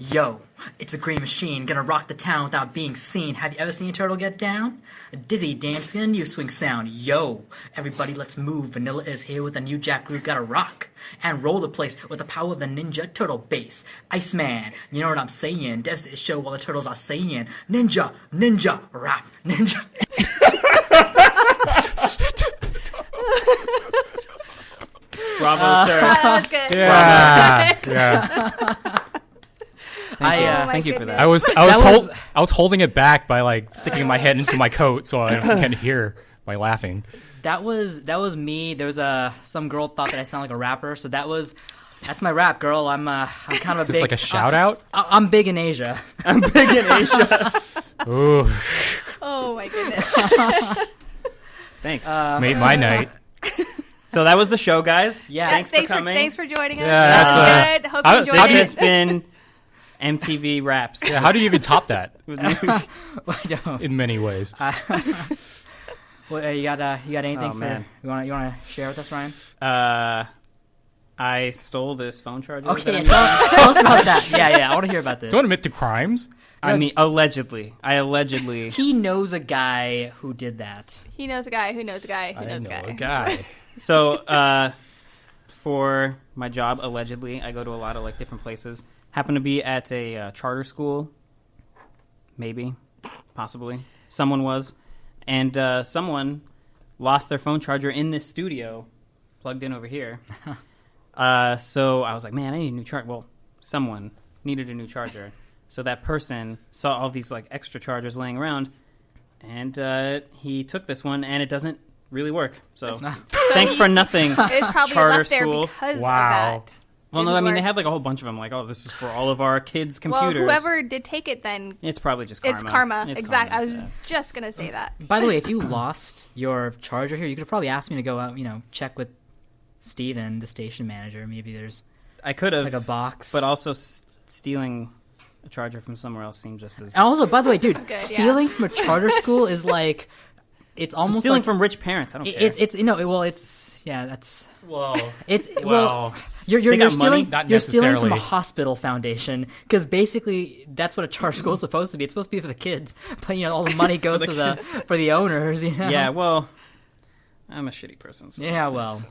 Yo, it's a green machine, gonna rock the town without being seen. Have you ever seen a turtle get down? A dizzy dancing a new swing sound. Yo, everybody let's move. Vanilla is here with a new jack groove, gotta rock. And roll the place with the power of the ninja turtle bass. Iceman, you know what I'm saying? Devastate the show while the turtles are saying, ninja, ninja, rap, ninja. Bravo, sir. That was good. Yeah. Thank you for that. I was holding it back by like sticking my head into my coat so I can't hear my laughing. That was me. There was some girl thought that I sound like a rapper, so that's my rap, girl. I'm kind of Is this like a shout out? I'm big in Asia. I'm big in Asia. Ooh, Oh my goodness. Thanks. made my night. So that was the show, guys. Yeah. Thanks for coming. Thanks for joining us. Yeah, That's good. Hope you enjoyed This it. has been MTV Raps. Yeah, how do you even top that? I don't. In many ways. What, you got anything Oh, man. you want to share with us, Ryan? I stole this phone charger. Okay, that tell us about that. Yeah, I want to hear about this. Don't admit to crimes. I mean, allegedly. I allegedly. He knows a guy who did that. He knows a guy who knows a guy who I knows know a a guy. guy. So, for my job, allegedly, I go to a lot of like different places. Happen to be at a charter school. Maybe, possibly, someone was, and someone lost their phone charger in this studio, plugged in over here. So I was like, man, I need a new charger. Well, someone needed a new charger, so that person saw all these like extra chargers laying around, and he took this one, and it doesn't really work. So thanks for nothing. It's probably charter left there school. because Wow. of that. Well, no, Didn't I mean, work. they had like a whole bunch of them. Like, oh, this is for all of our kids' Well, computers. whoever did take it then, It's probably just karma. it's karma. It's Exactly. karma, I was yeah. just going to say that. By the way, if you lost your charger here, you could have probably asked me to go out, check with Steven, the station manager. Maybe there's I could have, like a box. but also stealing a charger from somewhere else seemed just as. And also, by the way, dude, is good, yeah. stealing from a charter school is like, it's I'm almost stealing like, from rich parents. I don't care. that's Well, it's well, you're They got stealing money? Not you're stealing from a necessarily. hospital foundation because basically that's what a charter school is supposed to be. It's supposed to be for the kids, but all the money goes to for the owners. Yeah, well, I'm a shitty person. So Yeah, well,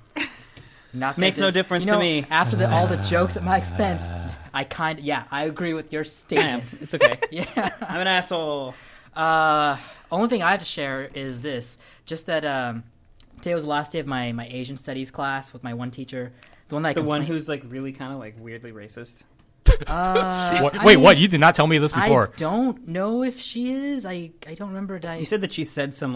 not Makes no difference to me. After all the jokes at my expense, I agree with your I am. statement. It's okay. Yeah. I'm an asshole. Only thing I have to share is this: just that today was the last day of my Asian studies class with my one teacher, the one that I The one complained- who's like really kind of like weirdly racist. Wait, you did not tell me this before. I don't know if she is. I don't remember. You said that she said some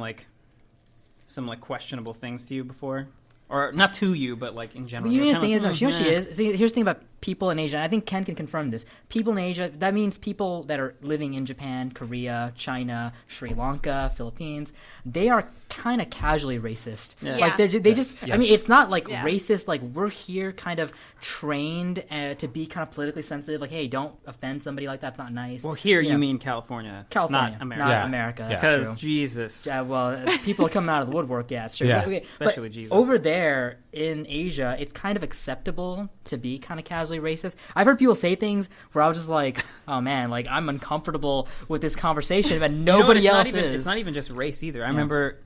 questionable things to you before, or not to you, but like in general. But you You're know the kinda thing is, like, she is. Here's the thing about people in Asia. I think Ken can confirm this. People in Asia, that means people that are living in Japan, Korea, China, Sri Lanka, Philippines. They are kind of casually racist. Yeah. Like they just. I Yes. mean, it's not like Yeah. racist. Like we're here, kind of trained to be kind of politically sensitive. Like, hey, don't offend somebody like that. It's not nice. Well, here Yeah. you mean California, California, not America. Not Yeah. America. Yeah. That's Because true. Jesus. Yeah, well, people are coming out of the woodwork. Yeah, it's true. Yeah. Okay, Especially but Jesus. over there in Asia, it's kind of acceptable to be kind of casually racist. I've heard people say things where I was just like, "Oh man, like I'm uncomfortable with this conversation," but You know what? nobody It's else not even, is. It's not even just race either. I remember,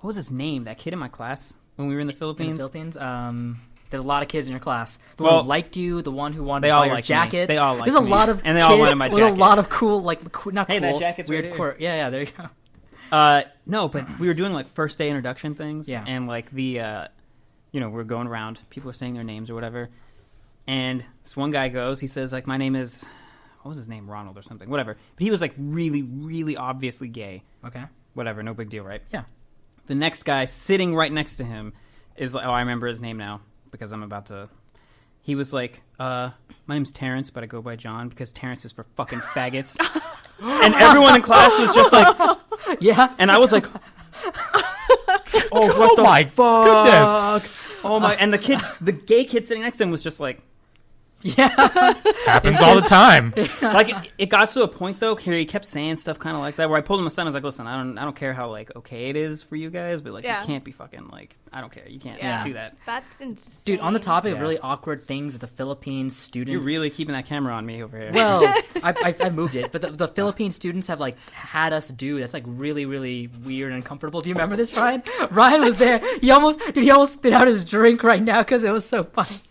what was his name? That kid in my class when we were in the Philippines. in the Philippines. There's a lot of kids in your class. The Well, one who liked you, the one who wanted they to all buy your liked me. jacket. They all liked There's a me. lot of And they all kids wanted my with jacket. a lot of cool, not Hey, cool. that jacket's weird right here. quirk. Yeah, there you go. No, but we were doing like first day introduction things. Yeah. And like the, we're going around. People are saying their names or whatever. And this one guy goes, he says like, my name is, what was his name? Ronald or something, whatever. But he was like really, really obviously gay. Okay. Whatever, no big deal, right? Yeah. The next guy sitting right next to him is like, oh, I remember his name now because I'm about to. He was like, my name's Terrence, but I go by John because Terrence is for fucking faggots. And everyone in class was just like, Yeah. and I was like, oh, what the my fuck? goodness. Oh my! And the gay kid sitting next to him was just like, Yeah. Happens all the time. Like it got to a point though where he kept saying stuff kind of like that. Where I pulled him aside. I was like, "Listen, I don't care how like okay it is for you guys, but like Yeah. you can't be fucking like I don't care. You can't Yeah. do that. That's insane. Dude, on the topic of Yeah. really awkward things that the Philippines students... You're really keeping that camera on me over here." Well, I moved it, but the Philippine students have like had us do that's like really, really weird and uncomfortable. Do you remember this, Ryan? Ryan was there. He almost spit out his drink right now because it was so funny.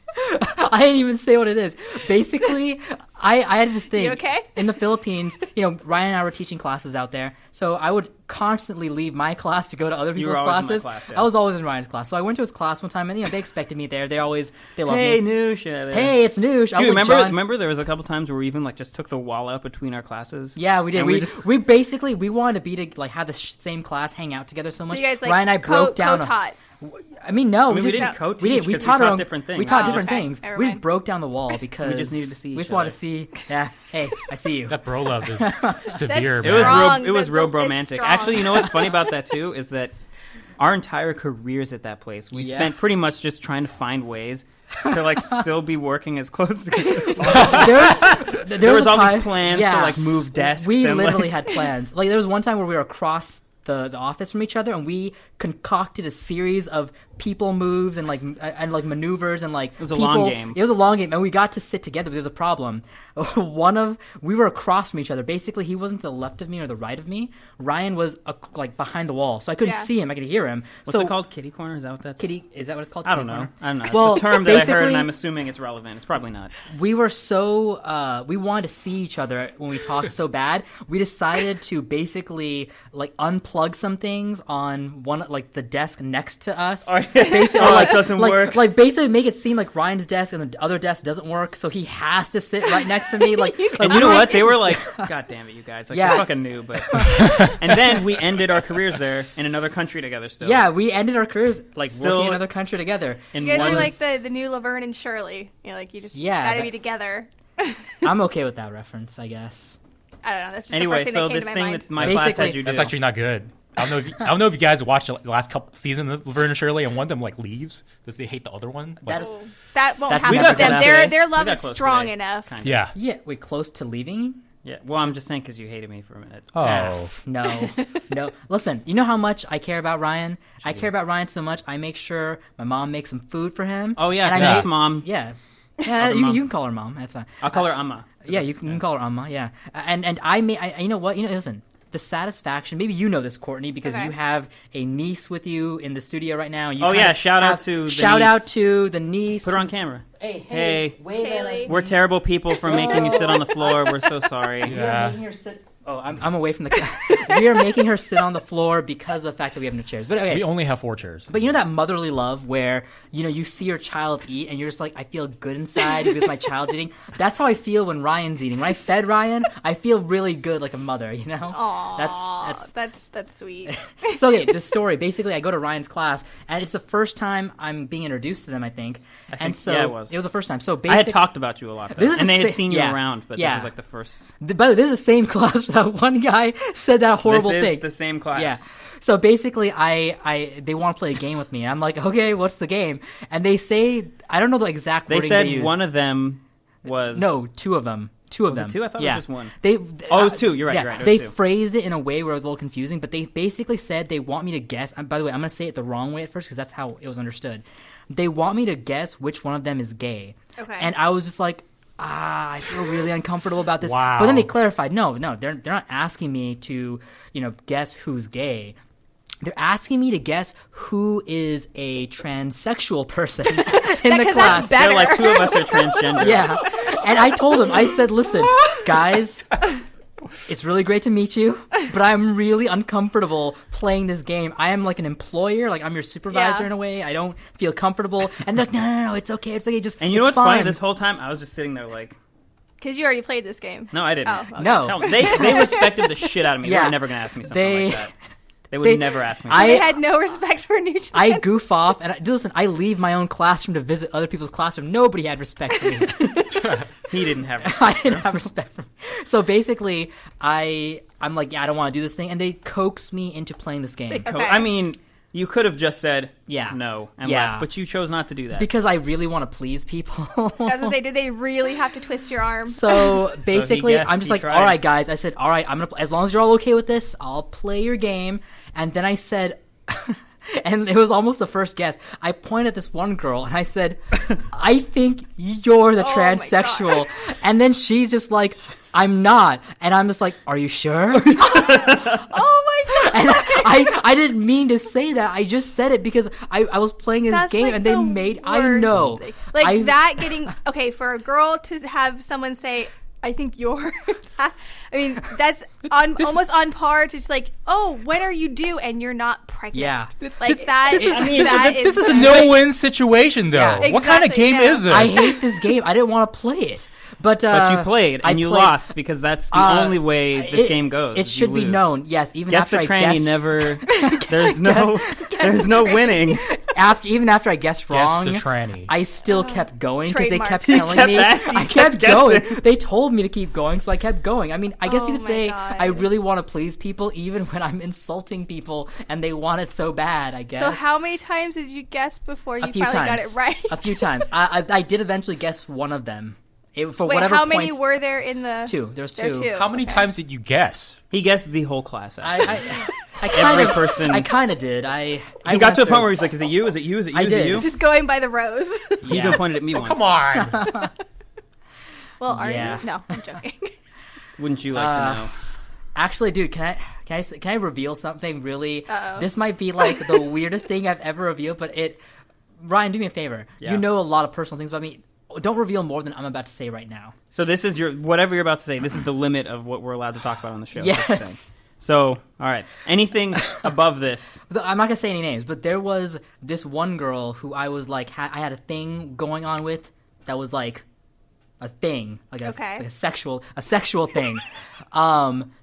I didn't even say what it is. Basically, I had this thing. You okay? In the Philippines, Ryan and I were teaching classes out there, so I would constantly leave my class to go to other people's were always in my classes. class, yeah. I was always in Ryan's class, so I went to his class one time, and they expected me there. They love Hey, me. Noosh. Yeah, Hey, it's Noosh. Dude, remember there was a couple times where we even like just took the wall out between our classes. Yeah, we did. And We basically wanted to be to like have the same class, hang out together so So much. you guys like Ryan and I broke down. co-taught. I mean, no, we just, didn't co-teach We did. We 'cause taught our own different things. We taught Oh, different okay. things. Never We just mind. broke down the wall because We just needed to see We each just wanted other. to see. Yeah. Hey, I see you. That bro love is severe. That's It was man. strong. real. It was It's real strong. romantic. Actually, you know what's funny about that too is that our entire careers at that place, we Yeah. spent pretty much just trying to find ways to like still be working as close together as possible. There was a all time- these plans yeah. to like move desks. We and, literally like, had plans. Like there was one time where we were across the office from each other, and we concocted a series of people moves and like maneuvers and like it was a long game. It was a long game, and we got to sit together. But there's a problem. We were across from each other. Basically, he wasn't to the left of me or the right of me. Ryan was like behind the wall, so I couldn't Yeah. see him. I could hear him. What's so, it called? Kitty corner? Is that what that's? Kitty, is that what it's called? I don't Kitty know. corner? I don't know. Well, it's a term that I heard, basically- and I'm assuming it's relevant. It's probably not. We were so we wanted to see each other when we talked so bad. We decided to basically like unplug some things on one like the desk next to us. Oh, yeah. Basically, Oh, it doesn't work. Like basically make it seem like Ryan's desk and the other desk doesn't work, so he has to sit right next to me. Like, And you know what? They were like, "God damn it, you guys! Like, Yeah. you're fucking new." But and then we ended our careers there in another country together. Still, Yeah, we ended our careers like Still- working in another country together. In You guys one, are like the new Laverne and Shirley. Like you just Yeah, gotta that- be together. I'm okay with that reference, I guess. I don't know. That's just anyway, the first thing so that came this to my thing mind. that my class Basically- had you do. That's actually not good. I don't know if you guys watched the last couple seasons of Laverne and Shirley, and one of them like leaves because they hate the other one. That Like, is- Oh, that won't That's happen never with them. gonna Their happen. their We love got is close strong today. enough. Kind of. yeah. Yeah, wait, close to leaving? Yeah. Well, I'm just saying because you hated me for a minute. Oh, No. Listen, you know how much I care about Ryan? I care about Ryan so much, I make sure my mom makes some food for him. Oh yeah, and I that's make- mom. Yeah. Other You mom. can call her mom. That's fine. I'll call her Amma. Yeah, you can call her Amma. Yeah. And you know what? Listen, the satisfaction, maybe you know this, Courtney, because Okay. you have a niece with you in the studio right now. You Oh, kinda yeah, shout out have- to the Shout niece. out to the niece. Put her on camera. Hey, Hey. wave at us, Kaylee. We're niece. terrible people for making you sit on the floor. We're so sorry. We are Yeah. making her sit. Oh, I'm away from the. We are making her sit on the floor because of the fact that we have no chairs. But okay. we only have 4 chairs. But you know that motherly love where, you see your child eat and you're just like, I feel good inside because my child's eating. That's how I feel when Ryan's eating. When I fed Ryan, I feel really good like a mother, you know? Aw, That's that's sweet. so okay, the story. Basically, I go to Ryan's class and it's the first time I'm being introduced to them, I think. And so yeah, it was. the first time. So I basically, had talked about you a lot, though. This is And the they had sa- seen you yeah. around, but Yeah. this was like the first. By the way, this is the same class where that one guy said that horrible This is thing. the same class. Yeah. So basically, they want to play a game with me. I'm like, okay, what's the game? And they say, I don't know the exact They wording said they use. one of them was No, 2 of them. 2 of Was it them. 2? I thought it was Yeah. just 1. They. Oh, it was 2. You're right. Yeah, You're right. It they was 2. phrased it in a way where it was a little confusing, but they basically said they want me to guess. And by the way, I'm going to say it the wrong way at first because that's how it was understood. They want me to guess which one of them is gay. Okay. And I was just like, I feel really uncomfortable about this. Wow. But then they clarified, no, they're not asking me to, guess who's gay. They're asking me to guess who is a transsexual person in the 'cause class. that's better. They're like 2 of us are transgender. Yeah. And I told them, I said, listen, guys, it's really great to meet you, but I'm really uncomfortable playing this game. I am like an employer, like I'm your supervisor Yeah. in a way. I don't feel comfortable. And they're like, no, it's okay. Just And you know it's what's funny? fine. This whole time, I was just sitting there like, Because you already played this game. no, I didn't. Oh, okay. No. Hell, they respected the shit out of me. They Yeah. were never going to ask me something They- like that. They would they- never ask me. I- They had no respect for Nooch. I then. goof off, and listen, I leave my own classroom to visit other people's classroom. Nobody had respect for me. He didn't have I respect. didn't have respect for me. So basically, I'm like, yeah, I don't want to do this thing, and they coax me into playing this game. Okay. I mean, You could have just said Yeah. no and Yeah. left, but you chose not to do that. Because I really want to please people. I was gonna say, did they really have to twist your arm? So basically, guessed, I'm just he like, tried. all right, guys. I said, all right, I'm gonna. As long as you're all okay with this, I'll play your game. And then I said, and it was almost the first guess. I pointed at this one girl and I said, I think you're the Oh my transsexual. And then she's just like, I'm not. And I'm just like, are you sure? Oh my god! And I didn't mean to say that. I just said it because I was playing this That's game like and they the made. I worst know. thing. Like I- that getting okay for a girl to have someone say, "I think you're." I mean, that's almost on par to just like, "Oh, when are you due?" And you're not pregnant. Yeah. Like that. This is I mean, this is a the- no-win situation, though. Yeah, What kind of exactly, game no. is this? I hate this game. I didn't want to play it. But you played, and I you played- lost because that's the only way this game goes. It should You be lose. known. Yes, even Guess after the I tranny guessed, never. There's no winning. even after I guessed wrong, Guess the tranny. I still kept going because they Trademark. kept telling kept me. asking, I you kept kept going. guessing. They told me to keep going, so I kept going. I mean, I guess Oh you could my say God. I really want to please people, even when I'm insulting people and they want it so bad. I guess. So how many times did you guess before you a few finally times. got it right? A few times. I did eventually guess one of them. For Wait, whatever how many points, were there in the? two. There's There two. are two. How many times did you guess? He guessed the whole class. Actually. I kind Every of person- I kind of did. I he got to a point where he's like, "Is it you? Is it you? Is it you? I Is it did. you?" Just going by the rows. He Yeah. even pointed at me once. Come on. Well, are Yeah. you? No, I'm joking. Wouldn't you like to know? Actually, dude, can I reveal something really? Uh-oh. This might be like the weirdest thing I've ever revealed, but Ryan, do me a favor. Yeah. You know a lot of personal things about me. Don't reveal more than I'm about to say right now. So this is whatever you're about to say. This is the limit of what we're allowed to talk about on the show. is what you're saying. Yes. So, all right. Anything above this? I'm not gonna say any names, but there was this one girl who I was like, I had a thing going on with that was like a thing, like Okay. it's like a sexual thing.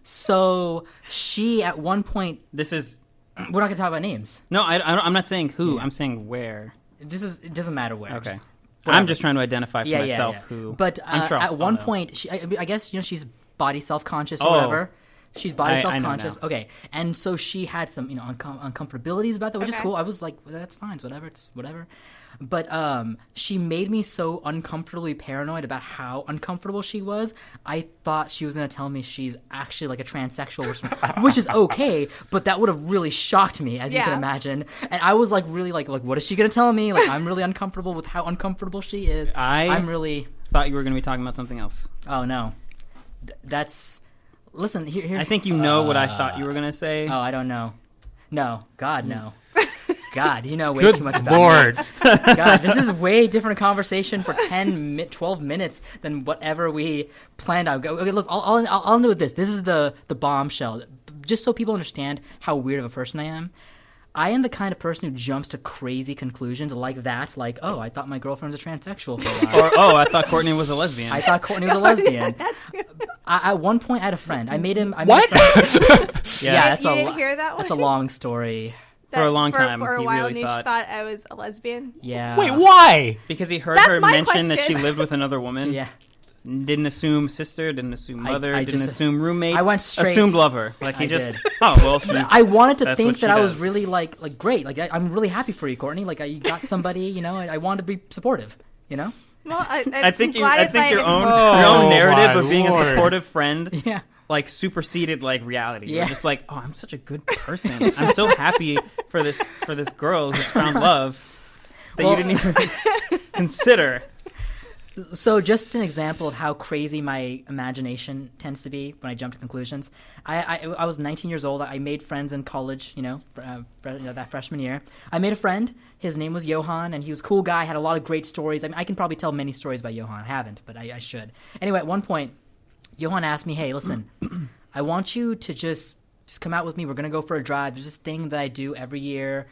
So she at one point, This is we're not gonna talk about names. no. I'm not saying who. I'm saying where. It doesn't matter where. Okay. Just I'm just trying to identify for myself yeah. who. But I'm sure at I'll one know. point, I guess she's body self-conscious or Oh. whatever. She's body I know self-conscious. now. Okay, and so she had some uncomfortabilities about that, which is Okay. cool. I was like, well, that's fine. It's whatever. But she made me so uncomfortably paranoid about how uncomfortable she was. I thought she was going to tell me she's actually like a transsexual, which is okay. But that would have really shocked me, as you can Yeah. imagine. And I was like, really like, what is she going to tell me? Like, I'm really uncomfortable with how uncomfortable she is. I'm really. Thought you were going to be talking about something else. Oh no, that's. Listen here. I think you know what I thought you were going to say. Oh, I don't know. No, God, no. God, you know way Good too much about Lord. me. God, this is way different conversation for 12 minutes than whatever we planned on. Okay, look, I'll end with this. This is the bombshell. Just so people understand how weird of a person I am. I am the kind of person who jumps to crazy conclusions like that. Like, oh, I thought my girlfriend was a transsexual for a while. Or oh, I thought Courtney was a lesbian. I thought Courtney was a lesbian. That's good. At one point, I had a friend. I made him. What? Yeah, that's You a didn't lo- hear that That's one? a long story. For a long time, For a he while, really Noosh thought- thought I was a lesbian. Yeah. Wait, why? Because he heard That's her my mention that she question. lived with another woman. Yeah. Didn't assume sister, didn't assume mother, I didn't just- assume roommate. I went straight- Assumed lover. Like he I just. did. Oh well, she's. I wanted to that's think what that she I was does. really like great. Like I'm really happy for you, Courtney. Like you got somebody. You know, I wanted to be supportive. You know. Well, I think I'm you. glad I if think your own Oh, narrative my of being Lord. a supportive friend. Yeah. Like superseded like reality. You're Yeah. just like, oh, I'm such a good person. I'm so happy for this girl who's found love that Well- you didn't even consider. So just an example of how crazy my imagination tends to be when I jump to conclusions. I was 19 years old. I made friends in college, that freshman year. I made a friend. His name was Johan, and he was a cool guy, had a lot of great stories. I mean, I can probably tell many stories about Johan. I haven't, but I should. Anyway, at one point, Johan asked me, hey, listen, I want you to just come out with me. We're going to go for a drive. There's this thing that I do every year,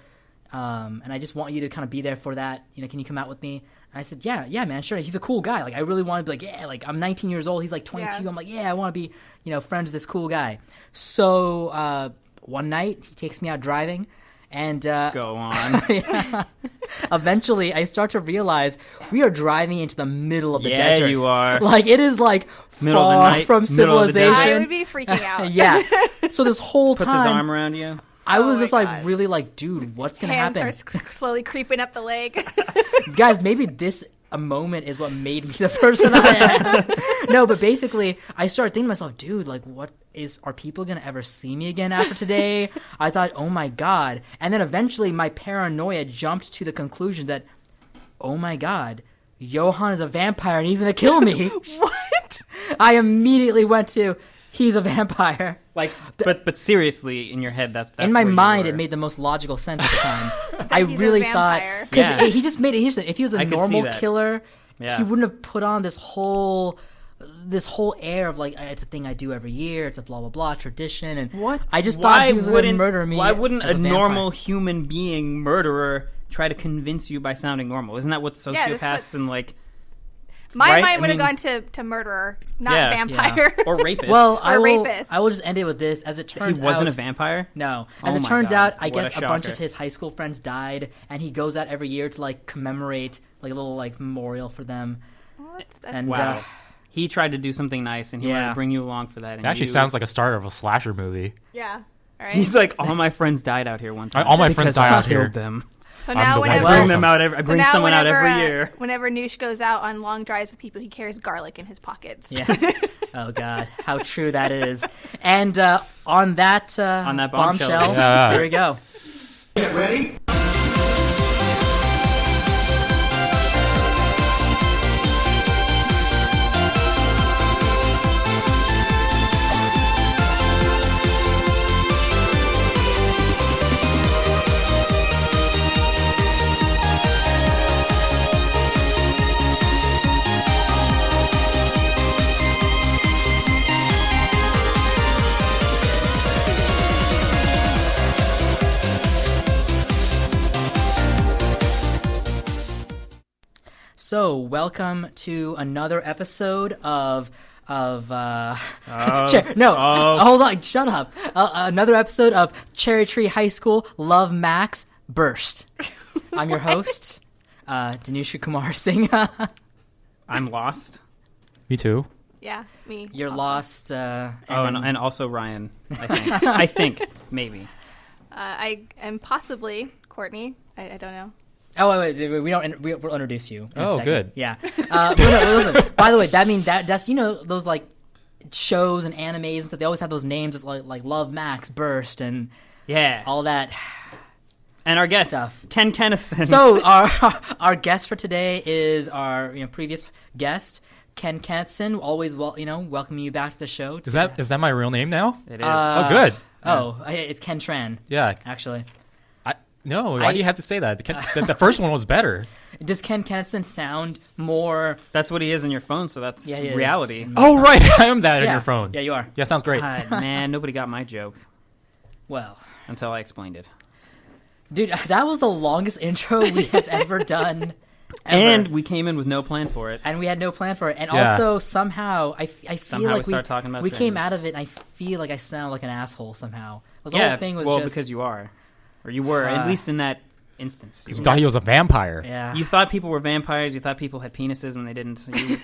and I just want you to kind of be there for that. Can you come out with me? And I said, yeah, man, sure. He's a cool guy. Like, I really want to be like, yeah, like, I'm 19 years old. He's like 22. Yeah. I'm like, yeah, I want to be, friends with this cool guy. So one night, he takes me out driving, and Go on. eventually, I start to realize we are driving into the middle of the Yeah, desert. you are. Like, it is like Middle of the far night, from middle of the civilization. desert. I would be freaking out. Yeah. So this whole Puts time, his arm around you. I was my just like God. really like, dude, what's gonna Hand happen? starts slowly creeping up the leg. Guys, maybe this a moment is what made me the person I am. No, but basically, I started thinking to myself, dude, like, are people gonna ever see me again after today? I thought, oh my God. And then eventually my paranoia jumped to the conclusion that, oh my God, Johan is a vampire and he's gonna kill me. What? I immediately went to, he's a vampire. Like, But seriously, in your head, that's in my where you mind, were. it made the most logical sense at the time. I he's a really thought, vampire. because Yeah. he just made it. If he was a I could see normal that. killer, Yeah. he wouldn't have put on this whole air of like, it's a thing I do every year. It's a blah blah blah tradition. And What? I just thought he was going to murder me. Why wouldn't as a vampire. normal human being murderer try to convince you by sounding normal? Isn't that what Yeah, sociopaths that's what- and like My Right? mind would I have mean- gone to murderer, not Yeah. vampire. or rapist? Well, I will. rapist. I will just end it with this. As it he turns wasn't out, a vampire. No. Oh As it my turns God. out, I What guess a a bunch of shocker. his high school friends died, and he goes out every year to like commemorate like a little like memorial for them. Well, that's And, Wow. uh, He tried to do something nice, and he wanted Yeah. to bring you along for that. And It actually you- sounds like a start of a slasher movie. yeah. All right. He's like, all my friends died out here one time. All my friends because died I out here. killed them. so I'm now the whenever one- I bring them out. I so bring now someone out whenever, every year. Whenever Noosh goes out on long drives with people, he carries garlic in his pockets. Yeah. Oh God, how true that is. And on that bombshell. Yeah. here we go. Get ready. So, welcome to another episode of hold on, shut up. Another episode of Cherry Tree High School Love Max Burst. I'm your host, Danusha Kumar Singh. I'm lost. Me too. Yeah, me. You're also. lost. And also Ryan. I think. I think maybe. I am possibly Courtney. I don't know. Oh wait, we'll introduce you. In a Oh, second. good. Yeah. Listen, by the way, that's those like shows and animes and stuff. They always have those names like Love Max Burst and Yeah. all that. And our guest, Stuff. Ken Kennison. So our guest for today is our previous guest, Ken Kennison. Always welcoming you back to the show. Is that my real name now? it is. Oh, good. It's Ken Tran. Yeah. Actually, No, why do you have to say that? The first one was better. does Ken Kennison sound more? That's what he is in your phone, so that's Yeah, he is. reality. Oh, right. I am that on Yeah. your phone. Yeah, you are. Yeah, sounds great. God, man, nobody got my joke Well, until I explained it. dude, that was the longest intro we have ever done. Ever. And we came in with no plan for it. And we had no plan for it. And Yeah. also, somehow, I feel Somehow like we start talking about we came strangers. out of it, and I feel like I sound like an asshole somehow. Like, the Yeah, whole thing was well, just... because you are. Or you were, at least in that instance. You thought he was a vampire. Yeah. You thought people were vampires. You thought people had penises when they didn't. So you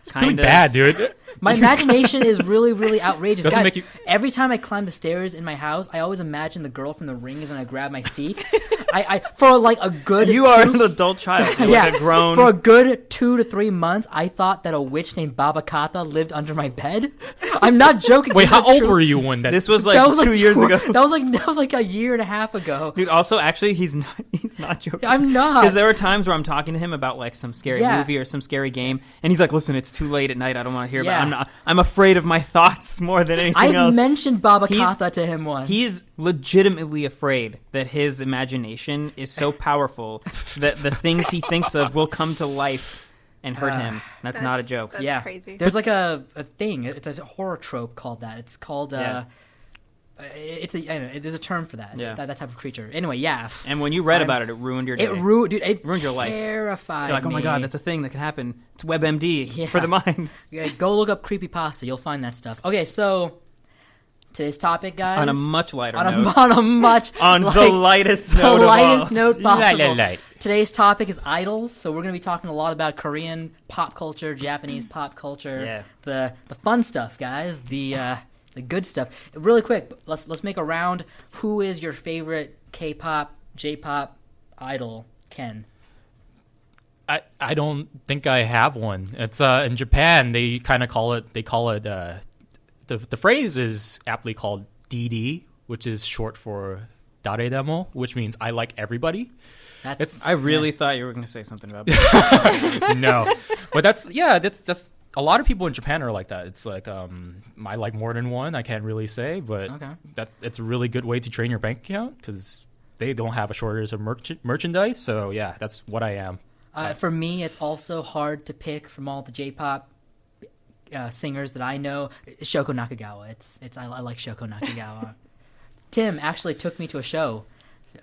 It's really bad, dude. My imagination is really, really outrageous. Doesn't Guys, make you- every time I climb the stairs in my house, I always imagine the girl from The Ring is going to grab my feet. I for like a good... You are an adult child. You're like a grown... For a good 2 to 3 months, I thought that a witch named Baba Kata lived under my bed. I'm not joking. Wait, This how is old true. were you when that? This was like That was 2 years ago. That was like a year and a half ago. Dude, also, actually, he's not joking. I'm not. Because there were times where I'm talking to him about like some scary Yeah. movie or some scary game, and he's like, "Listen, it's too late at night. I don't want to hear Yeah. about it. I'm afraid of my thoughts more than anything I else." mentioned Baba He's- Kata to him once. He's legitimately afraid that his imagination is so powerful that the things he thinks of will come to life and hurt him. That's not a joke. That's yeah. crazy. There's like a thing. It's a horror trope called that. It's called. Yeah. It's a. I don't know, there's a term for that. Yeah. That type of creature. Anyway, yeah. And when you read I'm- about it, it ruined your day. It ruined, dude. It Ruined your life. Terrified You're like, "Oh my me. god, that's a thing that can happen. It's WebMD Yeah. for the mind." Yeah, go look up creepypasta. You'll find that stuff. Okay, so today's topic, guys. On a much lighter on a, note. on a much On the lightest note the of lightest all. note possible. Light. Today's topic is idols, so we're going to be talking a lot about Korean pop culture, Japanese pop culture, Yeah. the fun stuff, guys. The The good stuff. Really quick, let's make a round. Who is your favorite K-pop, J-pop idol, Ken? I don't think I have one. It's in Japan they kind of call it. They call it the phrase is aptly called DD, which is short for Daredemo, which means I like everybody. I really thought you were going to say something about that. No, but that's a lot of people in Japan are like that. It's like I like more than one. I can't really say, but it's a really good way to train your bank account because they don't have a shortage of merchandise. So yeah, that's what I am. For me, it's also hard to pick from all the J-pop singers that I know. Shoko Nakagawa. I like Shoko Nakagawa. Tim actually took me to a show.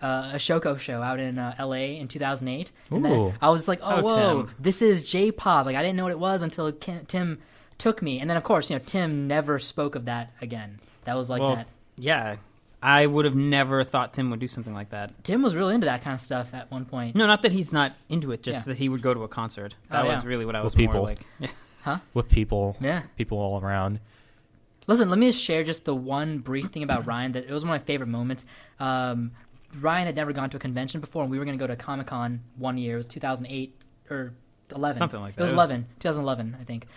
A Shoko show out in LA in 2008. And then I was like, whoa, Tim. this is J-pop. Like, I didn't know what it was until Tim took me. And then, of course, Tim never spoke of that again. That was like that. Yeah, I would have never thought Tim would do something like that. Tim was really into that kind of stuff at one point. No, not that he's not into it, just that he would go to a concert. That was really what I was more people. like. Huh? With people. Yeah. People all around. Listen, let me just share just the one brief thing about Ryan that it was one of my favorite moments. Ryan had never gone to a convention before, and we were going to go to Comic-Con one year. It was 2008 or 11. Something like that. It was 2011, I think.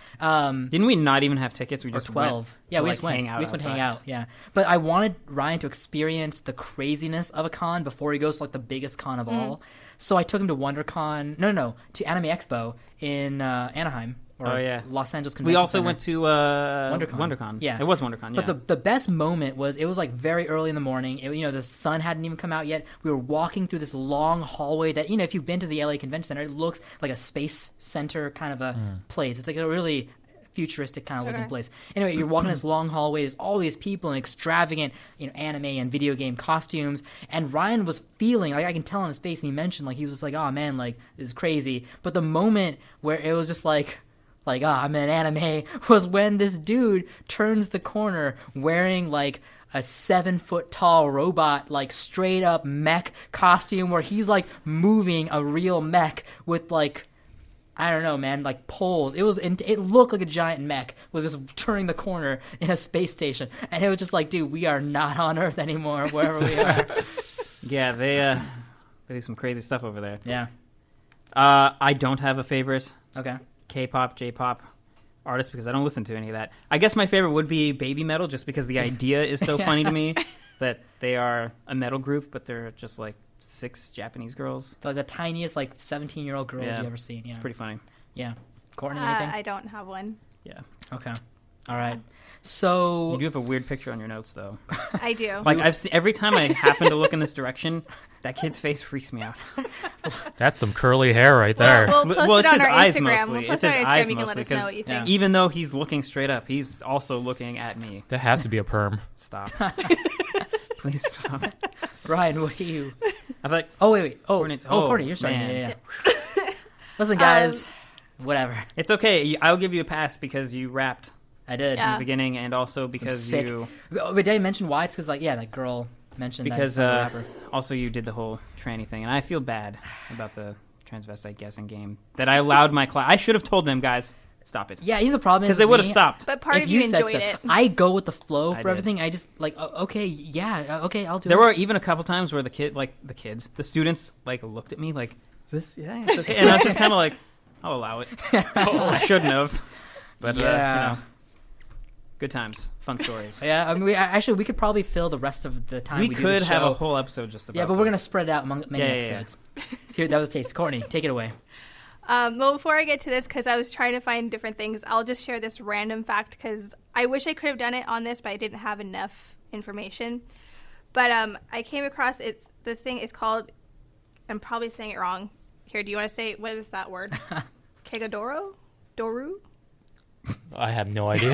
Didn't we not even have tickets? We Or just 12. Went Yeah, to, we like, just went. hang out We just went to hang outside. out, yeah. But I wanted Ryan to experience the craziness of a con before he goes to, like, the biggest con of all. So I took him to WonderCon. No, to Anime Expo in Anaheim. Or Los Angeles Convention We also Center. went to WonderCon. Yeah. It was WonderCon, yeah. But the best moment was, it was like very early in the morning. The sun hadn't even come out yet. We were walking through this long hallway that, if you've been to the LA Convention Center, it looks like a space center kind of a place. It's like a really futuristic kind of looking place. Anyway, you're walking this long hallway. There's all these people in extravagant, anime and video game costumes. And Ryan was feeling, like, I can tell on his face, and he mentioned, like, he was just like, oh man, like, this is crazy. But the moment where it was just like, I'm in anime, was when this dude turns the corner wearing, like, a 7-foot tall robot, like, straight up mech costume where he's, like, moving a real mech with, like, I don't know, man, like, poles. It looked like a giant mech was just turning the corner in a space station. And it was just like, dude, we are not on Earth anymore, wherever we are. Yeah, they do some crazy stuff over there. Yeah. I don't have a favorite. Okay. K-pop, J-pop artist because I don't listen to any of that. I guess my favorite would be Baby Metal just because the idea is so funny to me that they are a metal group, but they're just like 6 Japanese girls. Like the tiniest, like, 17-year-old girls you've ever seen. Yeah. It's pretty funny. Yeah. Courtney, anything? I don't have one. Yeah. Okay. All right. So You do have a weird picture on your notes, though. I do. Like, I've seen, every time I happen to look in this direction, that kid's face freaks me out. That's some curly hair right there. We'll post Well, it it's on his our eyes Instagram. mostly. We'll It's post it his on our eyes Instagram. You can let mostly, us know 'cause what you think. Even though he's looking straight up, he's also looking at me. That has to be a perm. Stop. Please stop. Ryan, what do you? I thought. Oh wait. Oh, Courtney- Courtney, you're starting. man. Yeah. Listen, guys. Whatever. It's okay. I'll give you a pass because you rapped I did. in Yeah. the beginning, and also Some because sick. you. Oh, but did I mention why? It's because, like, that girl mentioned Because that rapper. also you did the whole tranny thing, and I feel bad about the transvestite guessing game that I allowed my class. I should have told them, guys, stop it, Yeah, the problem is because they would have me, stopped. But part if of you said enjoyed so. it. I go with the flow I for did. everything. I just like, okay, yeah, okay, I'll do There it. were even a couple times where the students like looked at me like, "Is this? Yeah, it's okay," and I was just kind of like, "I'll allow it." I shouldn't have, but Yeah. good times, fun stories. Yeah, I mean, we could probably fill the rest of the time. We do could the have a show. whole episode just about. Yeah, but we're gonna spread it out among many Yeah. episodes. Here, that was a taste. Courtney, take it away. Well, before I get to this, because I was trying to find different things, I'll just share this random fact because I wish I could have done it on this, but I didn't have enough information. But I came across this thing is called, I'm probably saying it wrong. Here, do you want to say, what is that word? Kegodoro? Doru? I have no idea.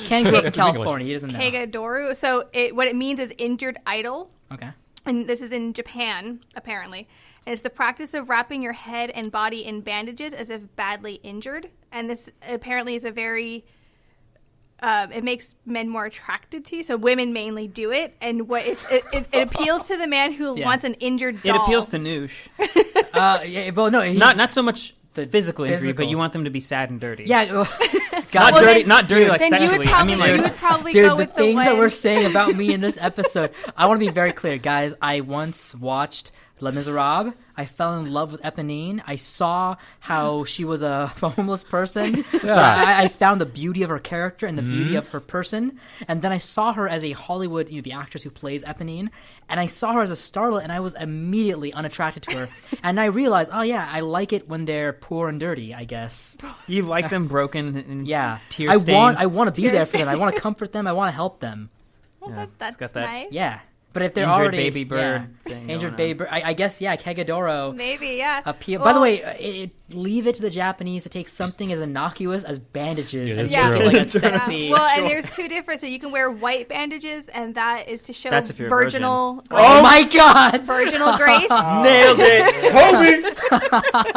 Ken grew up in It's in English. California. He doesn't know. Kegodoru. So what it means is injured idol. Okay. And this is in Japan, apparently. And it's the practice of wrapping your head and body in bandages as if badly injured. And this apparently is a very... it makes men more attracted to you. So women mainly do it. And it appeals to the man who Yeah. wants an injured It doll. appeals to Noosh. Yeah, well, no, Not so much physical injury, but physical. you want them to be sad and dirty. Yeah. Not God, Well, dirty, then- not dirty like then you sexually. would probably, I mean, like, you would probably dude, go the with the things one. that we're saying about me in this episode. I want to be very clear, guys. I once watched Les Miserables. I fell in love with Eponine. I saw how she was a homeless person. I found the beauty of her character and the beauty of her person. And then I saw her as a Hollywood, the actress who plays Eponine. And I saw her as a starlet, and I was immediately unattracted to her. And I realized, oh yeah, I like it when they're poor and dirty, I guess. you like them broken and Yeah. tear I stains. want to be Tear there for them. I want to comfort them. I want to help them. Well, Yeah, that's it's got that- nice. Yeah. But if they're Injured already baby bird thing injured going baby on. bird, I guess Kegadoro Maybe, yeah. appeal. Well, By the way, leave it to the Japanese to take something as innocuous as bandages Yeah, and that's make true. it like a yeah. sexy. Well, and there's two different. So you can wear white bandages, and that is to show That's if you're a virginal grace. Oh my god! Virginal grace. Nailed it,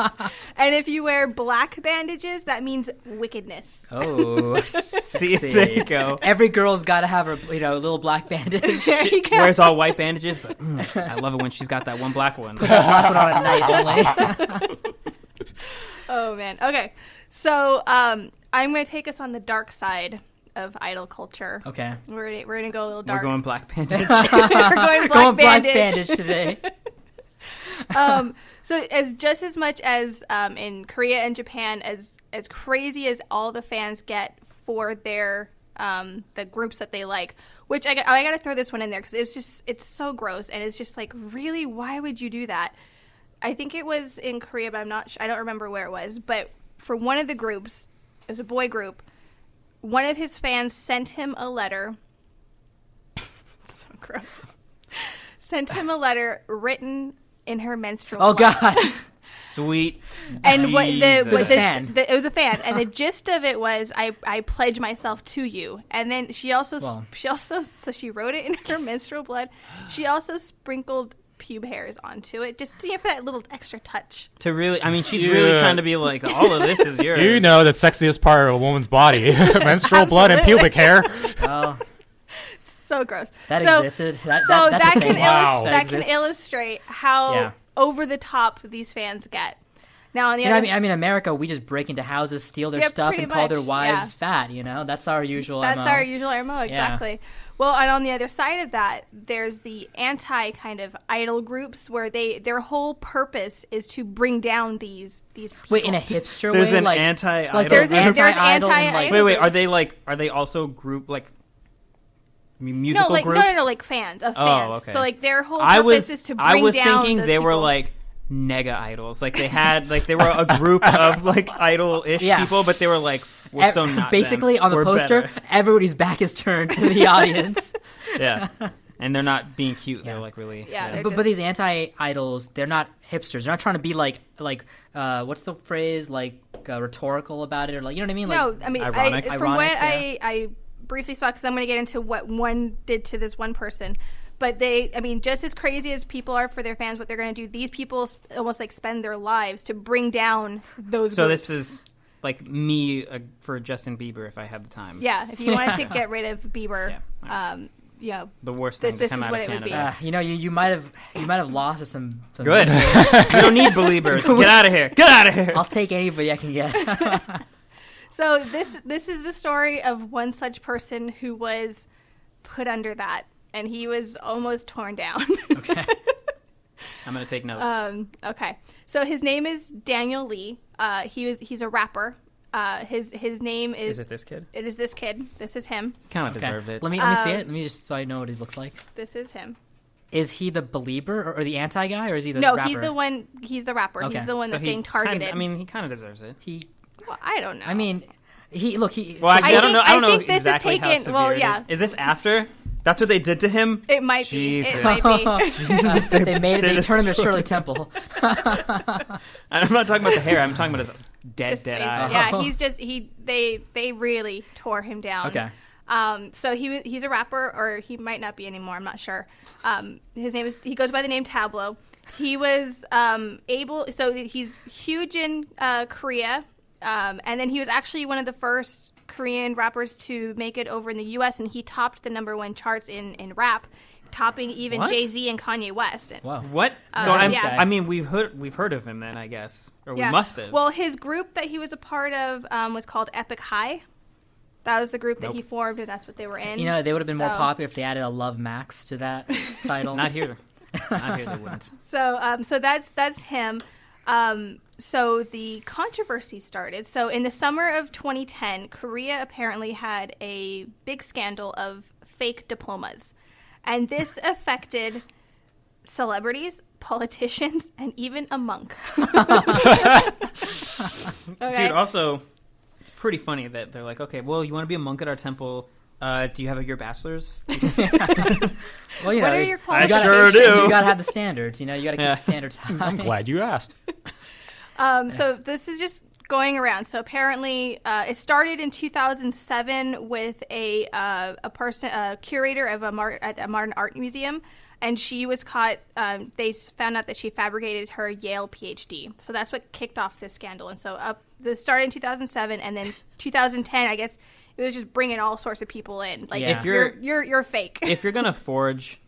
Kobe. And if you wear black bandages, that means wickedness. Oh, See, sexy. there you go. Every girl's got to have her, little black bandage. There you go. Wears all white bandages, but I love it when she's got that one black one. Black one on at night only. Oh man. Okay. So I'm going to take us on the dark side of idol culture. Okay. We're gonna go a little We're dark. going black bandage. We're going black Going black bandage. bandage today. So as just as much as in Korea and Japan, as crazy as all the fans get for their the groups that they like, which I got to throw this one in there because it's so gross, and it's just like, really, why would you do that? I think it was in Korea, but I'm not sure. I don't remember where it was. But for one of the groups, it was a boy group. One of his fans sent him a letter. So gross. Sent him a letter written in her menstrual Oh blood. god. And Sweet. what Jesus. the, what a fan. it was a fan, and the gist of it was, I pledge myself to you. And then she also so she wrote it in her menstrual blood. She also sprinkled pube hairs onto it, just for that little extra touch. To really, I mean, she's really trying to be like, all of this is yours. You know the sexiest part of a woman's body: menstrual blood and pubic hair. Well, So gross. that so, existed. So That's that a can thing. Wow. that can exists. illustrate how Yeah. over the top these fans get. Now on the You know, other, I mean, America, we just break into houses, steal their Yeah, stuff, pretty and call their much, wives yeah. fat. That's our usual. that's MO. our usual MO, exactly. Well, and on the other side of that, there's the anti kind of idol groups where their whole purpose is to bring down these people. Wait, in a hipster There's way, an like anti-idol. like There's anti-idol and, anti-idol. Wait, groups. are they also group like musical no, like groups? no, like fans of Oh, fans. okay. So like their whole I purpose was is to bring I was down thinking those they were people. like nega idols. Like they had they were a group of like idol-ish Yeah. people, but they were like we're so not basically them. on the We're poster, better. everybody's back is turned to the audience. Yeah. And they're not being cute. They're like really Yeah, they're But these anti-idols, they're not hipsters. They're not trying to be like what's the phrase, rhetorical about it, or like, you know what I mean? Like, No, I mean, ironic. from Ironic, what yeah. I briefly saw, because I'm going to get into what one did to this one person. But just as crazy as people are for their fans, what they're going to do, these people almost like spend their lives to bring down those So groups. this is like me for Justin Bieber if I had the time. Yeah, if you wanted to get rid of Bieber, Yeah. The worst This- thing to this come is out what of it would be. Canada. you might have lost to some Good. You don't need believers. Get out of here. Get out of here. I'll take anybody I can get. So this is the story of one such person who was put under that, and he was almost torn down. Okay. I'm gonna take notes. Okay. So his name is Daniel Lee. He's a rapper. His name is. Is it this kid? It is this kid. This is him. Kind of Okay. deserved it. Let me see it. Let me just so I know what he looks like. This is him. Is he the believer or the anti guy, or is he the No, rapper? he's the one. He's the rapper. Okay. He's the one So that's he being targeted. he kind of deserves it. He. Well, I don't know. I mean, he. Look, he. Well, actually, I don't know. I don't know think this is exactly how taken- severe well, it yeah. is. Is this after? That's what they did to him. it might Jesus. be. It might be. they made it. They They turned him to destroyed Shirley Temple. I'm not talking about the hair. I'm talking about his dead His face. eye. Yeah, he's just They really tore him down. Okay. So he's a rapper, or he might not be anymore. I'm not sure. He goes by the name Tableau. He was so he's huge in Korea, and then he was actually one of the first Korean rappers to make it over in the U.S., and he topped the #1 charts in rap topping even What? Jay-Z and Kanye West. Wow. What? Yeah. I mean, we've heard of him then, I guess, or we must have. Well, his group that he was a part of was called Epic High. That was the group that he formed, and that's what they were in. You know, they would have been more So- popular if they added a Love Max to that title. Not here. Not here. They wouldn't. So that's him. So the controversy started. So in the summer of 2010, Korea apparently had a big scandal of fake diplomas, and this affected celebrities, politicians, and even a monk. Okay. Dude, also, it's pretty funny that they're like, okay, well, you want to be a monk at our temple? Do you have your bachelor's? Well, you What know, are your I qualifications? sure do. You gotta have the standards. You know, you gotta keep Yeah. the standards high. I'm glad you asked. So this is just going around. So apparently, it started in 2007 with a curator of at a modern art museum, and she was caught. They found out that she fabricated her Yale PhD. So that's what kicked off this scandal. And so this started in 2007, and then 2010, I guess it was just bringing all sorts of people in. Like, Yeah. If you're fake. if you're gonna forge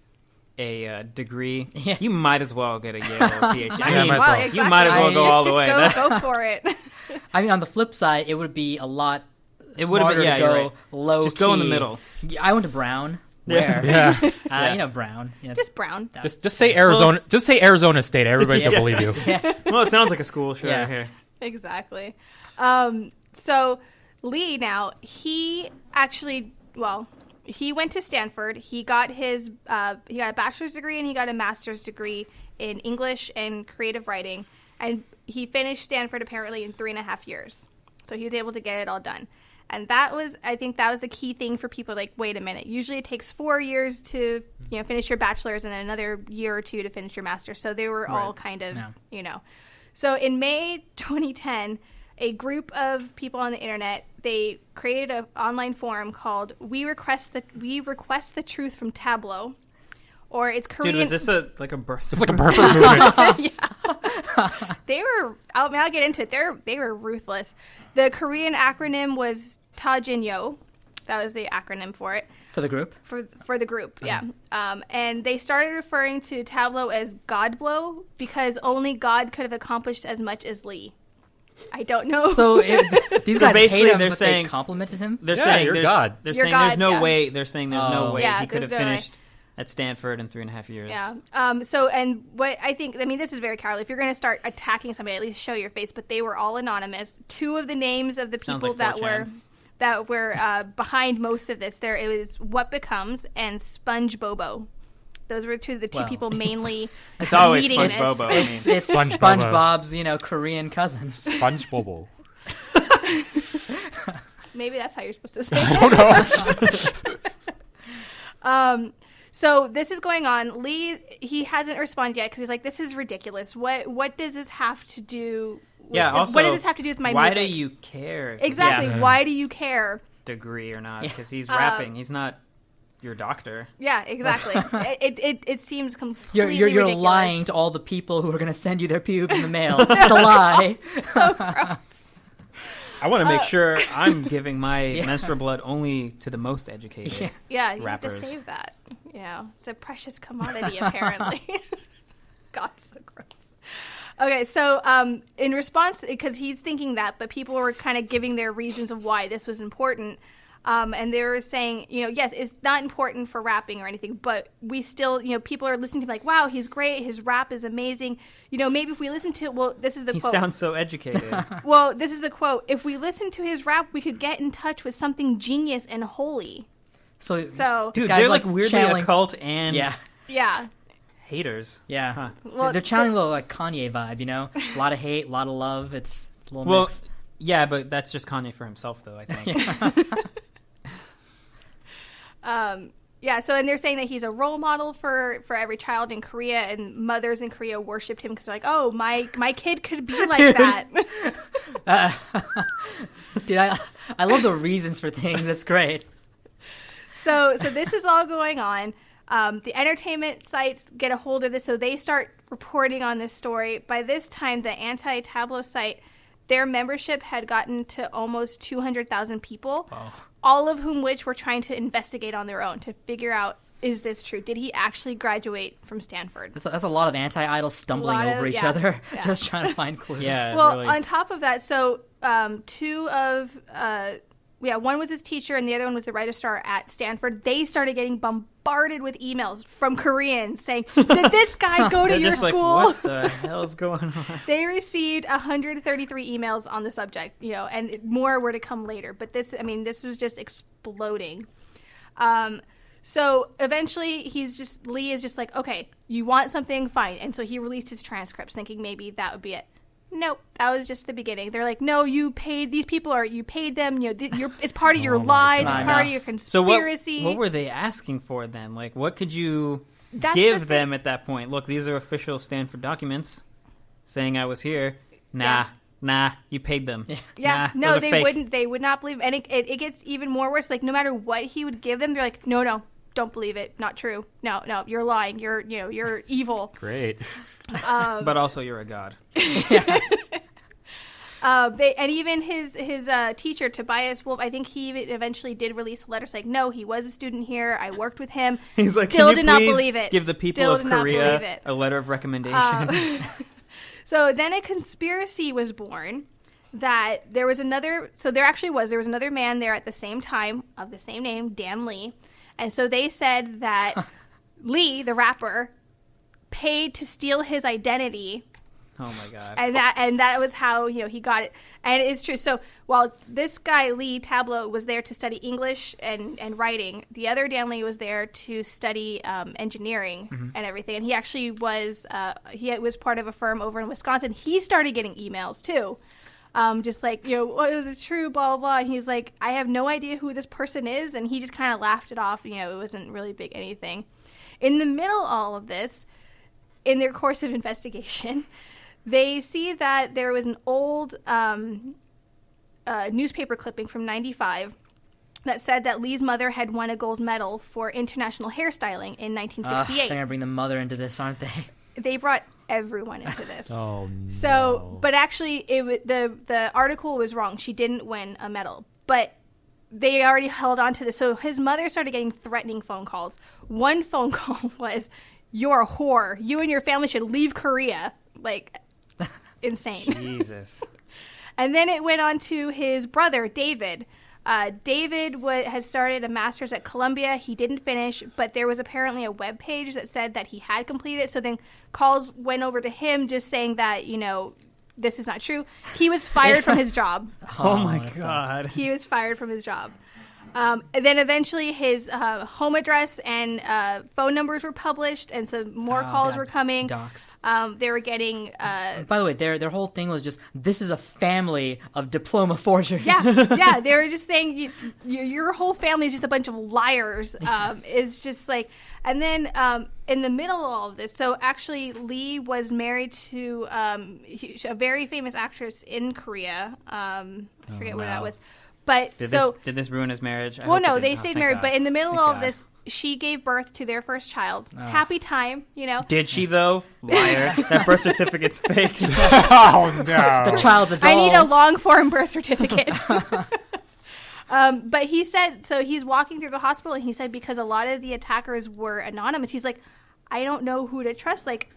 a degree, Yeah. you might as well get a Yale PhD. Yeah, might as well. exactly. You might as well go all the just way. Go for it. I mean, on the flip side, it would be a lot. It would have been, smarter yeah, to you're go right. low. Just go in the key. middle. Yeah, I went to Brown. Where? Yeah. You know, Brown. You know, Just brown. Just say Arizona. Just say Arizona State. Everybody's gonna believe you. Well, it sounds like a school, sure. Yeah. Here. Exactly. So Lee now, he went to Stanford. He got his he got a bachelor's degree and he got a master's degree in English and creative writing, and he finished Stanford apparently in 3.5 years. So he was able to get it all done. And I think that was the key thing for people. Like, wait a minute. Usually it takes 4 years to, finish your bachelor's and then another year or two to finish your master's. So they were all kind of, So in May 2010, a group of people on the internet, they created an online forum called "We Request the Truth from Tableau," or it's Korean. Dude, was this like a birth? It's like a perfect movement. They were. I'll get into it. They were ruthless. The Korean acronym was Tajinyo. That was the acronym for it. for the group. For the group, yeah. And they started referring to Tableau as God Blow because only God could have accomplished as much as Lee. I don't know. So these guys basically hate him, they're but saying- they complimented him. They're Yeah, saying you're there's, God. They're You're saying there's God, no yeah. way. They're saying there's no way Yeah, he could have there's no way. finished at Stanford in 3.5 years. Yeah. So, and what I think, this is very cowardly. If you're going to start attacking somebody, at least show your face. But they were all anonymous. Two of the names of the Sounds people like that were behind most of this, it was What Becomes and Sponge Bobo. Those were the two Well, people mainly It's always leading Sponge this. Bobo. I It's mean, SpongeBob's, Korean cousin. Sponge Bobo. Maybe that's how you're supposed to say it. I don't know. So this is going on. Lee, he hasn't responded yet because he's like, "This is ridiculous. What does this have to do? yeah. Also, what does this have to do with my why music? do you care? if Exactly. you have Why do you care? a degree or not? Because he's rapping. He's not your doctor. Yeah, exactly. it seems completely You're ridiculous. lying to all the people who are going to send you their pubes in the mail. It's a lie. So gross. I want to make sure I'm giving my menstrual blood only to the most educated. Yeah, you have Rappers. to save that. It's a precious commodity, apparently. God, so gross. Okay, so in response, because he's thinking that, but people were kind of giving their reasons of why this was important. And they were saying, yes, it's not important for rapping or anything, but we still, people are listening to him like, wow, he's great. His rap is amazing. Maybe if we listen to it, well, this is the He quote. sounds so educated. Well, this is the quote. If we listen to his rap, we could get in touch with something genius and holy. So Dude, this Dude, guy's they're like weirdly channeling- occult and Yeah. haters. Yeah. Huh. Well, they're channeling a little like Kanye vibe, A lot of hate, a lot of love. It's a little Well, mix. yeah, but that's just Kanye for himself, though, I think. Yeah, so and they're saying that he's a role model for every child in Korea, and mothers in Korea worshipped him because they're like, oh, my kid could be like Dude. that. Dude, I love the reasons for things. That's great. So this is all going on. The entertainment sites get a hold of this, so they start reporting on this story. By this time, the anti-Tableau site, their membership had gotten to almost 200,000 people. Wow. All of which were trying to investigate on their own to figure out is this true? Did he actually graduate from Stanford? That's a lot of anti-idols stumbling over each other, just trying to find clues. Yeah. Well, really. on top of that, so one was his teacher and the other one was the registrar at Stanford. They started getting bombarded with emails from Koreans saying, did this guy go to They're your just school? Like, what the hell's going on? They received 133 emails on the subject, and more were to come later. But this was just exploding. So eventually Lee is just like, okay, you want something, fine. And so he released his transcripts thinking maybe that would be it. Nope, that was just the beginning. They're like, no, you paid them, it's part of your lies, it's part of your conspiracy. So what were they asking for then? Like, what could you That's give them at that point? Look, these are official Stanford documents saying I was here. Nah, you paid them. Yeah, nah, no, those are they fake. wouldn't. They would not believe. And it gets even more worse. Like, no matter what he would give them, they're like, no, don't believe it. Not true. No, you're lying. You're evil. Great. But also, you're a god. And even his teacher Tobias Wolf, I think he eventually did release a letter saying, no, he was a student here. I worked with him. He's like, still can you did not please believe it. give the people Still of did not believe Korea it. a letter of recommendation. So then a conspiracy was born that there was another man there at the same time of the same name, Dan Lee. And so they said that Lee, the rapper, paid to steal his identity. Oh my god. And that was how he got it. And it's true. So while this guy Lee Tableau was there to study English and writing, the other Dan Lee was there to study engineering and everything. And he actually was was part of a firm over in Wisconsin. He started getting emails too. Just like, is it true, blah, blah, blah. And he's like, I have no idea who this person is. And he just kind of laughed it off. It wasn't really big anything. In the middle of all of this, in their course of investigation, they see that there was an old newspaper clipping from 1995 that said that Lee's mother had won a gold medal for international hairstyling in 1968. They're going to bring the mother into this, aren't they? They brought everyone into this. Oh, no. So, but actually, the article was wrong. She didn't win a medal. But they already held on to this. So his mother started getting threatening phone calls. One phone call was, you're a whore. You and your family should leave Korea. Like, insane. Jesus. And then it went on to his brother, David. David had started a master's at Columbia. He didn't finish, but there was apparently a web page that said that he had completed it. So then calls went over to him just saying that, this is not true. He was fired from his job. Oh my that god. He was fired from his job. And then eventually his home address and phone numbers were published, and so more calls were coming. Doxed. They were getting... By the way, their whole thing was just, this is a family of diploma forgers. Yeah, they were just saying your whole family is just a bunch of liars. It's just like... And then in the middle of all of this, so actually Lee was married to a very famous actress in Korea. I forget where that was. But Did this ruin his marriage? Well, no, they stayed married. But in the middle of all of this, she gave birth to their first child. Happy time, Did she, though? Liar. That birth certificate's fake. Oh, no. The child's a doll. I need a long form birth certificate. But he said, so he's walking through the hospital, and he said because a lot of the attackers were anonymous, he's like, I don't know who to trust. Like,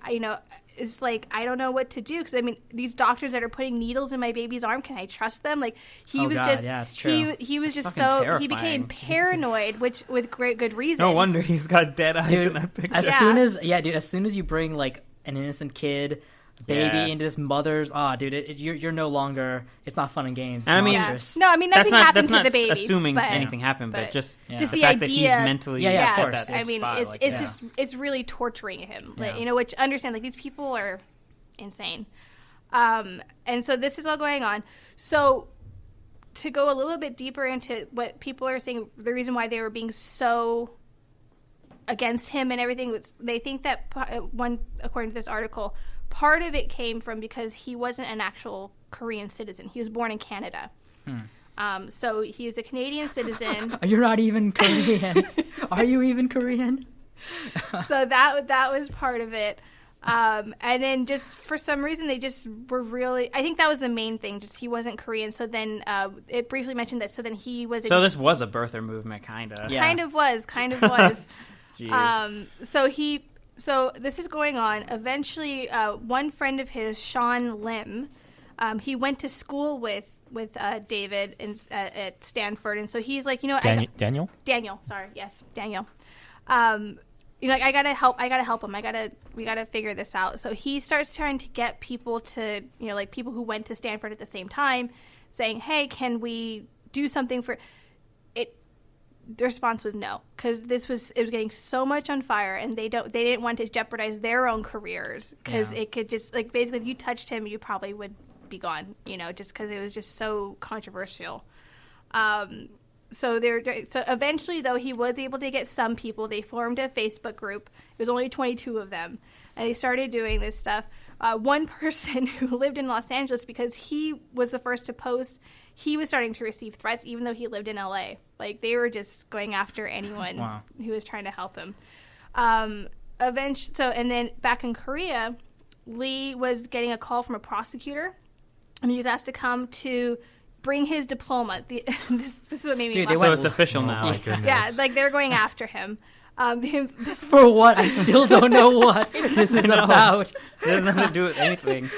it's like, I don't know what to do. Because, these doctors that are putting needles in my baby's arm, can I trust them? Like, he was just, yeah, it's true. He was That's just fucking so, terrifying. he became paranoid, which with good reason. No wonder he's got dead eyes in that picture. As soon as you bring, like, an innocent kid, baby into this mother's, you're no longer, it's not fun and games. It's And monstrous. No, nothing happened to the baby. Assuming anything happened, but just the the fact idea, that he's mentally of at course. that it's really torturing him. Yeah. Like, which understand, like, these people are insane. And so this is all going on. So to go a little bit deeper into what people are saying, the reason why they were being so against him and everything was, they think that according to this article, part of it came from because he wasn't an actual Korean citizen. He was born in Canada. So he was a Canadian citizen. You're not even Korean. Are you even Korean? So that was part of it. And then just for some reason they just were really, I think that was the main thing, just he wasn't Korean. So then it briefly mentioned that, so then he was... So this was a birther movement, kind of. Yeah. Kind of was. Jeez. So this is going on. Eventually, one friend of his, Sean Lim, he went to school with David at Stanford, and so he's like, Daniel. Sorry, yes, Daniel. I gotta help him. We gotta figure this out. So he starts trying to get people to, people who went to Stanford at the same time, saying, "Hey, can we do something for it?" The response was no, because it was getting so much on fire, and they didn't want to jeopardize their own careers, because it could just basically, if you touched him, you probably would be gone, just because it was just so controversial. So eventually, though, he was able to get some people. They formed a Facebook group. It was only 22 of them, and they started doing this stuff. One person who lived in Los Angeles, because he was the first to post, he was starting to receive threats, even though he lived in LA. They were just going after anyone who was trying to help him. And then back in Korea, Lee was getting a call from a prosecutor, and he was asked to come to bring his diploma. This is what made me laugh. So it's official now. My goodness. Yeah, they're going after him. For what? I still don't know what this is about. It has nothing to do with anything.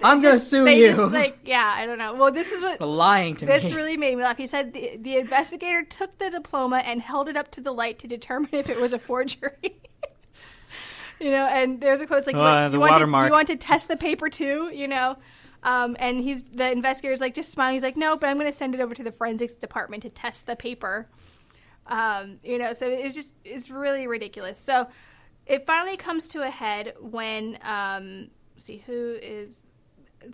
I'm going to sue you. I don't know. Well, this is what... For lying to me. This really made me laugh. He said the investigator took the diploma and held it up to the light to determine if it was a forgery. And there's a quote like, the watermark. You want to test the paper too, and the investigator's just smiling. He's like, no, but I'm going to send it over to the forensics department to test the paper. So it's really ridiculous. So it finally comes to a head when,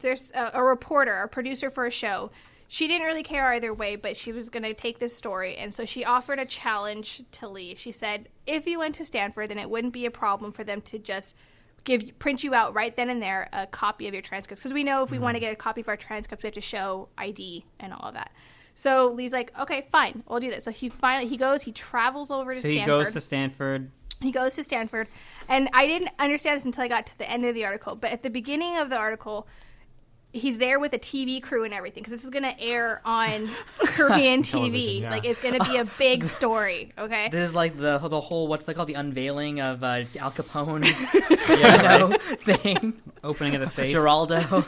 there's a reporter, a producer for a show. She didn't really care either way, but she was going to take this story. And so she offered a challenge to Lee. She said, if you went to Stanford, then it wouldn't be a problem for them to just print you out right then and there a copy of your transcripts, because we know if we want to get a copy of our transcripts, we have to show ID and all of that. So Lee's like, okay, fine, we'll do that. So he travels over to Stanford. So he goes to Stanford. He goes to Stanford, and I didn't understand this until I got to the end of the article. But at the beginning of the article, he's there with a TV crew and everything, because this is going to air on Korean TV. Yeah. It's going to be a big story, okay? This is like the whole, what's it called, the unveiling of Al Capone's thing. Opening of the safe. Geraldo.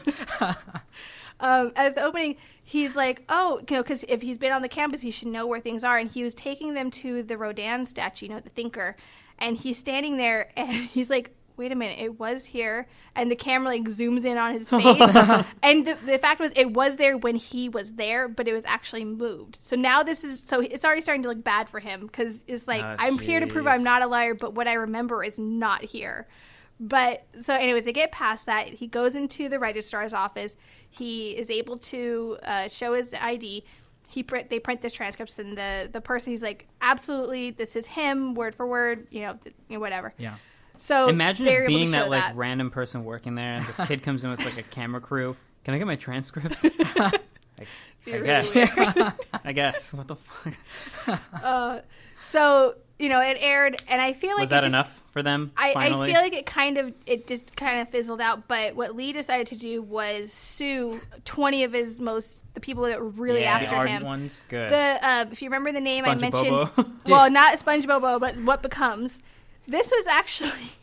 At the opening, he's like, because if he's been on the campus, he should know where things are. And he was taking them to the Rodin statue, the thinker. And he's standing there, and he's like, wait a minute, it was here. And the camera zooms in on his face. And the fact was, it was there when he was there, but it was actually moved. So now it's already starting to look bad for him, because it's I'm here to prove I'm not a liar, but what I remember is not here. But so anyways, they get past that. He goes into the registrar's office. He is able to show his ID. They print the transcripts, and the person, he's like, absolutely, this is him, word for word, whatever. Yeah. So imagine just being that random person working there, and this kid comes in with a camera crew. Can I get my transcripts? I guess. I guess. What the fuck? So it aired, and I feel like was that enough for them? Finally? I feel like it just kind of fizzled out. But what Lee decided to do was sue 20 of the people that were really after him. Ones. Good. If you remember the name I mentioned, Bobo. Well, not Sponge Bobo, but What Becomes. This was actually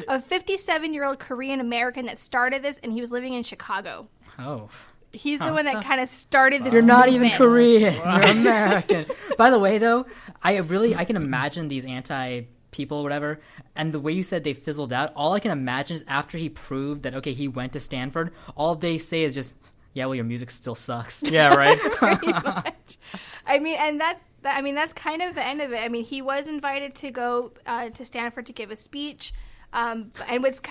a 57-year-old Korean American that started this, and he was living in Chicago. Oh. He's the one that kind of started this. You're not movement. even Korean. You're American. By the way, though, I can imagine these anti-people or whatever, and the way you said they fizzled out, all I can imagine is after he proved that, okay, he went to Stanford, all they say is just, yeah, well, your music still sucks. Yeah, right? Pretty much. That's kind of the end of it. I mean, he was invited to go to Stanford to give a speech. And I'm just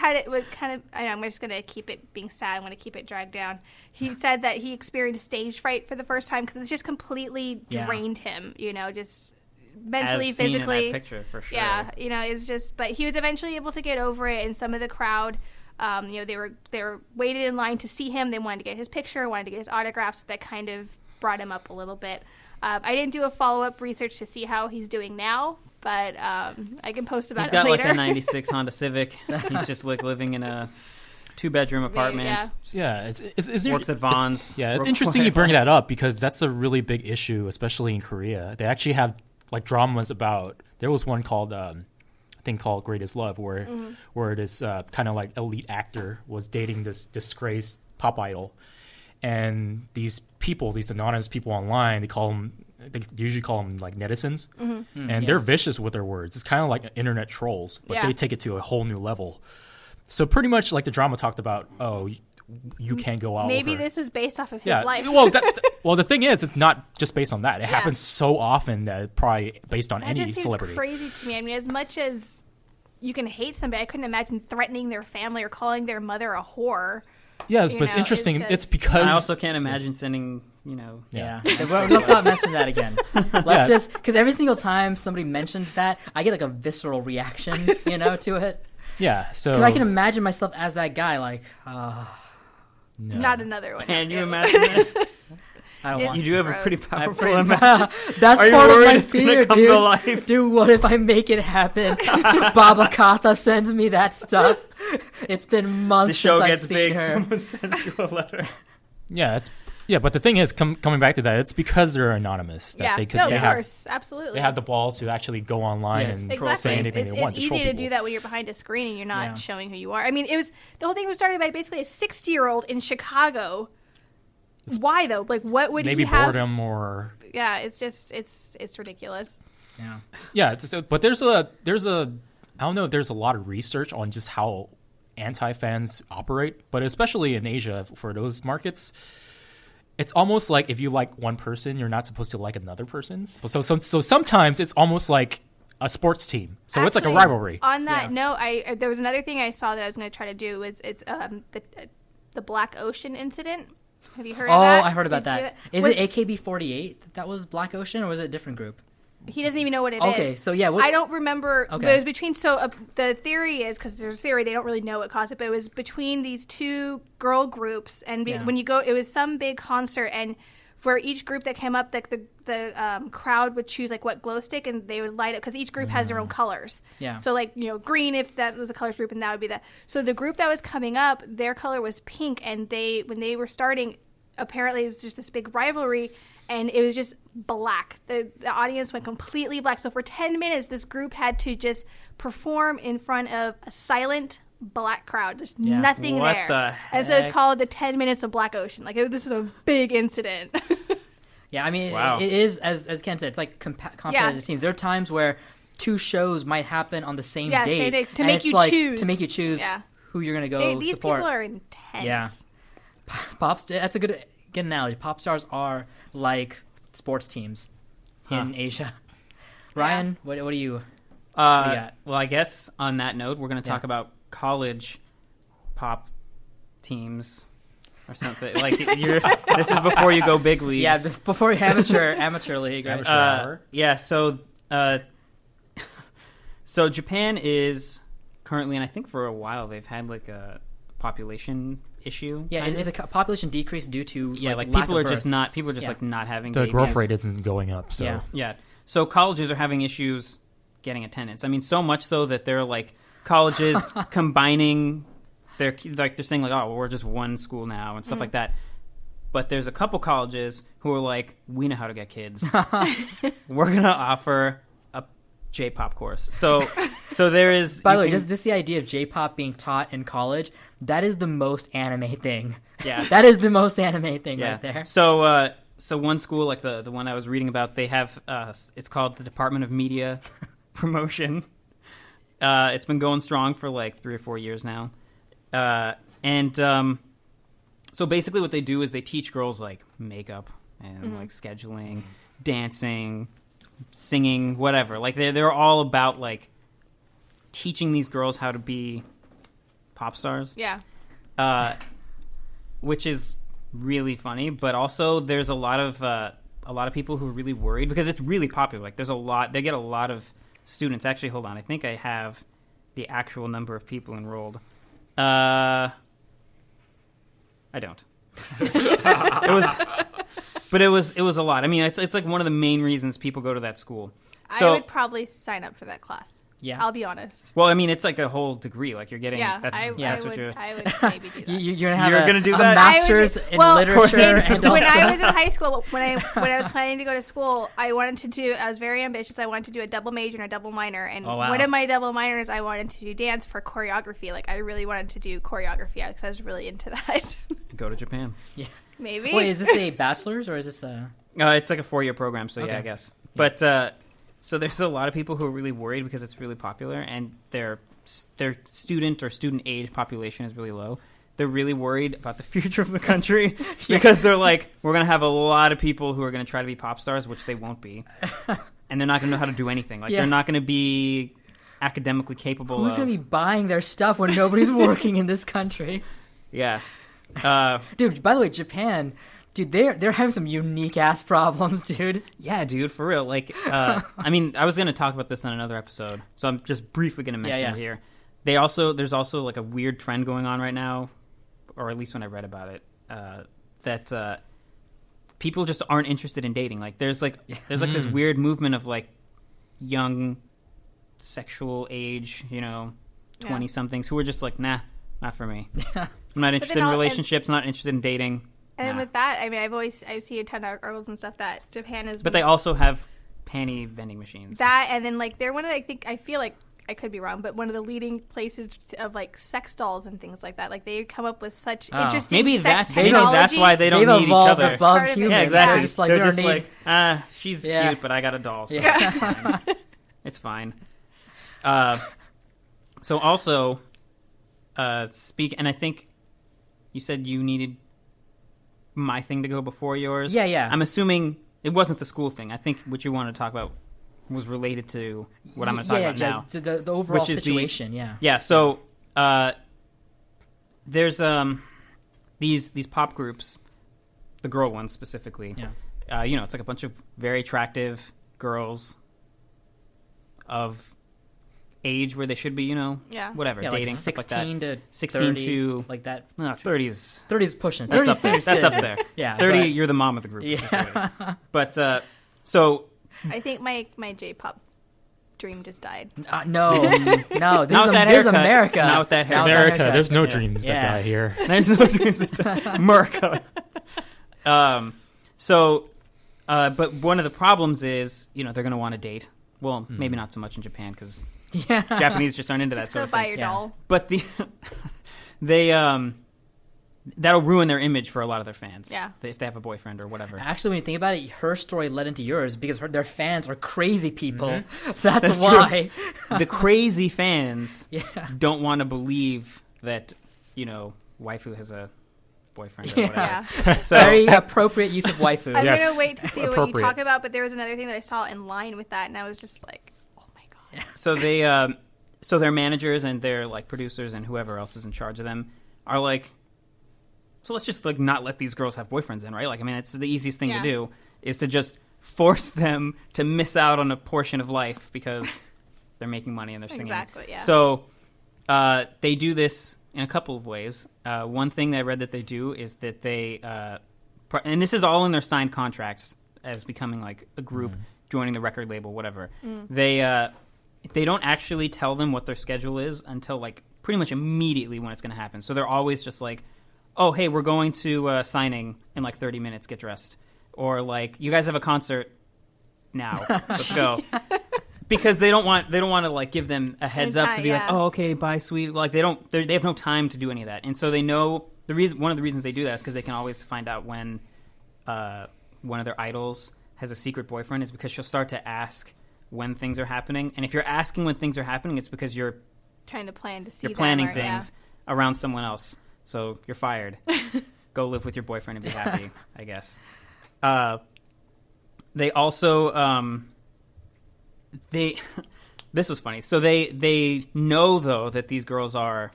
going to keep it being sad. I'm going to keep it dragged down. He said that he experienced stage fright for the first time because it's just completely drained him, just mentally, as seen physically. in that picture, for sure. Yeah, it's just, but he was eventually able to get over it, and some of the crowd, they were waited in line to see him. They wanted to get his picture, wanted to get his autograph, so that kind of brought him up a little bit. I didn't do a follow-up research to see how he's doing now, but I can post about it later. He's got a 96 Honda Civic. He's just living in a 2-bedroom apartment. Yeah, it's works at Vaughn's. Yeah, it's interesting you bring that up because that's a really big issue, especially in Korea. They actually have dramas about. There was one called thing called Greatest Love, where this kind of like elite actor was dating this disgraced pop idol, and these anonymous people online, they usually call them like netizens, and they're vicious with their words. It's kind of like internet trolls, but they take it to a whole new level. So pretty much like the drama talked about, you can't go out. Maybe with her. this was based off of his life. Well, the thing is, it's not just based on that. It happens so often that it's probably based on any just celebrity. Seems crazy to me. I mean, as much as you can hate somebody, I couldn't imagine threatening their family or calling their mother a whore. Yes, but it's interesting. It's because I also can't imagine sending, Yeah. Let's not mention that again. Let's just, because every single time somebody mentions that, I get like a visceral reaction, to it. Yeah, so Because I can imagine myself as that guy, like, no. Not another one. Can you imagine that? I don't want You to. do have a gross. pretty I'm powerful pretty- imagine. That's Are you part of worried my it's gonna fear, come dude. to life? Dude, what if I make it happen? Baba Katha sends me that stuff. It's been months The show since gets I've seen big, her. someone sends you a letter. Yeah, but the thing is, coming back to that, it's because they're anonymous that they could. No, they of have, course, absolutely. They have the balls to actually go online Yes, and Exactly. say anything they want. It's to troll easy to people. do that when you're behind a screen and you're not Yeah. showing who you are. I mean, the whole thing was started by basically a 60-year-old in Chicago. Why though? Like, what would Maybe he have? boredom or Yeah, it's just it's ridiculous. Yeah. yeah. But there's a I don't know. There's a lot of research on just how anti-fans operate, but especially in Asia for those markets. It's almost like if you like one person, you're not supposed to like another person's. So sometimes it's almost like a sports team. So it's like a Actually, rivalry. On that note, there was another thing I saw that I was going to try to do. It's the Black Ocean incident. Have you heard of that? I heard about Did you that. hear Is it AKB48 that was Black Ocean, or was it a different group? He doesn't even know what it is. Okay, so yeah. I don't remember. Okay. But it was between. So the theory is, because there's a theory, they don't really know what caused it, but it was between these two girl groups, and when you go, it was some big concert, and for each group that came up, like the crowd would choose like what glow stick, and they would light up because each group has their own colors. Yeah. So like green if that was a colors group, and that would be that. So the group that was coming up, their color was pink, and when they were starting, apparently it was just this big rivalry. And it was just black. The audience went completely black. So for 10 minutes, this group had to just perform in front of a silent black crowd. There's nothing What there. the And so it's heck? called the 10 Minutes of Black Ocean. Like, this is a big incident. Yeah, I mean, Wow. it is, as Ken said, it's like competitive teams. There are times where two shows might happen on the same Yeah, day. same day, to and make it's you like, choose. To make you choose Yeah. who you're going to go These support. people are intense. Yeah. That's a good analogy. Pop stars are like sports teams in Asia. Ryan, what do you got? Well, I guess on that note, we're going to talk about college pop teams or something. Like this is before you go big leagues. Yeah, before amateur league. Right? Yeah. So Japan is currently, and I think for a while they've had like a population issue. Yeah, kind it's of. a population decrease due to like lack people of are just birth. not Yeah. like not having The babies. growth rate isn't going up. So Yeah. Yeah. So colleges are having issues getting attendance. I mean, so much so that they're like colleges combining they're saying like, oh, well, we're just one school now and stuff like that. But there's a couple colleges who are like, we know how to get kids. We're gonna offer a J-pop course. So there is. By the way, just the idea of J-pop being taught in college, that is the most anime thing. Yeah. That is the most anime thing right there. So one school, like the one I was reading about, they have it's called the Department of Media Promotion. It's been going strong for like 3 or 4 years now. So basically what they do is they teach girls like makeup and like scheduling, dancing, singing, whatever. Like they're all about like teaching these girls how to be pop stars. Yeah. Which is really funny, but also there's a lot of people who are really worried because it's really popular. Like they get a lot of students. Actually, hold on. I think I have the actual number of people enrolled. I don't. It was a lot. I mean, it's like one of the main reasons people go to that school. I So would probably sign up for that class. Yeah. I'll be honest. Well, I mean, it's like a whole degree. Like you're getting. Yeah, That's I what would. you're. I would maybe do that. You're gonna have You're a, gonna do a that? master's in literature and when also. I was in high school, when I was planning to go to school, I was very ambitious. I wanted to do a double major and a double minor, and Oh, wow. one of my double minors, I wanted to do dance for choreography. Like I really wanted to do choreography because I was really into that. Go to Japan. Yeah. Maybe. Wait, is this a bachelor's or is this a? It's like a 4-year program, so Okay. yeah, I guess. But so there's a lot of people who are really worried because it's really popular, and their student or student age population is really low. They're really worried about the future of the country because they're like, we're going to have a lot of people who are going to try to be pop stars, which they won't be, and they're not going to know how to do anything. Like they're not going to be academically capable. Who's gonna be buying their stuff when nobody's working in this country? Yeah. Dude, by the way, Japan, dude, they're having some unique ass problems, dude. Yeah, dude, for real. Like, I mean, I was going to talk about this on another episode, so I'm just briefly going to mention it here. There's also like a weird trend going on right now, or at least when I read about it, that people just aren't interested in dating. Like, there's this weird movement of like young sexual age, 20-somethings who are just like, nah, not for me. I'm not interested in relationships, not interested in dating. And with that, I mean, I've seen a ton of articles and stuff that Japan is. But they also have panty vending machines. That, and then like they're one of I feel like I could be wrong, but one of the leading places of like sex dolls and things like that. Like they come up with such interesting maybe sex that's technology. That's why they don't They've need each evolved other. above Part of it. humans. Yeah, exactly. They're They're just just like, like, she's cute, but I got a doll, so it's fine. So also, and I think you said you needed my thing to go before yours. Yeah. I'm assuming it wasn't the school thing. I think what you wanted to talk about was related to what I'm going to talk about now. The overall which is situation, Yeah, so there's these pop groups, the girl ones specifically. Yeah. It's like a bunch of very attractive girls of age where they should be, whatever, Yeah, dating, like stuff like 16 that. to 16 30, to like that. no, 30s. 30's pushing. That's 30's up there. That's up there. Yeah, 30, but- you're the mom of the group. Yeah. But so I think my J-pop dream just died. No. This Not is with that this is haircut. America. Not with that It's haircut. America. haircut. There's no Yeah. dreams Yeah. that die here. There's no dreams of America. But one of the problems is, they're going to want to date. Well, maybe not so much in Japan because Yeah. Japanese just aren't into that Just sort go of buy thing. your Yeah. doll. But that'll ruin their image for a lot of their fans. Yeah. If they have a boyfriend or whatever. Actually, when you think about it, her story led into yours because their fans are crazy people. Mm-hmm. That's why. The crazy fans Yeah. don't want to believe that, waifu has a boyfriend or whatever. Yeah. So, Very appropriate use of waifu. I'm Yes. gonna wait to see what you Appropriate. talk about, but there was another thing that I saw in line with that, and I was just like, oh my god. so they, so their managers and their like producers and whoever else is in charge of them are like, so let's just like not let these girls have boyfriends then, right? Like, I mean, it's the easiest thing to do is to just force them to miss out on a portion of life because they're making money and they're singing. Exactly, yeah. So they do this in a couple of ways. One thing that I read that they do is that they, and this is all in their signed contracts as becoming like a group, joining the record label, whatever. They don't actually tell them what their schedule is until like pretty much immediately when it's going to happen. So they're always just like, oh, hey, we're going to signing in like 30 minutes, get dressed. Or like, you guys have a concert now, let's go. Because they don't want to like give them a heads up to be like, oh, okay, bye, sweet. Like they have no time to do any of that. And so they know one of the reasons they do that is because they can always find out when one of their idols has a secret boyfriend is because she'll start to ask when things are happening. And if you're asking when things are happening, it's because you're Trying to plan to see you're planning them, or, things around someone else. So you're fired. Go live with your boyfriend and be happy, I guess. They also this was funny. So they know though that these girls are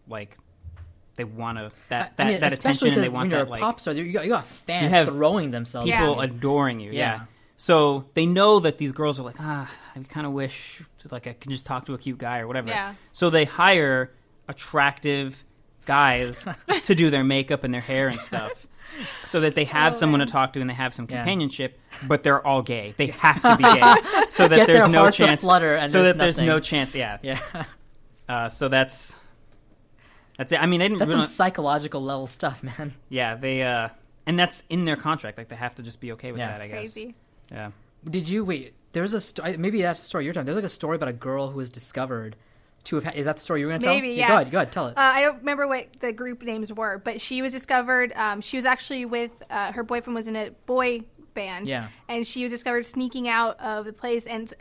like they want to that attention and they want when you're that a like pop star, you got fans you have throwing themselves. people at you. adoring you. Yeah. Yeah. So they know that these girls are like, I kind of wish like I can just talk to a cute guy or whatever. Yeah. So they hire attractive guys to do their makeup and their hair and stuff. so that they have Oh, someone man. to talk to and they have some Yeah. companionship, but they're all gay. They have to be gay, so that Get there's their no hearts chance. aflutter and so there's that there's nothing. no chance. Yeah. Yeah. So that's it. I mean, I didn't That's really. some psychological level stuff, man. Yeah, they and that's in their contract. Like they have to just be okay with Yeah. that. I guess. Crazy. Yeah. Did you wait? There's a story. Maybe that's the story you're telling. There's like a story about a girl who was discovered to have. Is that the story you were going to tell? Maybe, yeah. Go ahead, tell it. I don't remember what the group names were, but she was discovered. She was actually with her boyfriend was in a boy band. Yeah. And she was discovered sneaking out of the place, and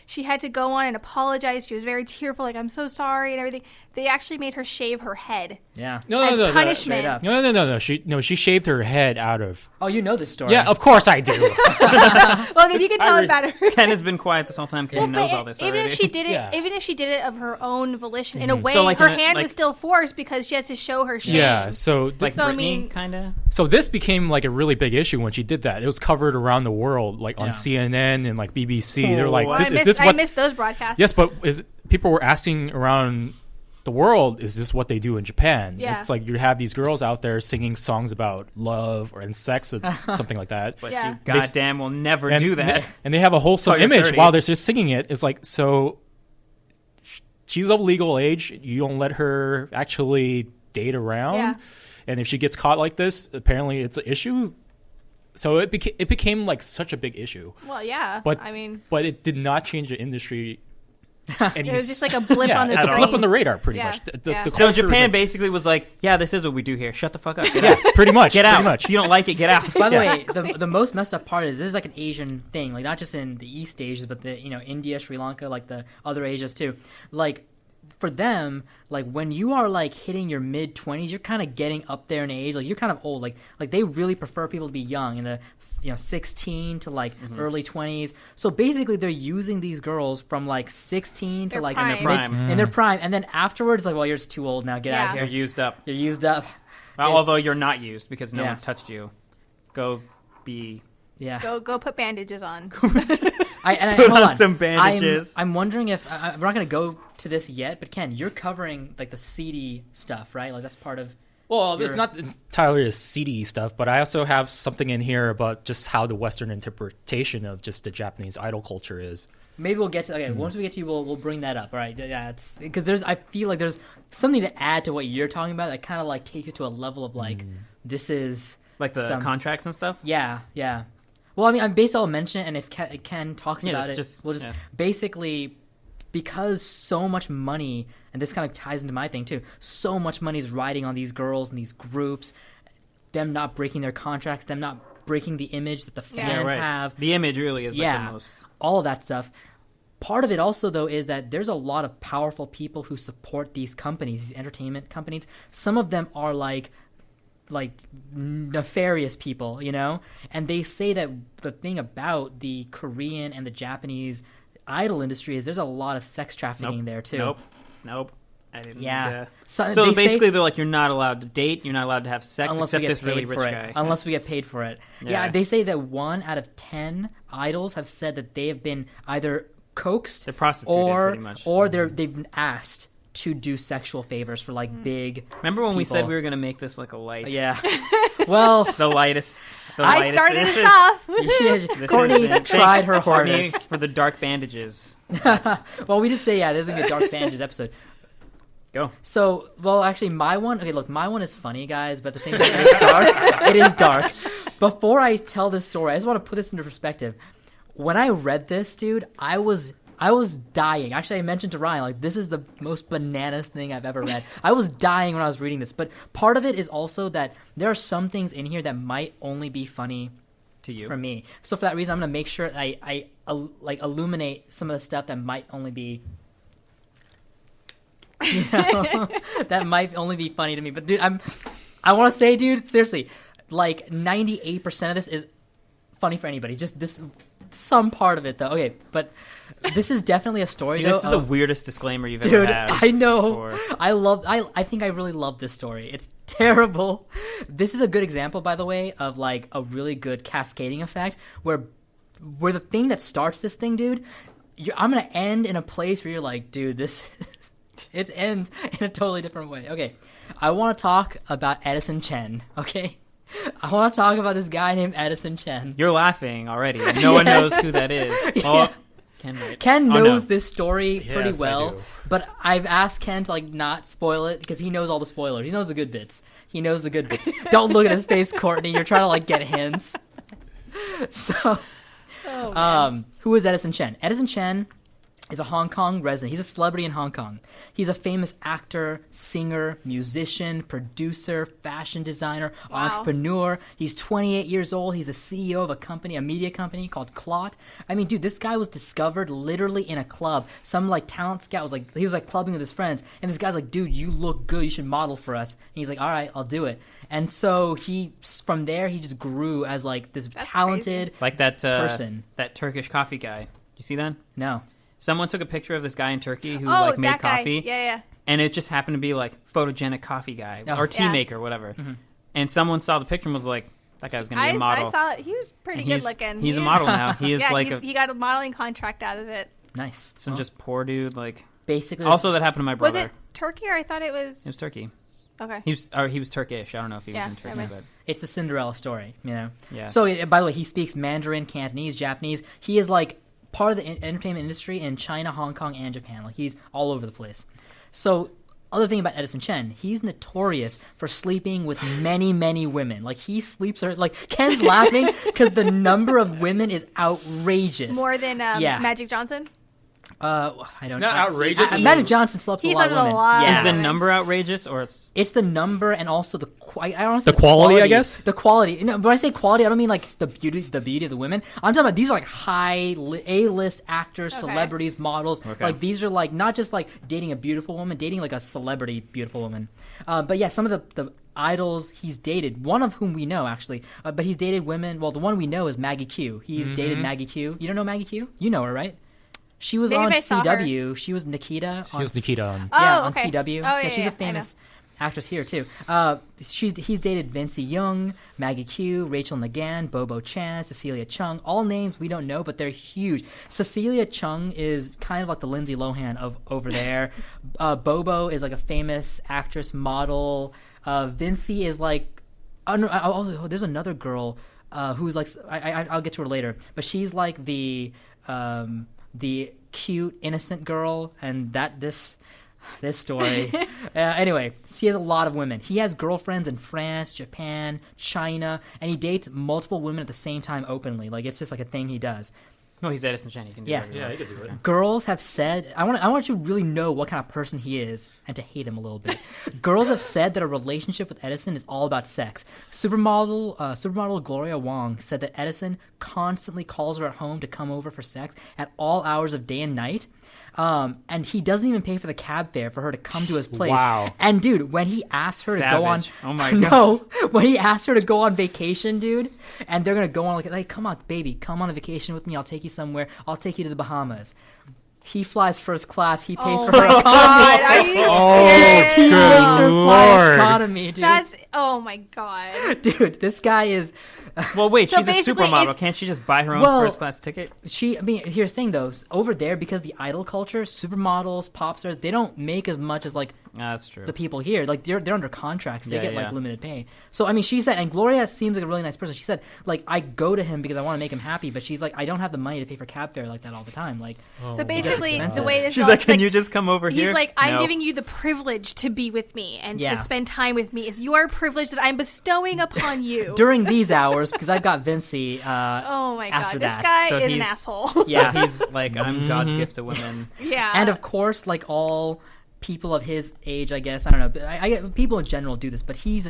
she had to go on and apologize. She was very tearful, like, I'm so sorry and everything. They actually made her shave her head Yeah. as punishment. Straight up. No. She shaved her head out of. Oh, you know this story. Yeah, of course I do. Well, then you can tell it better. Ken has been quiet this whole time because he knows all this even already. if she did it, Yeah. even if she did it of her own volition, in a way, So, like, her in a- hand like- was still forced because she has to show her shame. Yeah, so like So, I Britney, mean- kind of. so this became like a really big issue when she did that. It was covered around the world, like on Yeah. CNN and like BBC. They're like, Well, this, I is this what? missed those broadcasts. Yes, but people were asking around the world, is this what they do in Japan? Yeah. It's like you have these girls out there singing songs about love and sex and something like that. But Yeah. you goddamn will never do that. And they have a wholesome Till you're image 30. while they're just singing it. It's like, so she's of legal age. You don't let her actually date around. Yeah. And if she gets caught like this, apparently it's an issue. So it became like such a big issue. Well, yeah. But I mean, but it did not change the industry. it was just like a blip on the it's screen. a blip on the radar, pretty Yeah. much. Yeah. The So culture- Japan basically was like, yeah, this is what we do here. Shut the fuck up. Get yeah, out. pretty much. Get pretty out. much. If you don't like it, get out. By the way, the most messed up part is this is like an Asian thing, like not just in the East Asias, but the India, Sri Lanka, like the other Asias too. Like for them, like when you are like hitting your mid 20s, you're kind of getting up there in age. Like you're kind of old. Like they really prefer people to be young in the 16 to like early 20s. So basically, they're using these girls from like 16 to Their like prime. In their prime. in their prime, and then afterwards, like, well, you're just too old now. Get out of Yeah. here. You're used up. You're used up. Although It's- you're not used because no Yeah. one's touched you. Go be. Yeah. Go put bandages on. Put Hold on some bandages. I'm wondering if we're not going to go to this yet, but Ken, you're covering like the seedy stuff, right? Like that's part of. Well, You're- it's not entirely the seedy stuff, but I also have something in here about just how the Western interpretation of just the Japanese idol culture is. Maybe we'll get to. Okay, once we get to you, we'll bring that up. All right, yeah, it's because I feel like there's something to add to what you're talking about that kind of like takes it to a level of like this is Like the some- contracts and stuff? Yeah. Well, I mean, I'm basically I'll mention it, and if Ken talks Yeah, about it's it, just- we'll just yeah. basically because so much money, and this kind of ties into my thing too. So much money is riding on these girls and these groups, them not breaking their contracts, them not breaking the image that the fans have. The image really is like the most. all of that stuff. Part of it also, though, is that there's a lot of powerful people who support these companies, these entertainment companies. Some of them are like nefarious people, and they say that the thing about the Korean and the Japanese idol industry is there's a lot of sex trafficking there too. Nope. I didn't. Yeah. So they basically, say, they're like, you're not allowed to date. You're not allowed to have sex unless we except get this paid really for rich it. guy. Unless we get paid for it. Yeah. Yeah, they say that 1 out of 10 idols have said that they have been either coaxed They're prostituted, pretty much. or they've been asked to do sexual favors for like big. Remember when we said people. we were going to make this like a light? Yeah. Well, The lightest. I started this us is- off. This Courtney has been- tried thanks, her Courtney, hardest. for the dark bandages. Well, we did say this is a good Dark Bandages episode. Go. So, well, actually, my one is funny, guys, but at the same time, it's dark. It is dark. Before I tell this story, I just want to put this into perspective. When I read this, dude, I was dying. Actually, I mentioned to Ryan, like, this is the most bananas thing I've ever read. I was dying when I was reading this, but part of it is also that there are some things in here that might only be funny To you. for me. So for that reason, I'm going to make sure I illuminate some of the stuff that might only be that might only be funny to me. But dude, I want to say, dude, seriously, like 98% of this is funny for anybody. Just this some part of it though. Okay, but this is definitely a story. Dude, though, this is the of- weirdest disclaimer you've ever Dude, had. I know. for- I think I really love this story. It's terrible. This is a good example, by the way, of like a really good cascading effect where the thing that starts this thing, dude, I'm gonna end in a place where you're like, dude, this it ends in a totally different way. Okay, I want to talk about Edison Chen. Okay, I want to talk about this guy named Edison Chen. You're laughing already. No one knows who that is. Oh, Ken knows this story Yes, pretty I well, do. but I've asked Ken to like not spoil it because he knows all the spoilers. He knows the good bits. Don't look at his face, Courtney. You're trying to like get hints. So, who is Edison Chen? Edison Chen is a Hong Kong resident. He's a celebrity in Hong Kong. He's a famous actor, singer, musician, producer, fashion designer, entrepreneur. He's 28 years old. He's the CEO of a media company called Clot. I mean, dude, this guy was discovered literally in a club. Some like talent scout was like, he was like clubbing with his friends, and this guy's like, dude, you look good. You should model for us. And he's like, all right, I'll do it. And so from there, he just grew as like this talented like that person. That Turkish coffee guy. You see that? No. Someone took a picture of this guy in Turkey who that made guy. coffee. Yeah. And it just happened to be like photogenic coffee guy or tea maker, whatever. Mm-hmm. And someone saw the picture and was like, that guy's going to be a model. I saw it. He was pretty good looking. He's a model now. He is he got a modeling contract out of it. Nice. some just poor dude. Like Basically. also that happened to my brother. Was it Turkey or I thought it was? It was Turkey. Okay. He was Turkish. I don't know if he was in Turkey, never mind. but It's the Cinderella story, you know? Yeah. So, by the way, he speaks Mandarin, Cantonese, Japanese. He is, like, part of the entertainment industry in China, Hong Kong, and Japan. Like, he's all over the place. So, other thing about Edison Chen, he's notorious for sleeping with many, many women. Like, he sleeps... Like, Ken's laughing because the number of women is outrageous. More than Magic Johnson? I don't It's not outrageous. Magic Johnson slept with He a lot slept of with a women. lot. Yeah. is the number outrageous or it's... It's the number and also the honestly, The quality, I guess? The quality. No, but when I say quality, I don't mean like the beauty of the women. I'm talking about these are like A-list actors, celebrities, models. Okay. Like these are like not just like dating a beautiful woman, dating like a celebrity beautiful woman. But yeah, some of the idols he's dated, one of whom we know actually, but he's dated women. Well, the one we know is Maggie Q. He's dated Maggie Q. You don't know Maggie Q? You know her, right? She was Maybe on I saw CW. She was Nikita. She was Nikita on... On okay. CW. Oh, yeah, she's a famous actress here too. He's dated Vinci Young, Maggie Q, Rachel Nagan, Bobo Chan, Cecilia Chung. All names we don't know, but they're huge. Cecilia Chung is kind of like the Lindsay Lohan of over there. Bobo is like a famous actress model. Vinci is like there's another girl who's like I'll get to her later, but she's like the cute innocent girl, and this story anyway, he has a lot of women. He has girlfriends in France, Japan, China, and he dates multiple women at the same time openly. Like it's just like a thing he does. No, he's Edison Chen. He can do Yeah. whatever he Yeah, wants. he could do it. Girls have said, I want you to really know what kind of person he is and to hate him a little bit. Girls have said that a relationship with Edison is all about sex. Supermodel Gloria Wong said that Edison constantly calls her at home to come over for sex at all hours of day and night. And he doesn't even pay for the cab fare for her to come to his place. Wow. And dude, when he asked her to go on, Savage. Oh my God. when he asked her to go on vacation, dude, and they're gonna go on like, come on, baby, come on a vacation with me. I'll take you somewhere. I'll take you to the Bahamas. He flies first class. He pays for her economy. God, are you serious? He makes her fly Lord. economy, dude. Oh my god. Dude, this guy is. Well, wait, So she's a basically, supermodel. it's- Can't she just buy her own Well, first class ticket? I mean, here's the thing though. Over there, because the idol culture, supermodels, pop stars, they don't make as much as like That's true. the people here. Like they're under contracts. They Yeah, get yeah. like limited pay. So I mean, she said, and Gloria seems like a really nice person. She said, like, I go to him because I want to make him happy, but she's like, I don't have the money to pay for cab fare like that all the time. Like, So basically, expensive. the way this She's goes, like, it's can you just come over here? He's like, I'm No. giving you the privilege to be with me and Yeah. to spend time with me. It's your privilege that I'm bestowing upon you. during these hours, because I've got Vinci. Oh my after god, this that. guy So is an he's- asshole. Yeah. So he's like, I'm God's gift to women. Yeah. And of course, like all people of his age, I guess, I don't know. But I get people in general do this, but he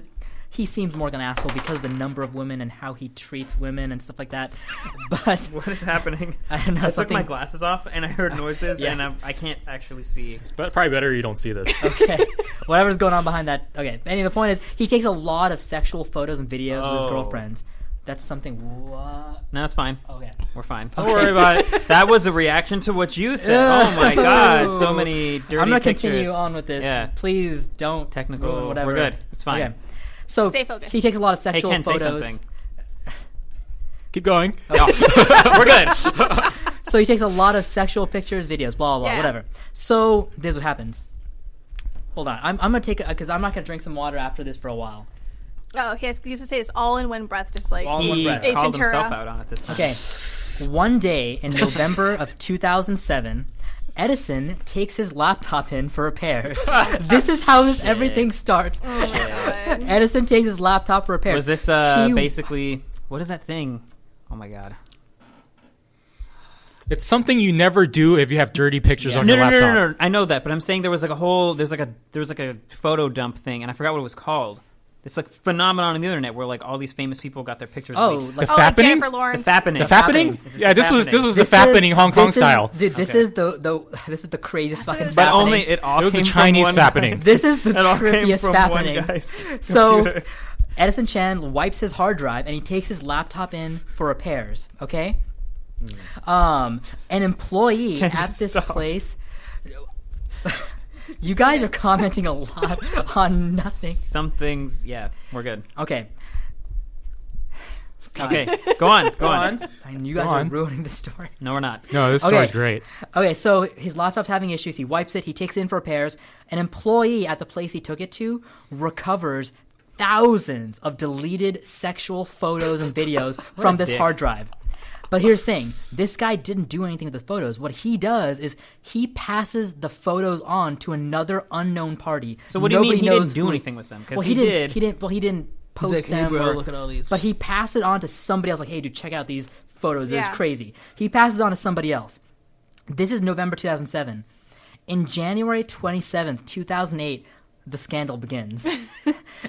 seems more like an asshole because of the number of women and how he treats women and stuff like that. But What is happening? I don't know. I took something. my glasses off and I heard noises Yeah. and I can't actually see. But probably better you don't see this. Okay, whatever's going on behind that. Okay. Anyway, the point is, he takes a lot of sexual photos and videos with his Oh. girlfriends. That's something. What? No, it's fine. Okay. We're fine. Don't worry about it. That was a reaction to what you said. Oh my god, so many dirty I'm gonna pictures. continue on with this. Yeah. Please don't Technical. ruin whatever. We're good. It's fine. Okay. So Stay focused. he takes a lot of Hey, sexual Ken, photos. say something. Keep going. We're good. So he takes a lot of sexual pictures, videos, blah, blah, blah, Yeah. whatever. So this is what happens. Hold on. I'm going to take because I'm not going to drink some water after this for a while. Oh, he used to say this all in one breath, just like All in one He breath. Ace called Ventura. himself out on it this time. Okay. One day in November of 2007, Edison takes his laptop in for repairs. This is how everything starts. Oh my god. Edison takes his laptop for repairs. Was this He- basically... What is that thing? Oh, my God. It's something you never do if you have dirty pictures on No, your no, no, laptop. no, no. I know that, but I'm saying there was like a whole... There was like a photo dump thing, and I forgot what it was called. It's like phenomenon on the internet where like all these famous people got their pictures Oh, leaked. like The Like fappening? Jennifer The Lawrence. fappening. The fappening? This is Yeah, the this was fappening. the fappening Hong Kong this style. Dude, this Okay. is this is the craziest That's fucking what it But was. only it all It was a came Chinese from one fappening. guy. This is the It all came trippiest from happening. one guy's So computer. Edison Chan wipes his hard drive and he takes his laptop in for repairs. Okay. An employee Can you at this stop? place. You guys are commenting a lot on nothing. Some things, yeah, we're good. Okay. Okay, go on, go on. And you guys Go are on. ruining the story. No, we're not. No, this Okay. story's great. Okay, so his laptop's having issues. He wipes it. He takes it in for repairs. An employee at the place he took it to recovers thousands of deleted sexual photos and videos from this dick. hard drive. But here's the thing. This guy didn't do anything with the photos. What he does is he passes the photos on to another unknown party. So what do you mean Nobody he knows didn't do who- anything with them? Because Well, he did. He didn't post He's like, hey, them. bro, or- look at all these. But he passed it on to somebody else. Like, hey, dude, check out these photos. Yeah. It's crazy. He passes it on to somebody else. This is November 2007. In January 27th, 2008, the scandal begins.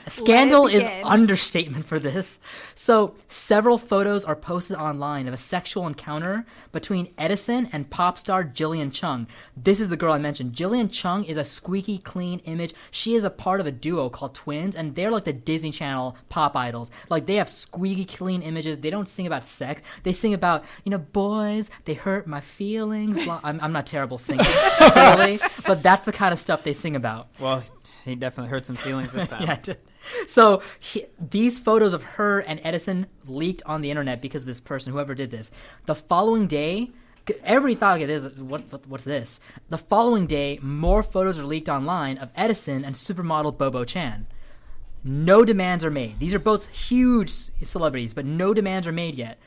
Scandal is begin. understatement for this. So, several photos are posted online of a sexual encounter between Edison and pop star Jillian Chung. This is the girl I mentioned. Jillian Chung is a squeaky clean image. She is a part of a duo called Twins, and they're like the Disney Channel pop idols. Like, they have squeaky clean images. They don't sing about sex. They sing about, boys, they hurt my feelings. Blah. I'm not terrible singing, clearly, but that's the kind of stuff they sing about. Well, he definitely hurt some feelings this time. Yeah, I did. So these photos of her and Edison leaked on the internet because of this person, whoever did this. The following day, everybody thought, okay, what's this? The following day, more photos are leaked online of Edison and supermodel Bobo Chan. No demands are made. These are both huge celebrities, but no demands are made yet.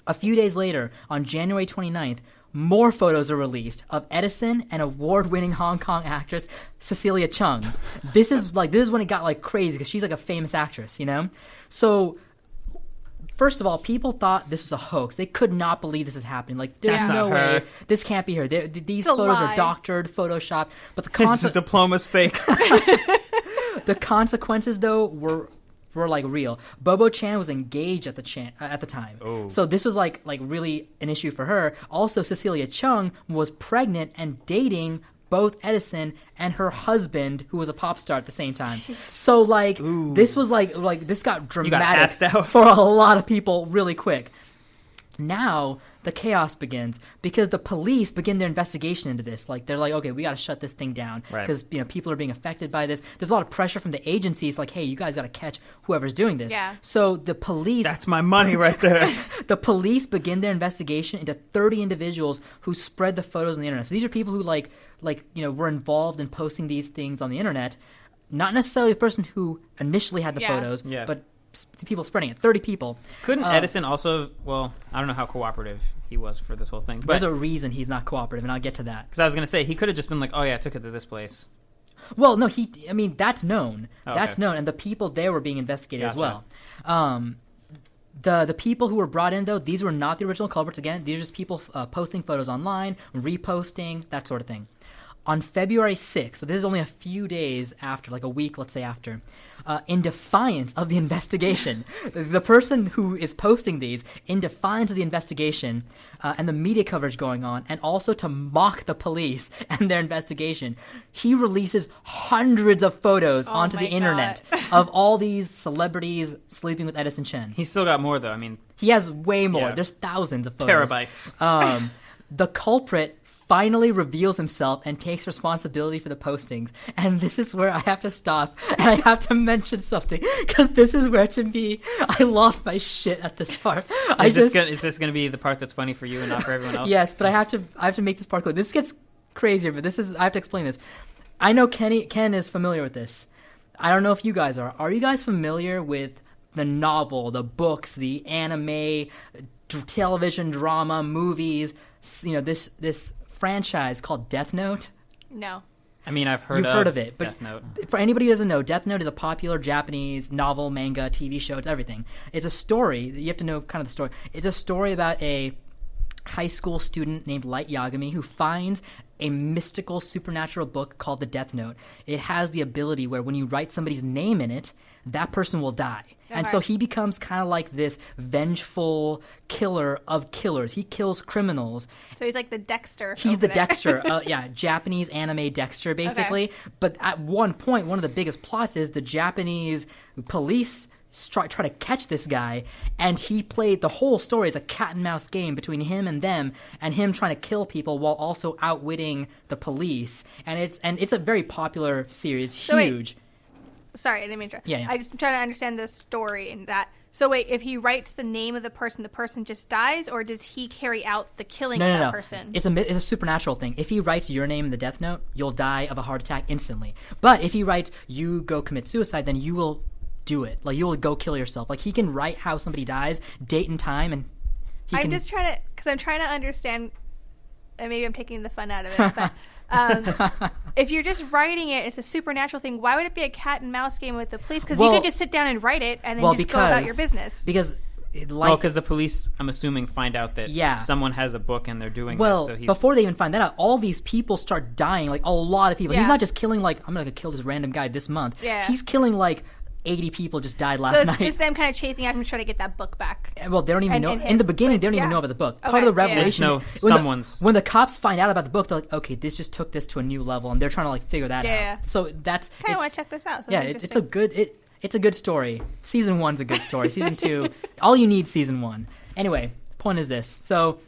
A few days later, on January 29th, more photos are released of Edison and award-winning Hong Kong actress Cecilia Chung. This is when it got like crazy because she's like a famous actress, So, first of all, people thought this was a hoax. They could not believe this is happening. Like, there's That's no not way her. this can't be her. These It's a photos lie. are doctored, photoshopped. But This diploma's fake. the consequences, though, were like real. Bobo Chan was engaged at the time. Oh. So this was like really an issue for her. Also, Cecilia Chung was pregnant and dating both Edison and her husband, who was a pop star at the same time. So this was like this got dramatic asked out. for a lot of people really quick. Now the chaos begins because the police begin their investigation into this. Like, they're like, okay, we got to shut this thing down Right. because people are being affected by this. There's a lot of pressure from the agencies. Like, hey, you guys got to catch whoever's doing this. Yeah. So the police, That's my money right there. the police begin their investigation into 30 individuals who spread the photos on the internet. So these are people who were involved in posting these things on the internet. Not necessarily the person who initially had the Yeah. photos, Yeah. but the people spreading it. 30 people. Couldn't Edison also? Well, I don't know how cooperative he was for this whole thing. There's But a reason he's not cooperative, and I'll get to that. because I was gonna say he could have just been like, oh yeah, I took it to this place. Well, no, that's known. Oh, That's okay. known, and the people there were being investigated as Gotcha. well. The people who were brought in, though, these were not the original culprits. Again, these are just people posting photos online, reposting, that sort of thing. On February 6th, so this is only a few days after, like a week, let's say after, in defiance of the investigation, the person who is posting these, in defiance of the investigation and the media coverage going on, and also to mock the police and their investigation, he releases hundreds of photos Oh onto my the internet God. of all these celebrities sleeping with Edison Chen. He's still got more though. I mean, He has way more. Yeah. There's thousands of photos. terabytes. The culprit finally reveals himself and takes responsibility for the postings. And this is where I have to stop and I have to mention something because this is where, to me, I lost my shit at this part. Is this gonna be the part that's funny for you and not for everyone else? Yes, but I have to make this part clear. This gets crazier, but I have to explain this. I know Ken is familiar with this. I don't know if you guys are. Are you guys familiar with the novel, the books, the anime, television drama, movies, this franchise called Death Note? No. I mean, I've You've heard of it, but Death Note. For anybody who doesn't know, Death Note is a popular Japanese novel, manga, TV show. It's everything. It's a story. You have to know kind of the story. It's a story about a high school student named Light Yagami who finds a mystical supernatural book called the Death Note. It has the ability where when you write somebody's name in it, that person will die. And so he becomes kind of like this vengeful killer of killers. He kills criminals. So he's like the Dexter. He's the there. Dexter. Japanese anime Dexter, basically. Okay. But at one point, one of the biggest plots is the Japanese police try to catch this guy, and he played the whole story as a cat and mouse game between him and them, and him trying to kill people while also outwitting the police. And it's a very popular series, huge. Sorry, I didn't mean to. Yeah. I just trying to understand the story in that. So wait, if he writes the name of the person just dies, or does he carry out the killing of that person? It's a supernatural thing. If he writes your name in the Death Note, you'll die of a heart attack instantly. But if he writes you go commit suicide, then you will do it. Like, you will go kill yourself. Like, he can write how somebody dies, date and time, and I'm just trying to, because I'm trying to understand, and maybe I'm taking the fun out of it, but if you're just writing it, it's a supernatural thing, why would it be a cat and mouse game with the police? Because you could just sit down and write it and then go about your business. Because the police, I'm assuming, find out that someone has a book and they're doing this. So before they even find that out, all these people start dying, like a lot of people. Yeah. He's not just killing, like, I'm going to kill this random guy this month. Yeah. He's killing, like, 80 people just died last night. So it's them kind of chasing after him to try to get that book back. Well, they don't even know. In the beginning, they don't even know about the book. Part of the revelation, when the cops find out about the book, they're like, okay, this just took this to a new level, and they're trying to, like, figure that out. So that's... I kind of want to check this out. It's a good... It's a good story. Season 1's a good story. Season 2, all you need Season 1. Anyway, point is this. So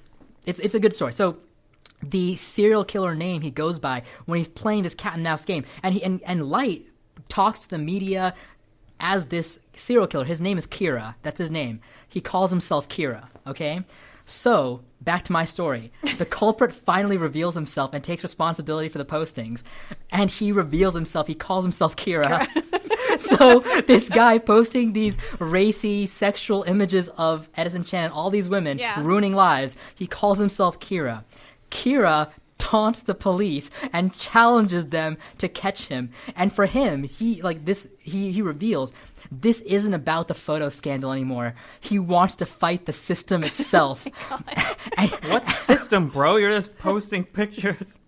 it's a good story. So the serial killer name he goes by when he's playing this cat and mouse game, and Light talks to the media as this serial killer. His name is Kira. That's his name. He calls himself Kira, okay? So, back to my story. The culprit finally reveals himself and takes responsibility for the postings. And he reveals himself. He calls himself Kira. So, this guy posting these racy, sexual images of Edison Chan and all these women ruining lives, he calls himself Kira. Kira taunts the police and challenges them to catch him. And for him, he reveals this isn't about the photo scandal anymore. He wants to fight the system itself. What system, bro? You're just posting pictures.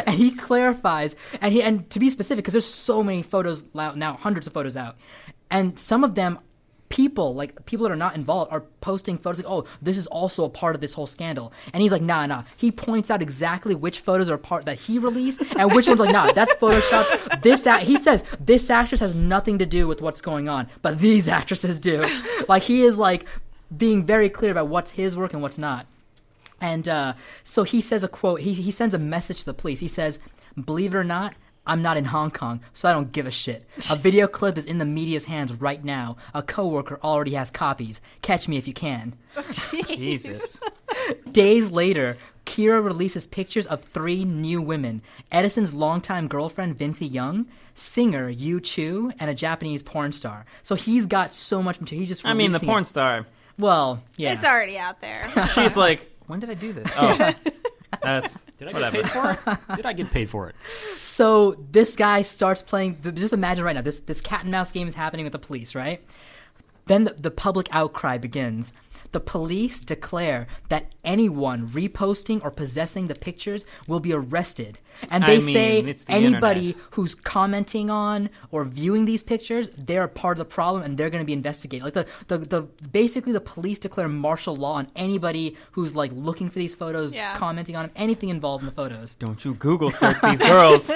And he clarifies, and to be specific, because there's so many photos now, hundreds of photos out, and some of them, people that are not involved are posting photos like, oh, this is also a part of this whole scandal. And he's like, nah. He points out exactly which photos are part that he released and which ones like, nah, that's Photoshopped. He says this actress has nothing to do with what's going on, but these actresses do. Like, he is like being very clear about what's his work and what's not. And so he says a quote. He sends a message to the police. He says, believe it or not, I'm not in Hong Kong, so I don't give a shit. A video clip is in the media's hands right now. A coworker already has copies. Catch me if you can. Jesus. Days later, Kira releases pictures of 3 new women. Edison's longtime girlfriend, Vinci Young, singer Yu Chu, and a Japanese porn star. So he's got so much material. He's just releasing the porn star. Well, yeah. It's already out there. She's like, when did I do this? Oh, did I get paid for it? Did I get paid for it? So this guy starts playing. Just imagine right now, this cat and mouse game is happening with the police, right? Then the public outcry begins. The police declare that anyone reposting or possessing the pictures will be arrested. And they say anybody who's commenting on or viewing these pictures, they're a part of the problem and they're going to be investigated. Like basically the police declare martial law on anybody who's like looking for these photos, commenting on them, anything involved in the photos. Don't you Google search these girls.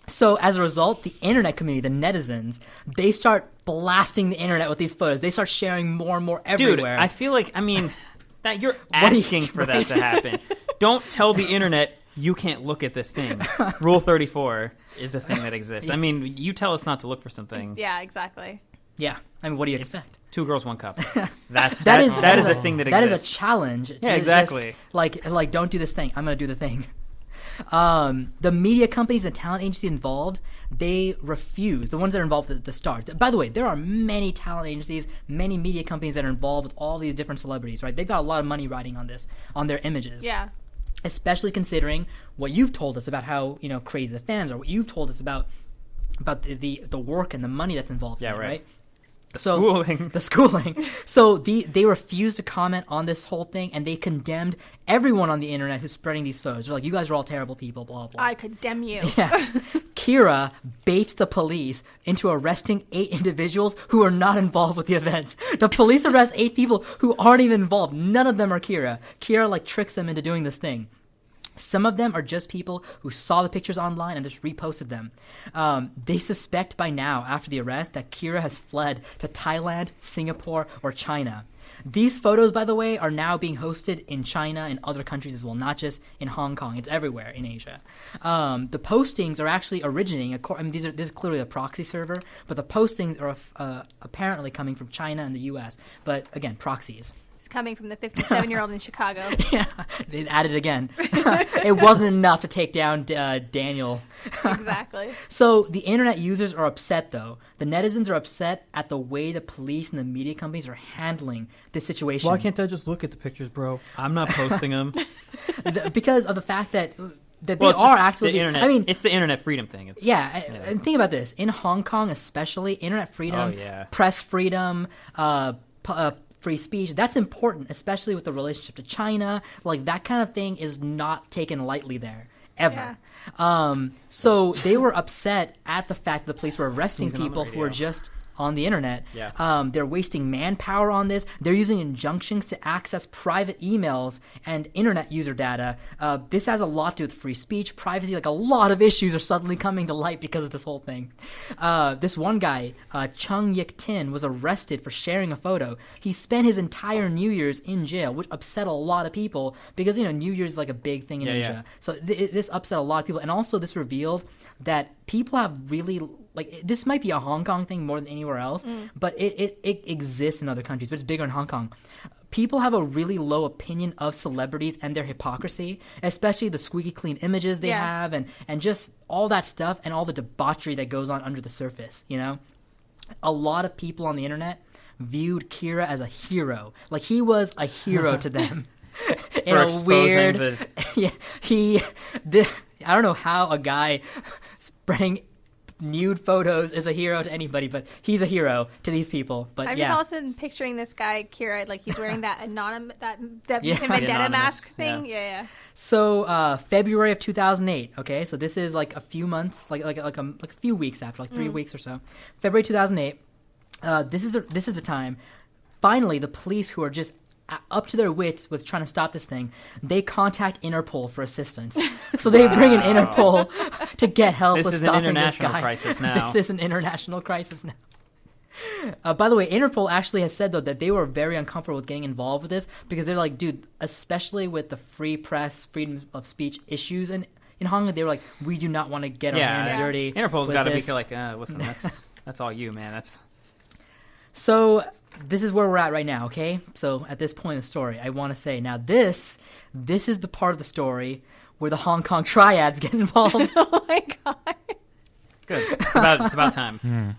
So as a result, the internet community, the netizens, they start blasting the internet with these photos. They start sharing more and more everywhere. Dude, I feel like, that you're asking for that to happen. Don't tell the internet you can't look at this thing. Rule 34 is a thing that exists. You tell us not to look for something. Yeah, exactly. Yeah. What do you expect? 2 girls, 1 cup. That is a thing that exists. That is a challenge. Yeah, exactly. Just, like, don't do this thing. I'm going to do the thing. The media companies and talent agencies involved, they refuse. The ones that are involved with the stars. By the way, there are many talent agencies, many media companies that are involved with all these different celebrities, right? They've got a lot of money riding on this, on their images. Yeah. Especially considering what you've told us about how, crazy the fans are, what you've told us about the work and the money that's involved in it, right? The schooling. So they refused to comment on this whole thing, and they condemned everyone on the internet who's spreading these photos. They're like, you guys are all terrible people, blah, blah. I condemn you. Yeah. Kira baits the police into arresting 8 individuals who are not involved with the events. The police arrest 8 people who aren't even involved. None of them are Kira. Kira, tricks them into doing this thing. Some of them are just people who saw the pictures online and just reposted them. They suspect by now, after the arrest, that Kira has fled to Thailand, Singapore, or China. These photos, by the way, are now being hosted in China and other countries as well, not just in Hong Kong. It's everywhere in Asia. The postings are actually originating. This is clearly a proxy server, but the postings are apparently coming from China and the U.S. But again, proxies. It's coming from the 57-year-old in Chicago. Yeah, they added again. It wasn't enough to take down Daniel. Exactly. So the internet users are upset, though. The netizens are upset at the way the police and the media companies are handling this situation. Why can't I just look at the pictures, bro? I'm not posting them. Because of the fact that they Well, it's are just actually... the internet. I mean, it's the internet freedom thing. It's, and think about this. In Hong Kong especially, internet freedom, press freedom, free speech, that's important, especially with the relationship to China. That kind of thing is not taken lightly there, ever. Yeah. So they were upset at the fact that the police were arresting people who were just on the internet. Yeah. They're wasting manpower on this. They're using injunctions to access private emails and internet user data. This has a lot to do with free speech, privacy. A lot of issues are suddenly coming to light because of this whole thing. This one guy, Chung Yik Tin, was arrested for sharing a photo. He spent his entire New Year's in jail, which upset a lot of people because, New Year's is a big thing in Asia. So this upset a lot of people. And also this revealed that people have really... this might be a Hong Kong thing more than anywhere else, but it exists in other countries, but it's bigger in Hong Kong. People have a really low opinion of celebrities and their hypocrisy, especially the squeaky clean images they have and just all that stuff and all the debauchery that goes on under the surface, A lot of people on the internet viewed Kira as a hero. He was a hero to them. In a weird... I don't know how a guy spreading nude photos is a hero to anybody, but he's a hero to these people. But I'm just also picturing this guy, Kira, he's wearing that anonymous, that vendetta mask thing. Yeah. So February of 2008. Okay, so this is a few months, a few weeks after, 3 weeks or so. February 2008. This is the time. Finally, the police, who are just up to their wits with trying to stop this thing, they contact Interpol for assistance. So they bring in Interpol to get help with stopping this guy. Crisis now. This is an international crisis now. By the way, Interpol actually has said, though, that they were very uncomfortable with getting involved with this because they're like, dude, especially with the free press, freedom of speech issues in Hong Kong, they were like, we do not want to get our hands dirty. Interpol's got to be listen, that's all you, man. So this is where we're at right now, okay? So at this point in the story, I want to say, now this is the part of the story where the Hong Kong triads get involved. Oh my god. Good. It's about time.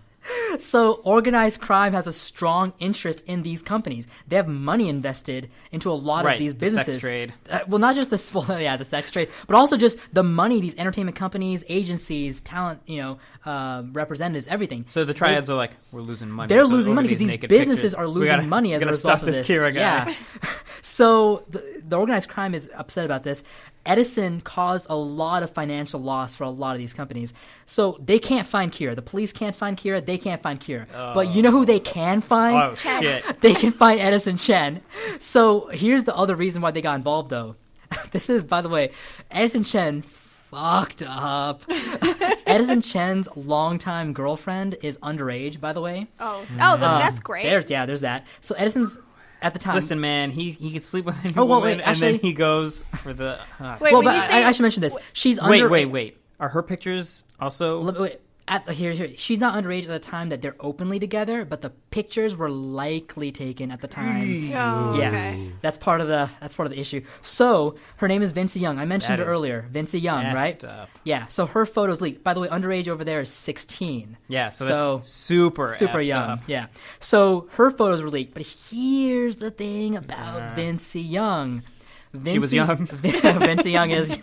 So organized crime has a strong interest in these companies. They have money invested into a lot of these businesses. The sex trade. Well, not just the sex trade, but also just the money these entertainment companies, agencies, talent, representatives, everything. So the triads are we're losing money. They're losing money because these businesses are losing money as a result of this. Kira guy. Yeah. So the organized crime is upset about this. Edison caused a lot of financial loss for a lot of these companies. So they can't find Kira. The police can't find Kira. They can't find Kira. But you know who they can find? Oh, shit. They can find Edison Chen. So here's the other reason why they got involved, though. This is, by the way, Edison Chen fucked up. Edison Chen's longtime girlfriend is underage, by the way. That's great. There's that. So Edison's... At the time, listen, man, he could sleep with any woman, and then he goes for the. Wait, I should mention this. She's wait. Are her pictures also? She's not underage at the time that they're openly together, but the pictures were likely taken at the time. Oh, Yeah, okay. that's part of the issue. So her name is Vinci Young. I mentioned That her is earlier. Vinci Young, effed right? up. Yeah. So her photos leaked. By the way, underage over there is 16. Yeah, so that's super effed young. up. Yeah. So her photos were leaked. But here's the thing about Vinci Young. She was young. Vinci Young is.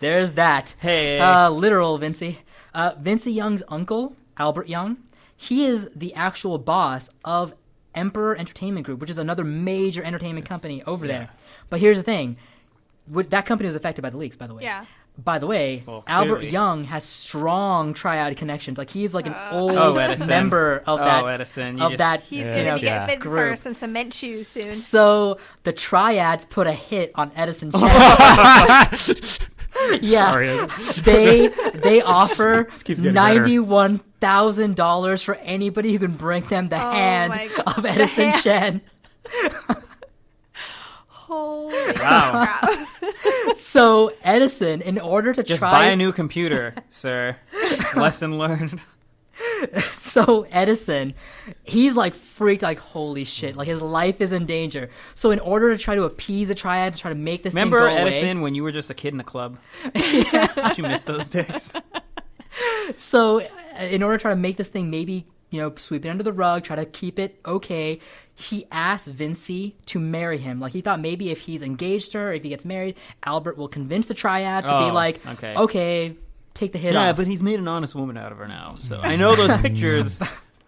There's that. Hey. Literal Vinci. Vinci Young's uncle, Albert Young, he is the actual boss of Emperor Entertainment Group, which is another major entertainment company over there. But here's the thing. That company was affected by the leaks, by the way. Yeah. By the way, Well, Albert clearly. Young has strong triad connections. Like he's like an old Edison. member of that. Edison. Of that. He's Yeah, going to yeah. get fit for Group. some cement shoes soon. So the triads put a hit on Edison Chen. Yeah, Sorry. they offer keeps getting better. $91,000 for anybody who can bring them the hand my God. of Edison The hand. Chen. Holy Wow. crap. So Edison, in order to Just try, buy a new computer, sir. Lesson learned. so Edison, he's like freaked, like holy shit, like his life is in danger. So in order to try to appease the triad, to try to make this Remember thing go Edison away, when you were just a kid in a club? Don't you miss those days? so in order to try to make this thing maybe sweep it under the rug, try to keep it okay, he asked Vinci to marry him. Like he thought maybe if he's engaged to her, if he gets married, Albert will convince the triad to be Oh, like, okay. take the hit Yeah, off. but he's made an honest woman out of her now. So I know those pictures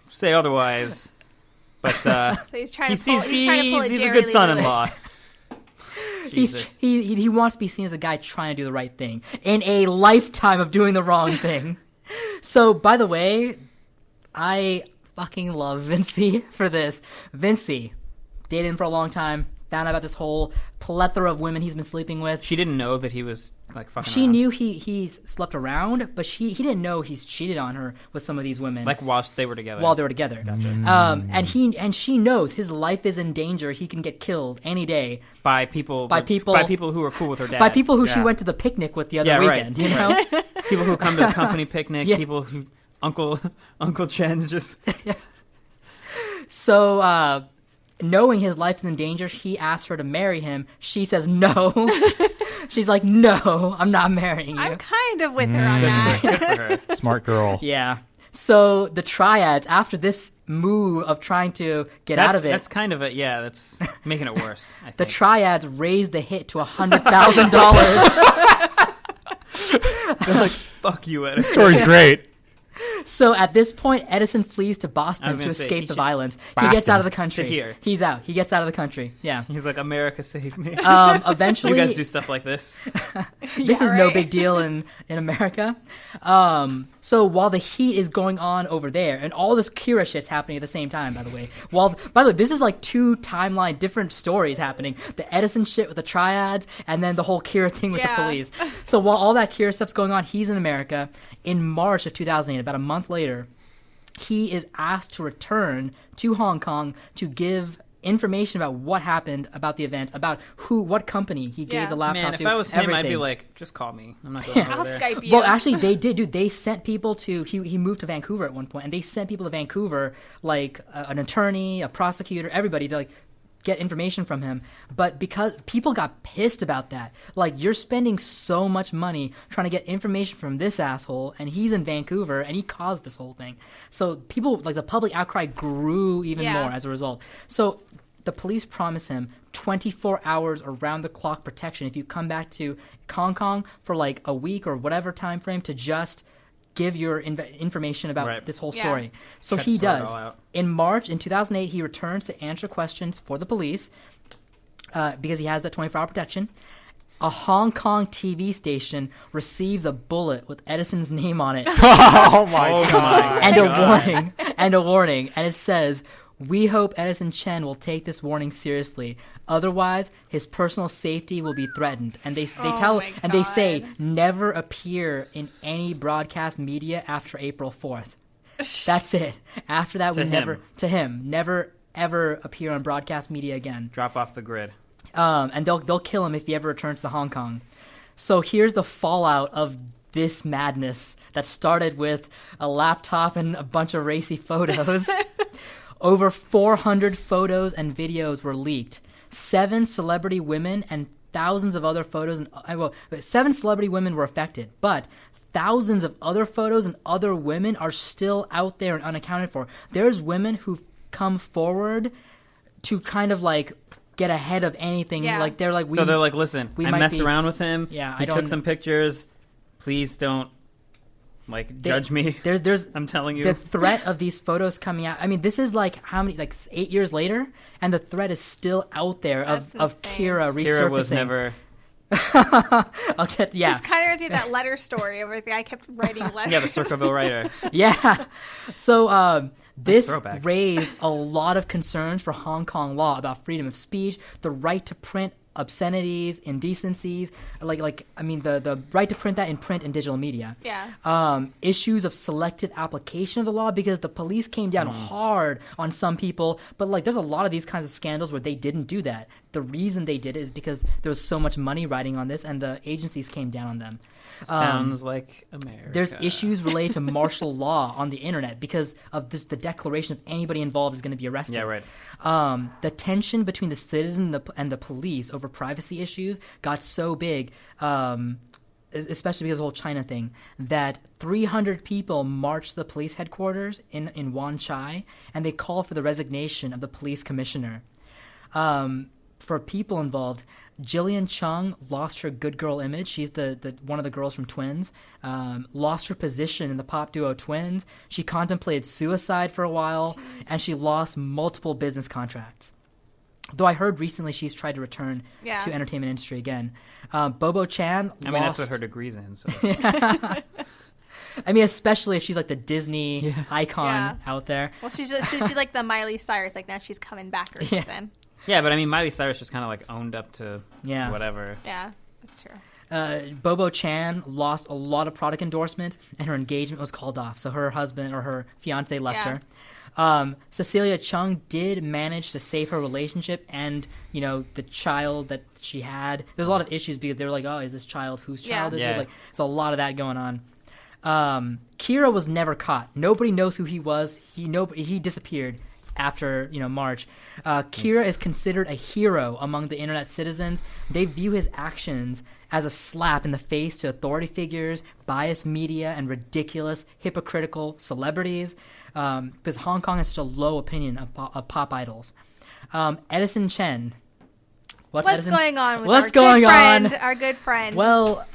say otherwise. But So he's trying to pull, he's a a Jerry good Lee son-in-law. Jesus. He wants to be seen as a guy trying to do the right thing in a lifetime of doing the wrong thing. So, by the way, I fucking love Vinci for this. Vinci, dated him for a long time, found out about this whole plethora of women he's been sleeping with. She didn't know that he was like fucking She around. knew he slept around, but he didn't know he's cheated on her with some of these women. Like while they were together. while they were together. Gotcha. And she knows his life is in danger. He can get killed any day by people who are cool with her dad. by people who she Yeah. went to the picnic with the other Yeah, right. weekend. You know, People who come to the company picnic, Yeah. people who Uncle Chen's just so knowing his life's in danger, he asked her to marry him. She says no. She's like, no, I'm not marrying you. I'm kind of with her on that. good for her. Smart girl. Yeah. So the triads, after this move of trying to get out of it, That's kind of that's making it worse. I think. the triads raised the hit to $100,000. They're like, fuck you, Edison. Story's great. So at this point, Edison flees to I Boston was to gonna say, escape he the should- violence. He Boston. gets out of the country. To here. He's out. He gets out of the country. Yeah. He's like, America, save me. Eventually, you guys do stuff like this. this is Yeah, no right. big deal in America. So while the heat is going on over there, and all this Kira shit's happening at the same time, by the way. By the way, this is like two timeline different stories happening. The Edison shit with the triads, and then the whole Kira thing with the Yeah. police. So while all that Kira stuff's going on, he's in America. In March of 2008, about a month later, he is asked to return to Hong Kong to give information about what happened, about the event, about what company he gave Yeah. the laptop Man, if to. I was him, I'd be everything. like, just call me. I'm not going over I'll there. Skype you. Well, actually, they did, dude. They sent people to. He moved to Vancouver at one point, and they sent people to Vancouver, like an attorney, a prosecutor, everybody to like get information from him. But because people got pissed about that, like you're spending so much money trying to get information from this asshole, and he's in Vancouver, and he caused this whole thing. So people, like the public outcry grew even Yeah. more as a result. So the police promise him 24 hours around the clock protection if you come back to Hong Kong for like a week or whatever time frame to just give your information about Right. this whole Yeah. story. So Try to he sort it does. all out. In March, in 2008, he returns to answer questions for the police because he has that 24-hour protection. A Hong Kong TV station receives a bullet with Edison's name on it Oh my god. and a warning, and it says, "We hope Edison Chen will take this warning seriously. Otherwise, his personal safety will be threatened." And they Oh my and they say God. never appear in any broadcast media after April 4th. That's it. After that, To him. never ever appear on broadcast media again. Drop off the grid. And they'll kill him if he ever returns to Hong Kong. So here's the fallout of this madness that started with a laptop and a bunch of racy photos. Over 400 photos and videos were leaked. 7 celebrity women and thousands of other photos. Well, 7 celebrity women were affected, but thousands of other photos and other women are still out there and unaccounted for. There's women who've come forward to kind of like get ahead of anything. Yeah. Like they're like, So they're like, listen, I messed around with him. Yeah, he I don't took some pictures. Please don't judge me. There's I'm telling you. the threat of these photos coming out. I mean, this is like how many, like 8 years later, and the threat is still out there of That's Kira resurfacing. Kira was never. I'll get It's kind of do that letter story of where the guy kept writing letters. Yeah, the Circleville writer. Yeah. So this throwback. raised a lot of concerns for Hong Kong law about freedom of speech, the right to print obscenities, indecencies, the right to print that in print and digital media. Yeah. Issues of selective application of the law, because the police came down hard on some people, but like there's a lot of these kinds of scandals where they didn't do that. The reason they did it is because there was so much money riding on this, and the agencies came down on them. Sounds like America. There's issues related to martial law on the internet because of this. The declaration of anybody involved is going to be arrested. Yeah, right. The tension between the citizen and the police over privacy issues got so big, especially because of the whole China thing, that 300 people marched to the police headquarters in Wan Chai, and they called for the resignation of the police commissioner. For people involved, Jillian Chung lost her good girl image. She's the one of the girls from Twins. Lost her position in the pop duo Twins. She contemplated suicide for a while, and she lost multiple business contracts. Though I heard recently she's tried to return to entertainment industry again. Bobo Chan I mean, that's what her degree's in. So. I mean, especially if she's like the Disney icon out there. Well, she's like the Miley Cyrus. Like now she's coming back or something. Yeah, but I mean, Miley Cyrus just kind of like owned up to whatever. Yeah, that's true. Bobo Chan lost a lot of product endorsements, and her engagement was called off. So her husband or her fiance left her. Cecilia Chung did manage to save her relationship and, the child that she had. There's a lot of issues because they were like, oh, is this child whose child is it? Like, there's a lot of that going on. Kira was never caught. Nobody knows who he was. He disappeared after March. Kira is considered a hero among the internet citizens. They view his actions as a slap in the face to authority figures, biased media, and ridiculous, hypocritical celebrities, because Hong Kong has such a low opinion of pop idols. Edison Chen. What's going on with our good friend? Well,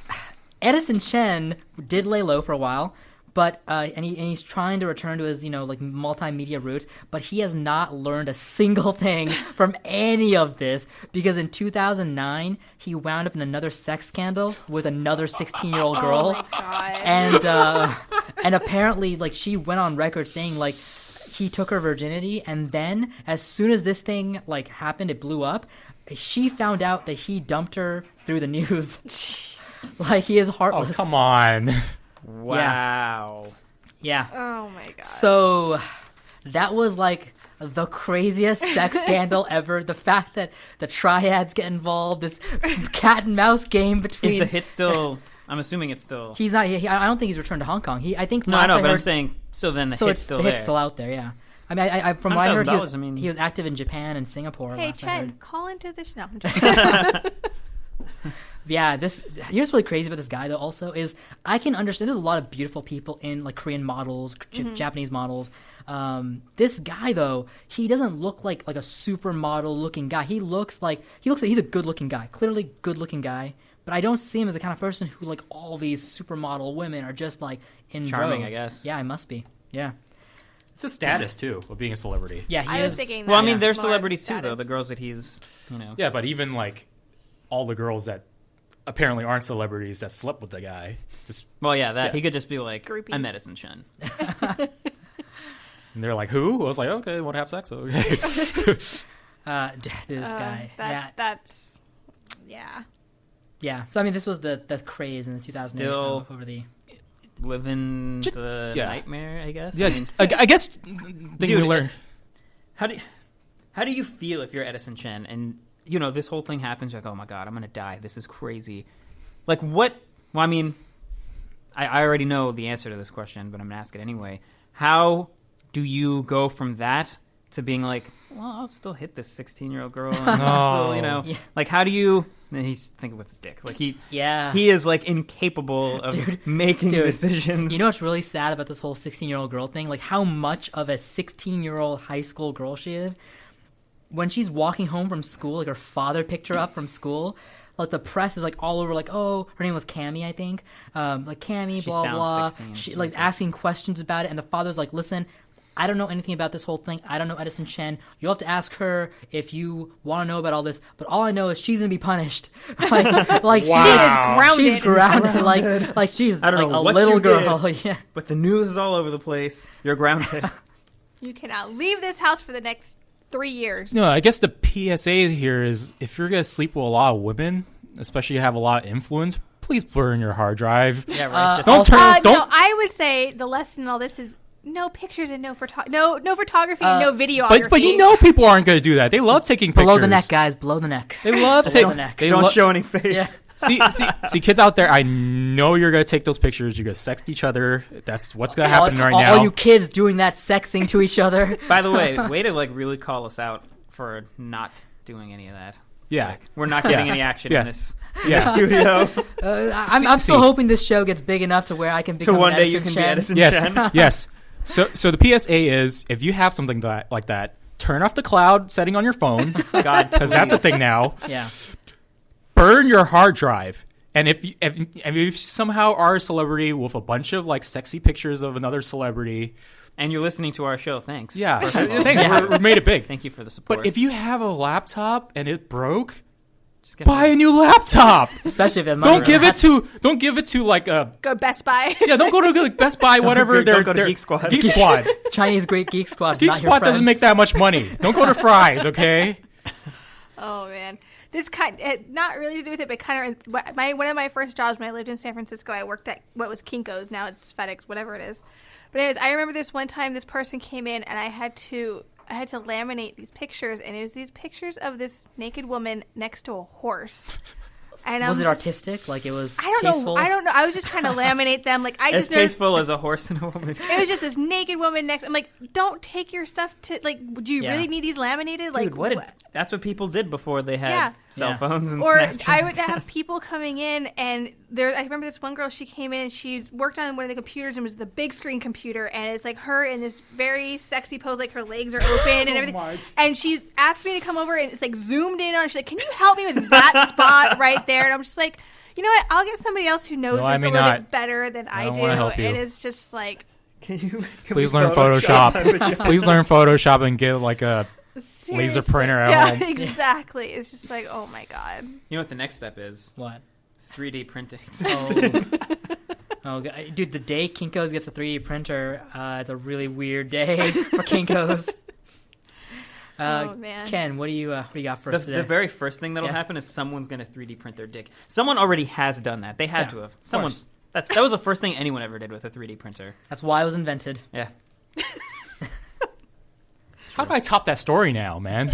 Edison Chen did lay low for a while, but he's trying to return to his multimedia roots, but he has not learned a single thing from any of this, because in 2009 he wound up in another sex scandal with another 16-year-old girl. Oh my God. And apparently she went on record saying he took her virginity, and then as soon as this thing happened, it blew up. She found out that he dumped her through the news. Jeez. He is heartless. Oh, come on. Wow. Yeah. Oh my God. So that was the craziest sex scandal ever. The fact that the triads get involved, this cat and mouse game between. Is the hit still? I'm assuming it's still. He's not. I don't think he's returned to Hong Kong. I think. No, I know, but I'm saying. So then the hit's still there. The hit's still out there. Yeah. I mean, I from what I heard, he was active in Japan and Singapore. Hey, Chen, call into the show. Yeah, here's what's really crazy about this guy though. Also, is I can understand there's a lot of beautiful people in Korean models, Japanese models. This guy though, he doesn't look like a supermodel looking guy. He looks like he's a good looking guy, clearly good looking guy. But I don't see him as the kind of person who all these supermodel women are just in charming, droves. I guess. Yeah, it must be. Yeah. It's a status too of being a celebrity. Yeah, I was thinking. Well, I mean, they're celebrities too, though. The girls that he's, Yeah, but even all the girls that apparently aren't celebrities that slept with the guy, just he could just be like, groupies. I'm Edison Chen. And they're like, who? I was like, okay, want to have sex? Okay. This guy. That's Yeah. So I mean, this was the craze in the 2008 Still over the living the nightmare, I guess. Yeah, I guess. Dude, we learn. How do you feel if you're Edison Chen and this whole thing happens? You're like, oh my God, I'm gonna die. This is crazy. What? Well, I mean, I already know the answer to this question, but I'm going to ask it anyway. How do you go from that to being like, well, I'll still hit this 16-year-old girl. And I'll still, Yeah. like, how do you... And he's thinking with his dick. Like, he Yeah. is, like, incapable of making decisions. You know what's really sad about this whole 16-year-old girl thing? Like, how much of a 16-year-old high school girl she is. When she's walking home from school, like, her father picked her up from school. Like, the press is, like, all over, like, oh, her name was Cammie, I think. Like, Cammie, She blah, sounds blah. 16, She, like, Jesus. asking questions about it. And the father's like, listen, I don't know anything about this whole thing. I don't know Edison Chen. You'll have to ask her if you want to know about all this. But all I know is she's going to be punished. like She is grounded. She's grounded. Like she's I don't like know a what little you girl. did. Yeah. But the news is all over the place. You're grounded. You cannot leave this house for the next 3 years. No, I guess the PSA here is if you're going to sleep with a lot of women, especially you have a lot of influence, please burn your hard drive. Yeah, right. Just Don't turn. No, Don't. I would say the lesson in all this is no pictures and no photography and no videography. But you know people aren't going to do that. They love taking pictures. Below the neck, guys. Below the neck. They love Below taking. the neck. don't show any face. Yeah. See, kids out there. I know you're gonna take those pictures. You're gonna sext each other. That's what's gonna happen right now. All you kids doing that sexing to each other. By the way, way to, like, really call us out for not doing any of that. Yeah, We're not getting any action in this yeah. studio. I'm still hoping this show gets big enough to where I can become one day Edison you can Chen. be Edison Yes, Chen. yes. So the PSA is if you have something like that, turn off the cloud setting on your phone God, because that's a thing now. Yeah. Burn your hard drive. And if you somehow are a celebrity with a bunch of like sexy pictures of another celebrity, And you're listening to our show. Thanks. yeah, First of all. thanks. We made it big. Thank you for the support. But if you have a laptop and it broke, Just get buy a new laptop. Especially if it Don't give it to like a Go Best Buy. yeah. Don't go to like Best Buy, whatever. don't go to Geek Squad. Geek Squad. Chinese Great Geek Squad. Geek not your Squad friend. doesn't make that much money. Don't go to Fry's, okay? Oh man, this not really to do with it, but kind of one of my first jobs when I lived in San Francisco. I worked at what was Kinko's, now it's FedEx, whatever it is. But anyways, I remember this one time this person came in and I had to laminate these pictures, and it was these pictures of this naked woman next to a horse. And Was it artistic? Like it was I don't tasteful? know. I don't know. I was just trying to laminate them. Like I as just noticed tasteful as a horse and a woman. it was just this naked woman next. I'm like, don't take your stuff to like. Do you Yeah. really need these laminated? Like Dude, that's what people did before they had Yeah. cell Yeah. phones and Or Snapchat. I would have people coming in, and I remember this one girl. She came in and she worked on one of the computers, and it was the big screen computer, and it's like her in this very sexy pose, like her legs are open and everything. And she's asked me to come over, and it's like zoomed in on. She's like, "Can you help me with that spot right there?" And I'm just like, you know what? I'll get somebody else who knows No, I this may a little not. bit better than I don't do. wanna help you. And it's just like, Can Please we learn Photoshop. Please learn Photoshop and get like a seriously. printer at yeah, home. exactly. It's just like, oh my god. You know what the next step is? What? 3D printing. Oh, dude, the day Kinko's gets a 3D printer, it's a really weird day for Kinko's. Oh, man. Ken, what do you got for us today? The very first thing that'll Yeah. happen is someone's going to 3D print their dick. Someone already has done that. They had Yeah, to have. of Someone's that was the first thing anyone ever did with a 3D printer. That's why it was invented. Yeah. How do I top that story now, man?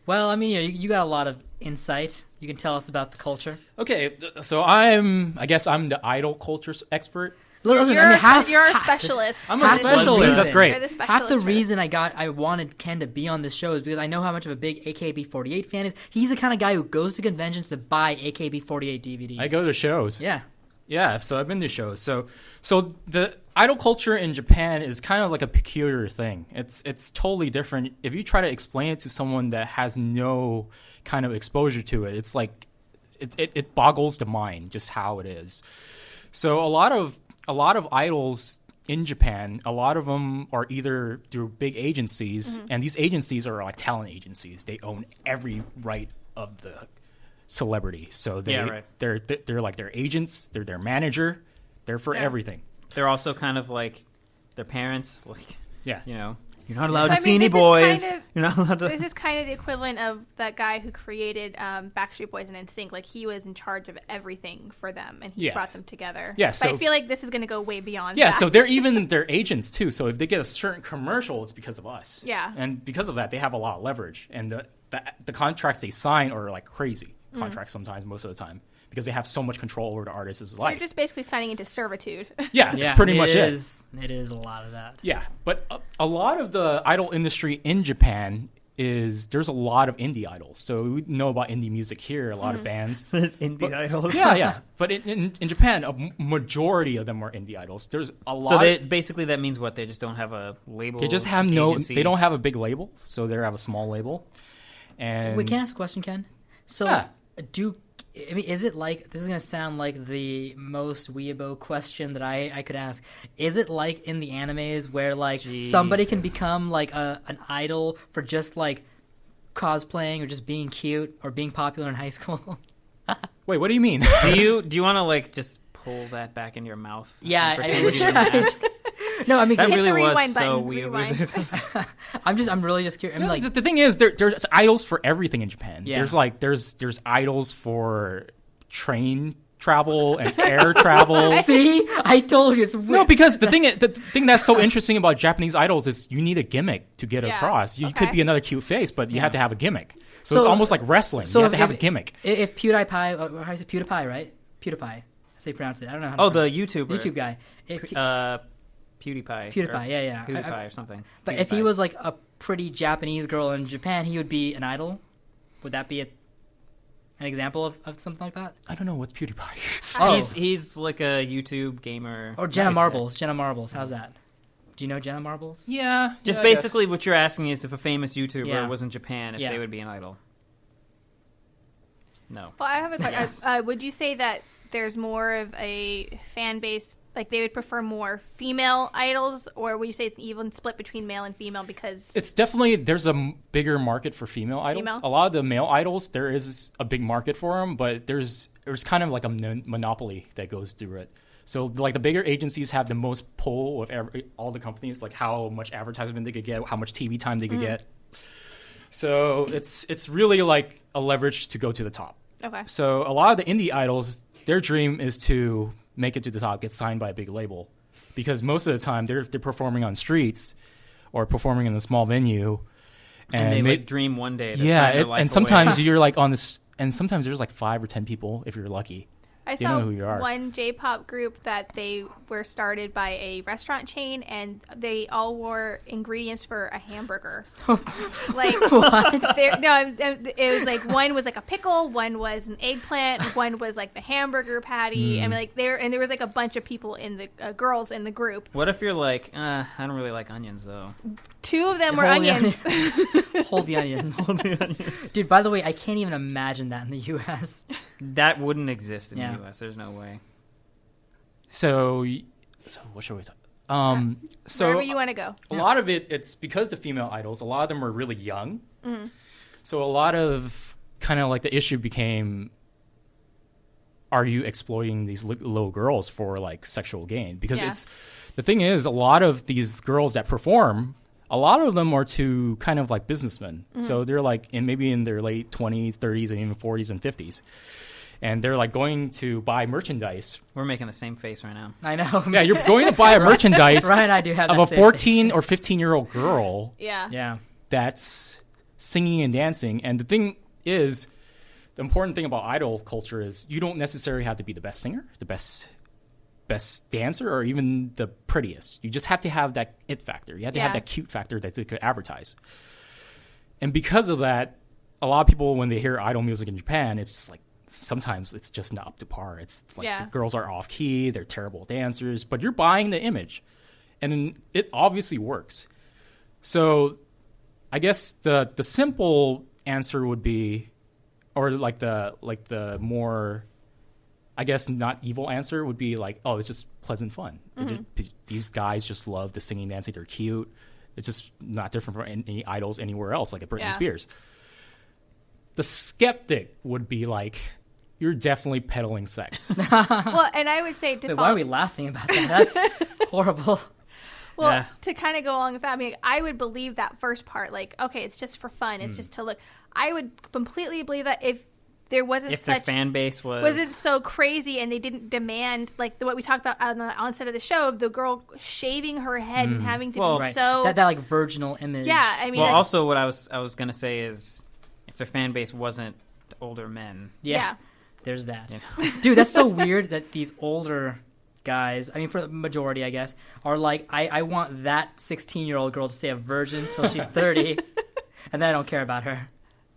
Well, I mean, you got a lot of insight. You can tell us about the culture. Okay, so I guess I'm the idol culture expert. Listen, you're, I mean, you're a specialist. I'm half a the specialist. reason- That's great. You're the Half the specialist for reason I wanted Ken to be on this show is because I know how much of a big AKB48 fan is. He's the kind of guy who goes to conventions to buy AKB48 DVDs. I go to shows. Yeah. Yeah, so I've been to shows. So the idol culture in Japan is kind of like a peculiar thing. It's totally different. If you try to explain it to someone that has no kind of exposure to it, it's like it boggles the mind just how it is. So a lot of idols in Japan, a lot of them are either through big agencies, and these agencies are like talent agencies. They own every right of the celebrity. So they're like their agents, they're their manager, they're for everything. They're also kind of like their parents, like, Yeah. you know, you're not allowed So, to I see mean, any this is boys. kind of- You're not allowed to. This is kind of the equivalent of that guy who created Backstreet Boys and NSYNC. Like, he was in charge of everything for them, and he Yeah. brought them together. Yeah, but so- I feel like this is going to go way beyond Yeah, that. so they're even their agents too. So if they get a certain commercial, it's because of us. Yeah. And because of that, they have a lot of leverage. And the contracts they sign are like crazy. contracts sometimes, most of the time, because they have so much control over the artist's You're life. just basically signing into servitude. Yeah, it's pretty much it. It is a lot of that. Yeah, but a lot of the idol industry in Japan there's a lot of indie idols. So we know about indie music here, a lot of bands. There's indie idols. Yeah. But in Japan, a majority of them are indie idols. There's a lot. So basically that means what? They just don't have a label. They just have agency? They don't have a big label, so they have a small label. And Wait, can I ask a question, Ken? So, Yeah. is it like, this is going to sound like the most weeabo question that I could ask. Is it like in the animes where, like, somebody can become, like, an idol for just, like, cosplaying or just being cute or being popular in high school? wait, what do you mean? Do you want to like just pull that back in your mouth? Yeah, and I pretend wish you didn't I- ask? No, I mean, That Hit really the was rewind so button. weird. Rewind. I'm really just curious. I mean, like, the thing is, there's idols for everything in Japan. Yeah. There's idols for train travel and air travel. see, I told you it's weird. No, because the thing that's so interesting about Japanese idols is you need a gimmick to get Yeah. across. You Okay. could be another cute face, but you have to have a gimmick. So So- it's almost like wrestling. so you have to if- have a gimmick. If PewDiePie, how is it, PewDiePie, right? PewDiePie. That's how you pronounce it. I don't know how to Oh, the pronounce YouTuber. YouTube guy. If, PewDiePie. PewDiePie, yeah. PewDiePie or something. But if he PewDiePie. was like a pretty Japanese girl in Japan, he would be an idol. Would that be an example of something like that? I don't know what's PewDiePie. Oh. He's like a YouTube gamer. Or Jenna Nice. Marbles. Jenna Marbles. How's that? Do you know Jenna Marbles? Yeah, Just basically what you're asking is if a famous YouTuber Yeah. was in Japan, if Yeah. they would be an idol. No. Well, I have a question. Yes. Would you say that there's more of a fan base, like they would prefer more female idols, or would you say it's an even split between male and female because It's definitely there's a bigger market for female idols. Female? A lot of the male idols, there is a big market for them, but there's kind of like a monopoly that goes through it. So like the bigger agencies have the most pull of all the companies, like how much advertisement they could get, how much TV time they could get. So it's really like a leverage to go to the top. Okay. So a lot of the indie idols, their dream is to make it to the top, get signed by a big label, because most of the time they're performing on streets or performing in a small venue, And they like dream one day. To sign their life and away. sometimes you're like on this, and sometimes there's like 5 or 10 people if you're lucky. I They don't saw know who you are. one J-pop group that they were started by a restaurant chain, and they all wore ingredients for a hamburger. Like What? it was like one was like a pickle, one was an eggplant, one was like the hamburger patty, and like there was like a bunch of people in the girls in the group. What if you're like, I don't really like onions though. 2 of them were Hold the onions. Hold the onions. Dude, by the way, I can't even imagine that in the U.S. That wouldn't exist in Yeah. the U.S. There's no way. So what should we talk? So Wherever you want to go. a lot of it's because the female idols, a lot of them are really young. So a lot of kind of like the issue became, are you exploiting these little girls for like sexual gain? Because Yeah. the thing is, a lot of these girls that perform, a lot of them are to kind of like businessmen. So they're like maybe in their late 20s, 30s, and even 40s and 50s. And they're like going to buy merchandise. We're making the same face right now. I know. Yeah, you're going to buy a merchandise Ryan and I do have of that a same 14 or 15-year-old girl Yeah. face. Yeah. that's singing and dancing. And the thing is, the important thing about idol culture is you don't necessarily have to be the best singer, the best dancer, or even the prettiest. You just have to have that it factor. You have to have Yeah. that cute factor that they could advertise. And because of that, a lot of people, when they hear idol music in Japan, it's just like, sometimes it's just not up to par. It's like Yeah. the girls are off key, they're terrible dancers, but you're buying the image. And it obviously works. So I guess the simple answer would be, or like the more, I guess not evil answer would be like, oh, it's just pleasant fun. These guys just love the singing, dancing. They're cute. It's just not different from any idols anywhere else, like a Britney Yeah. Spears. The skeptic would be like, you're definitely peddling sex. Well, and I would say to Wait, follow, why are we laughing about that? That's horrible. well, Yeah. to kind of go along with that, I mean, I would believe that first part, like, okay, it's just for fun, it's just to look. I would completely believe that if there wasn't If their such fan base wasn't so crazy and they didn't demand like what we talked about on the onset of the show of the girl shaving her head and having to Well, be Right. so That like virginal image. yeah, I mean, Well, that- also what I was gonna say is, if their fan base wasn't older men. Yeah. There's that. You Dude, that's so weird that these older guys, I mean, for the majority, I guess, are like, I want that 16-year-old girl to stay a virgin till she's 30, and then I don't care about her.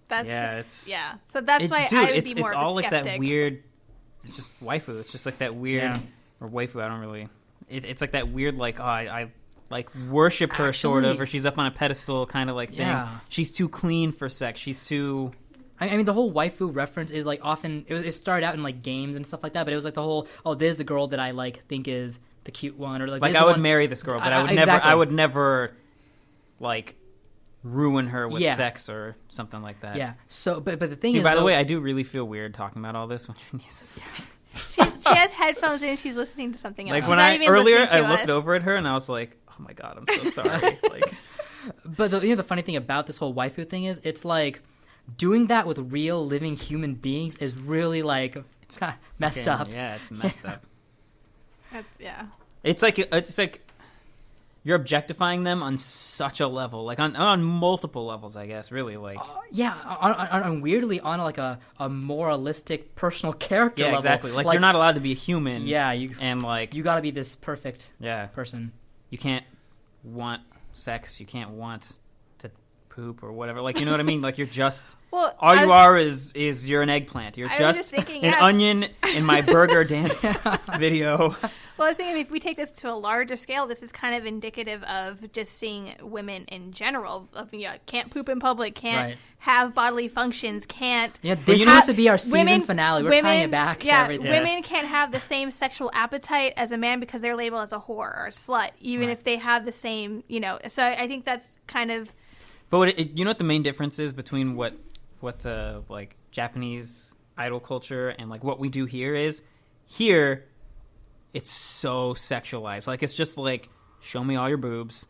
That's Yeah, just, So that's why I would be more it's of a all like skeptic. that weird. It's just waifu. It's just like that weird Yeah. or waifu. I don't really. It's like that weird like I like worship her sort of, Actually- or she's up on a pedestal kind of like thing. Yeah. She's too clean for sex. She's too. I mean, the whole waifu reference is like often it started out in like games and stuff like that, but it was like the whole there's the girl that I like think is the cute one, or like Like there's I the would one- marry this girl, but I would exactly. never. I would never like ruin her with Yeah. sex or something like that. Yeah. So, but the thing Dude, is, by the though- way, I do really feel weird talking about all this when your niece. She has headphones in and she's listening to something else. Like She's when not I even earlier, listening I to looked us. over at her and I was like, "Oh my god, I'm so sorry." Like, But the funny thing about this whole waifu thing is, it's like doing that with real living human beings is really like it's kind of messed fucking- up. Yeah, it's messed up. Yeah. It's like you're objectifying them on such a level, like on multiple levels, I guess. Really, like Yeah, on weirdly on like a moralistic personal character yeah, level. exactly. Like you're not allowed to be a human. Yeah, you and like got to be this perfect yeah, person. you can't want sex. You can't want to poop or whatever. Like you know what I mean? Like you're just Well, all I you was- are is you're an eggplant. You're I was just, just thinking, an yeah. onion in my burger dance video. Well, I was thinking if we take this to a larger scale, this is kind of indicative of just seeing women in general. Of, can't poop in public, can't Right. have bodily functions, can't. Yeah, this you know- has to be our season finale. We're tying it back Yeah, to everything. women can't have the same sexual appetite as a man because they're labeled as a whore or a slut, even Right. if they have the same, So I think that's kind of. But you know what the main difference is between what like Japanese idol culture and like what we do here is here it's so sexualized. Like it's just like show me all your boobs,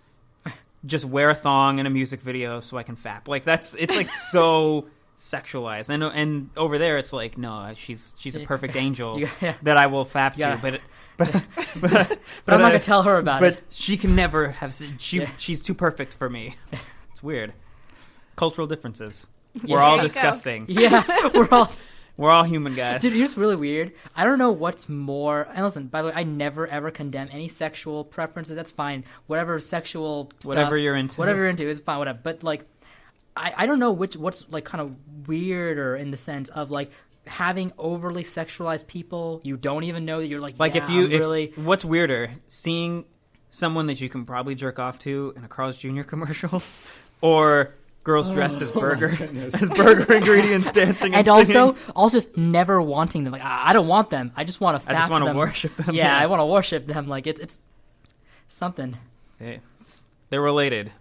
just wear a thong in a music video so I can fap. Like it's like so sexualized. And over there it's like no, she's a perfect angel Yeah. that I will fap Yeah. to. But But I'm not gonna tell her about but it. she can never have. Yeah. She's too perfect for me. It's weird. Cultural differences. Yeah. We're all There you go. disgusting. Yeah, We're all human, guys. Dude, it's really weird. I don't know what's more. And listen, by the way, I never ever condemn any sexual preferences. That's fine. Whatever sexual stuff, Whatever you're into. whatever you're into is fine. Whatever. But like, I don't know what's like kind of weirder in the sense of like having overly sexualized people you don't even know that you're like Like yeah, if you I'm really what's weirder, seeing someone that you can probably jerk off to in a Carl's Jr. commercial, or girls dressed as burger ingredients dancing and and singing. also just never wanting them. Like I don't want them. I just want to. I just want to worship them. Yeah, I want to worship them. Like it's something. They're related.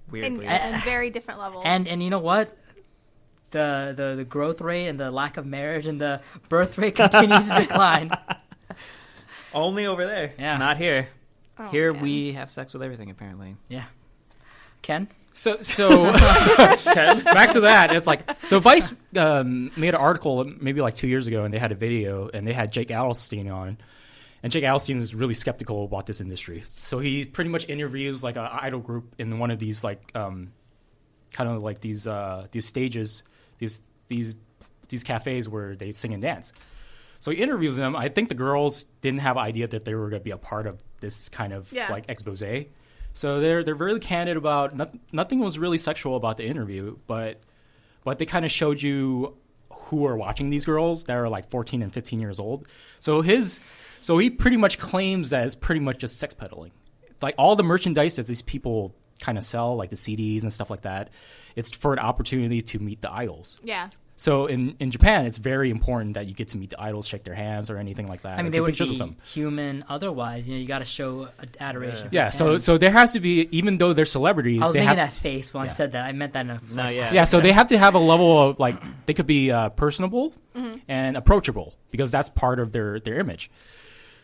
Weirdly. In very different levels. And you know what? The growth rate and the lack of marriage and the birth rate continues to decline. Only over there. Yeah. Not here. Oh, Here man. we have sex with everything, apparently. Yeah. Ken? So back to that. It's like so Vice made an article maybe like 2 years ago, and they had a video, and they had Jake Adelstein on, and Jake Adelstein is really skeptical about this industry. So he pretty much interviews like an idol group in one of these like kind of like these stages, these cafes where they sing and dance. So he interviews them. I think the girls didn't have an idea that they were going to be a part of this kind of like expose. So they're really candid about nothing was really sexual about the interview, but they kind of showed you who are watching these girls that are like 14 and 15 years old. So he pretty much claims that it's pretty much just sex peddling. Like all the merchandise that these people kind of sell, like the CDs and stuff like that, it's for an opportunity to meet the idols. Yeah. So in Japan, it's very important that you get to meet the idols, shake their hands or anything like that. I mean, and they take would pictures be with them. human otherwise. You got to show adoration. for Yeah, the so fans. there has to be, even though they're celebrities, I was they making have that face when I said that. I meant that in a yeah. so they have to have a level of like they could be personable and approachable because that's part of their image.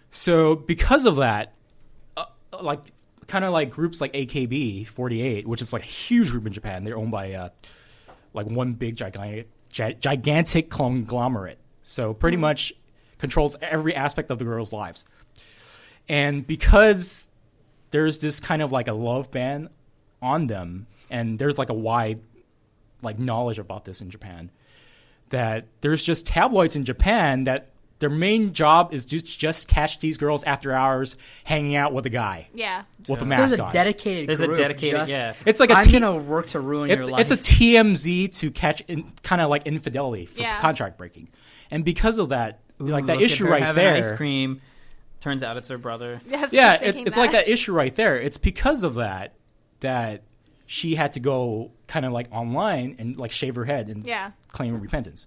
So because of that, like kind of like groups like AKB48, which is like a huge group in Japan, they're owned by like one big gigantic conglomerate. So pretty much controls every aspect of the girls' lives. And because there's this kind of like a love ban on them, and there's like a wide like knowledge about this in Japan, that there's just tabloids in Japan that their main job is to just catch these girls after hours hanging out with a guy. Yeah. With a There's mask a on. dedicated There's group a dedicated, just, yeah. It's like a I'm T- gonna work to ruin your life. it's a TMZ to catch kind of like infidelity for Yeah. contract breaking. And because of that, Ooh, like that look at issue her right having there. Ice cream. Turns out it's her brother. Yes, Yeah, just thinking it's like that issue right there. It's because of that she had to go kind of like online and like shave her head and Yeah. claim repentance.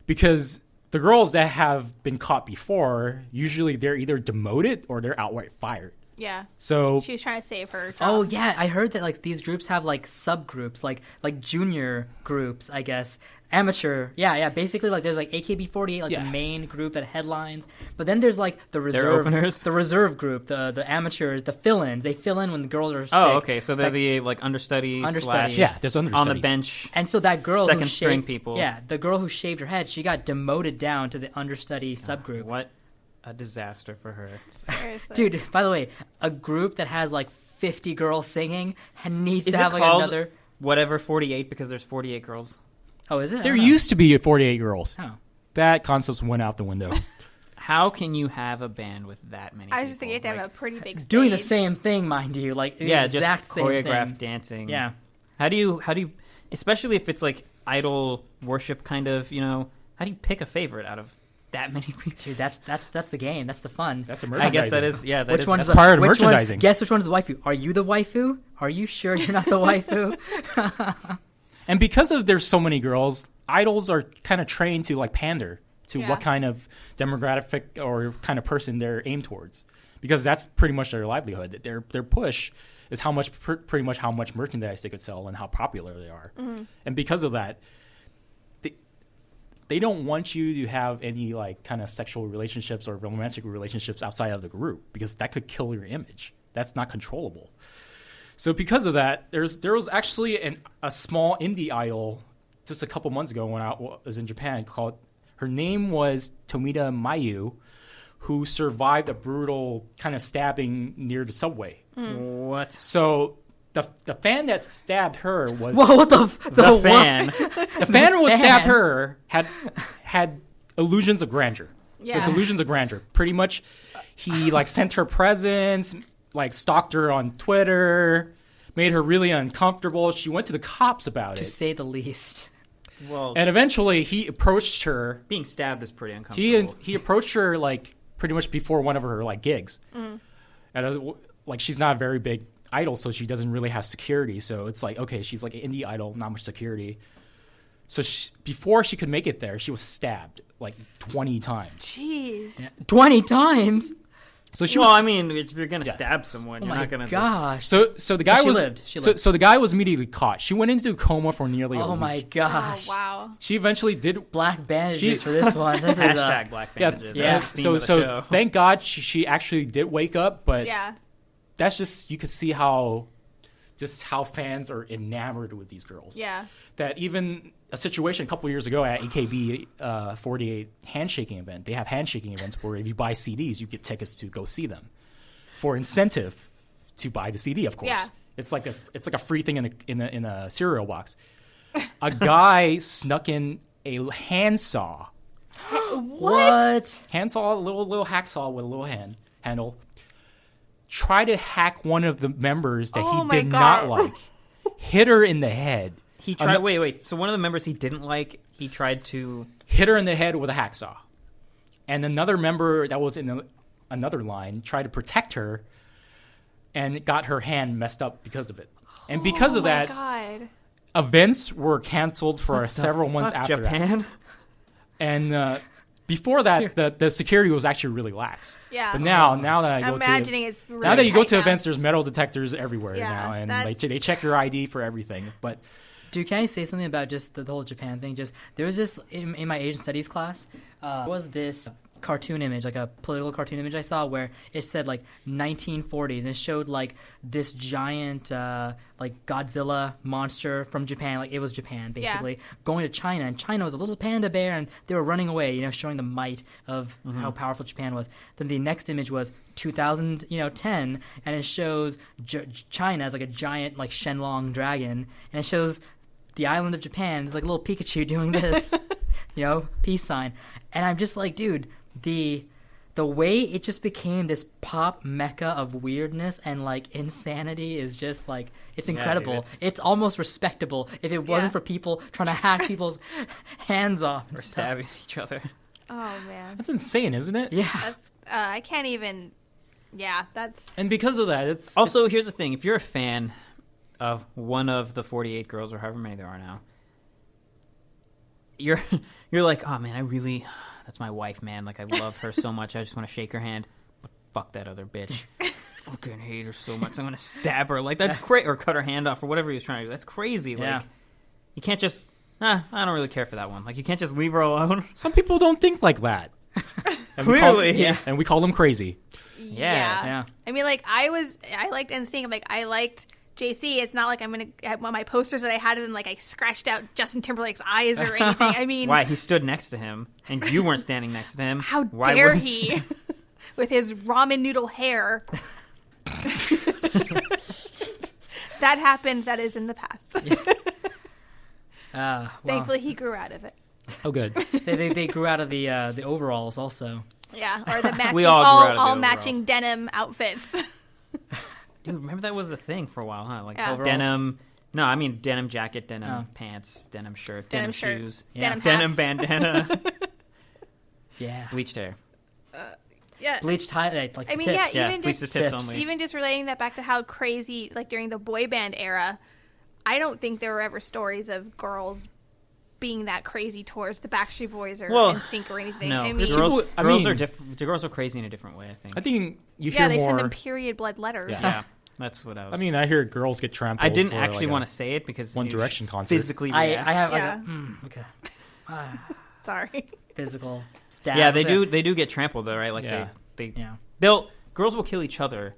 Because the girls that have been caught before, usually they're either demoted or they're outright fired. Yeah. So She was trying to save her job. Oh yeah, I heard that like these groups have like subgroups, like junior groups, I guess. Amateur, yeah. Basically, like there's like AKB48, like Yeah. the main group that headlines, but then there's like the reserve, openers? the reserve group, the amateurs, the fill-ins. They fill in when the girls are sick. Oh, okay. So they're Like, the like understudies. Understudies. yeah, there's on the understudies. bench. and so that girl Second who string shaved, people. yeah, the girl who shaved her head, she got demoted down to the understudy subgroup. What a disaster for her. Seriously. Dude, by the way, a group that has like 50 girls singing needs Is to it have like called another. whatever 48 because there's 48 girls? Oh, is it? I There don't know. used to be 48 girls. Oh. That concept went out the window. How can you have a band with that many? I was just thinking you have to people? have a pretty big stage. Doing the same thing, mind you, like the yeah, exact just same choreographed thing. dancing. Yeah. How do you, especially if it's like idol worship kind of, how do you pick a favorite out of that many people? Dude, that's the game. That's the fun. That's the I merchandising. guess that is, yeah. That Which is- one's that's part of the which one- merchandising. guess which one's the waifu? Are you the waifu? Are you sure you're not the waifu? And because of there's so many girls, idols are kind of trained to like pander to Yeah. what kind of demographic or kind of person they're aimed towards, because that's pretty much their livelihood. Their push is how much pretty much how much merchandise they could sell and how popular they are. And because of that, they don't want you to have any like kind of sexual relationships or romantic relationships outside of the group, because that could kill your image. That's not controllable. So because of that, there was actually a small indie idol just a couple months ago when I was in Japan called, her name was Tomita Mayu, who survived a brutal kind of stabbing near the subway. What? So the fan that stabbed her was Whoa, what the what? fan. the fan who fan. stabbed her had illusions of grandeur. So Yeah. delusions of grandeur. Pretty much, he like sent her presents, like stalked her on Twitter, made her really uncomfortable. She went to the cops about To it, say the least. Well, and eventually he approached her. being stabbed is pretty uncomfortable. He approached her like pretty much before one of her like gigs, and I was, like she's not a very big idol, so she doesn't really have security. So it's like, okay, she's like an indie idol, not much security. So before she could make it there, she was stabbed like 20 times. Jeez. 20 times? So she well, was. I mean, if you're gonna Yeah. stab someone, Oh you're my not gonna. gosh. So the guy she was lived. She so, lived. so the guy was immediately caught. She went into a coma for nearly a Oh week. my gosh. Oh, wow. She eventually did. Black bandages She- for this one. This is Hashtag black Yeah, bandages. yeah. That's the theme So of the show. so thank God she actually did wake up, but Yeah. that's just, you could see how fans are enamored with these girls. Yeah. That even a situation a couple years ago at AKB 48 handshaking event, they have handshaking events where if you buy CDs, you get tickets to go see them for incentive to buy the CD. Of course, Yeah. it's like a free thing in a cereal box. A guy snuck in a handsaw. What? Handsaw, a little hacksaw with a little handle. Try to hack one of the members that Oh he my did not God. like. Hit her in the head. He tried. Wait. So one of the members he didn't like, he tried to. Hit her in the head with a hacksaw. And another member that was in another line tried to protect her and got her hand messed up because of it. And because of that, Oh my God. events were canceled for several months Fuck after that. Japan. And before that, the security was actually really lax. Yeah. But now that I I'm go imagining it's really now that you go tight to now. events, there's metal detectors everywhere Yeah, now, and that's- they check your ID for everything. But Dude, can I say something about just the whole Japan thing? Just there was this in my Asian studies class. Was this cartoon image, like a political cartoon image I saw, where it said like 1940s and it showed like this giant like Godzilla monster from Japan, like it was Japan basically, going to China, and China was a little panda bear and they were running away, showing the might of how powerful Japan was. Then the next image was 2010, and it shows China as like a giant like Shenlong dragon, and it shows the island of Japan is like a little Pikachu doing this. peace sign. And I'm just like, dude, the way it just became this pop mecca of weirdness and like insanity is just like, it's incredible. Dude, it's almost respectable if it wasn't for people trying to hack people's hands off and or stuff. stabbing each other. Oh man, That's insane, isn't it? Yeah. that's I can't even. Yeah, that's And because of that, it's Also, here's the thing: if you're a fan of one of the 48 girls or however many there are now, you're like, oh man, that's my wife, man. Like I love her so much. I just want to shake her hand, but fuck that other bitch. Fucking hate her so much. I'm gonna stab her. Like that's crazy, or cut her hand off, or whatever he was trying to do. That's crazy. Yeah. Like you can't just. I don't really care for that one. Like you can't just leave her alone. some people don't think like that. And Clearly, yeah. And we call them crazy. Yeah. I mean, like I liked NSYNC. Like I liked JC. It's not like I'm gonna my posters that I had, and like I scratched out Justin Timberlake's eyes or anything. I mean, Why he stood next to him and you weren't standing next to him? how Why dare wouldn't- he, with his ramen noodle hair? That happened. That is in the past. Well, Thankfully, he grew out of it. Oh, good. they grew out of the overalls also. Yeah, or the matching, We all grew out of the all overalls. matching denim outfits. Dude, remember that was the thing for a while, huh? Like Yeah. denim. No, I mean denim jacket, denim Oh. pants, denim shirt, Denim denim, shirt, shoes, Yeah. denim hats. bandana, Yeah. bleached hair. Yeah, Bleached highlight, like I the mean, tips. yeah, Yeah, even bleach the just tips tips. only. even just relating that back to how crazy, like during the boy band era, I don't think there were ever stories of girls being that crazy towards the Backstreet Boys or Well, NSYNC or anything. No, I mean, girls, people- I girls mean- are different. The girls are crazy in a different way. I think. I think you yeah, hear they more. send them period blood letters. Yeah. yeah, that's what I was. I mean, I hear girls get trampled. I didn't for, actually like, want to say it because One it was Direction concert. physically. I reacts. have like Yeah. okay. Sorry. Physical stab. Yeah, they do. They do get trampled though, right? Like Yeah. they Yeah. girls will kill each other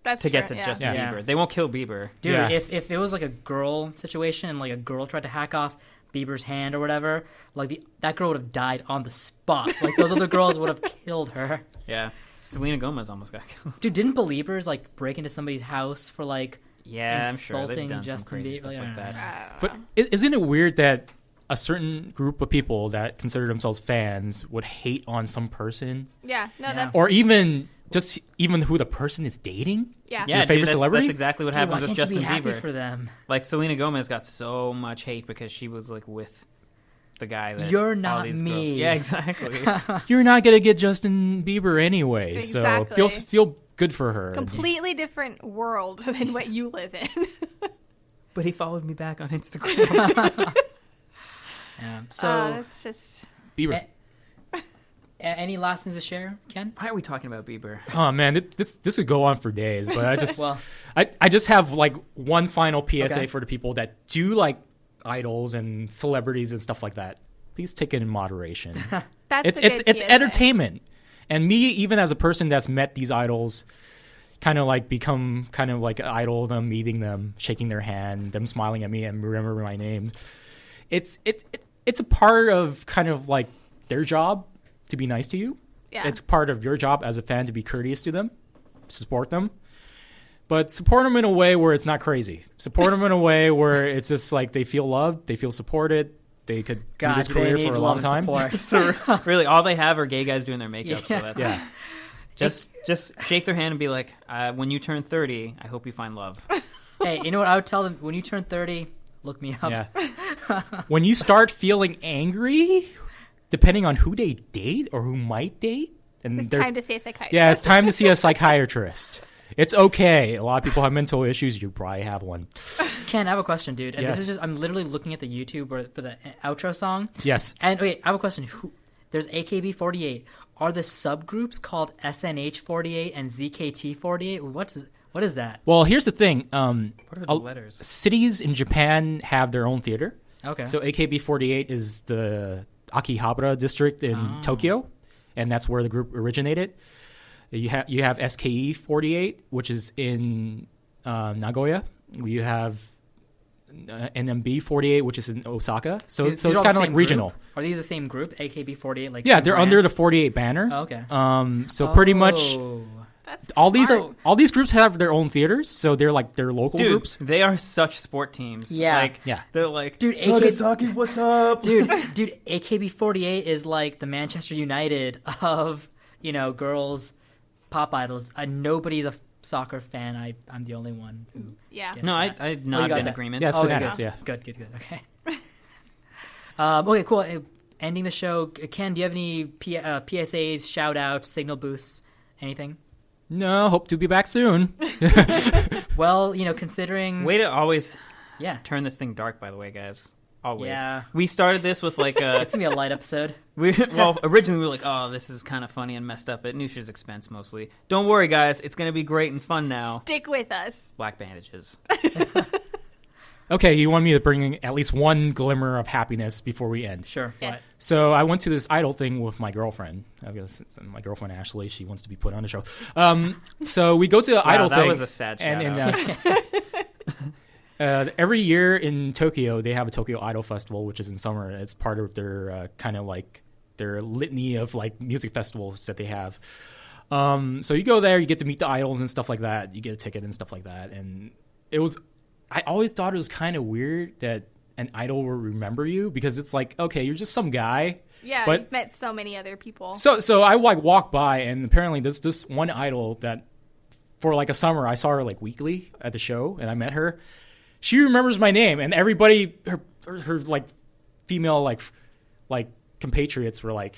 That's to get true, to yeah. Justin Yeah. Bieber. They won't kill Bieber. Dude, Yeah. if it was like a girl situation and like a girl tried to hack off Bieber's hand or whatever, like that girl would have died on the spot. Like those other girls would have killed her. Yeah, Selena Gomez almost got killed. Dude, didn't Beliebers like break into somebody's house for like Yeah, I'm sure they've insulting done some Justin crazy Bieber? stuff Yeah. like that. But isn't it weird that a certain group of people that consider themselves fans would hate on some person, Yeah, no, Yeah. that's or even who the person is dating? yeah. Yeah, Your favorite dude, celebrity? That's exactly what Dude, happened why with can't you Justin be happy Bieber. for them? Like Selena Gomez got so much hate because she was like with the guy that You're all not these me. Girls, yeah, exactly. You're not gonna get Justin Bieber anyway, Exactly. so feel good for her. Completely different world than what you live in. But he followed me back on Instagram. Yeah. So, it's just Bieber. any last things to share, Ken? Why are we talking about Bieber? Oh man, this would go on for days, but I just Well, I just have like one final PSA Okay. for the people that do like idols and celebrities and stuff like that. Please take it in moderation. that's it's a good it's PSA. entertainment, and me, even as a person that's met these idols, kind of like become kind of like an idol of them, meeting them, shaking their hand, them smiling at me and remembering my name. It's a part of kind of like their job to be nice to you. Yeah. It's part of your job as a fan to be courteous to them, support them. But support them in a way where it's not crazy. Support them in a way where it's just like they feel loved, they feel supported, they could do God, this they career need for a love long and time. support. So really, all they have are gay guys doing their makeup. Yeah. So that's Yeah. just shake their hand and be like, when you turn 30, I hope you find love. Hey, you know what I would tell them? When you turn 30, look me up. Yeah. When you start feeling angry, depending on who they date or who might date, and It's they're- time to see a psychiatrist. yeah, it's time to see a psychiatrist. It's okay. A lot of people have mental issues. You probably have one. Ken, I have a question, dude. And Yes. this is just, I'm literally looking at the YouTube for the outro song. Yes. And okay, I have a question. There's AKB48. Are the subgroups called SNH48 and ZKT48? What is that? Well, here's the thing. What are the letters? Cities in Japan have their own theater. Okay. So AKB48 is the Akihabara district in Tokyo, and that's where the group originated. You have SKE48, which is in Nagoya. You have NMB48, which is in Osaka. So These it's are all kind the of like same regional. group? Are these the same group? AKB48? Like Yeah, same they're brand? under the 48 banner. Oh, okay. So pretty much Oh. all these groups have their own theaters, so they're like their local Dude, groups. they are such sport teams. Yeah. Like, Yeah. they're like, Dude, Nagasaki, what's up? dude, AKB48 is like the Manchester United of, girls pop idols. Nobody's a soccer fan. I'm the only one who Yeah. gets no, that. I you nod got in that. agreement. Yeah, it's Okay, fanatics. Yeah. Good. Okay. Okay, cool. Ending the show. Ken, do you have any PSAs, shout-outs, signal boosts, anything? No, hope to be back soon. Well, considering... Way to always Yeah. turn this thing dark, by the way, guys. Always. Yeah. We started this with like a... It's going to be a light episode. Originally we were like, oh, this is kind of funny and messed up at Nusha's expense mostly. Don't worry, guys. It's going to be great and fun now. Stick with us. Black bandages. Okay, you want me to bring in at least one glimmer of happiness before we end. Sure. Yes. What? So I went to this idol thing with my girlfriend. I guess it's my girlfriend Ashley. She wants to be put on the show. So we go to the idol that thing. was a sad and shout-out. every year in Tokyo, they have a Tokyo Idol Festival, which is in summer. It's part of their kind of like their litany of like music festivals that they have. So you go there, you get to meet the idols and stuff like that. You get a ticket and stuff like that. And I always thought it was kind of weird that an idol will remember you because it's like, okay, you're just some guy. Yeah, But- you've met so many other people. So I like walk by, and apparently there's this one idol that for like a summer I saw her like weekly at the show, and I met her. She remembers my name, and everybody, her like female like compatriots were like,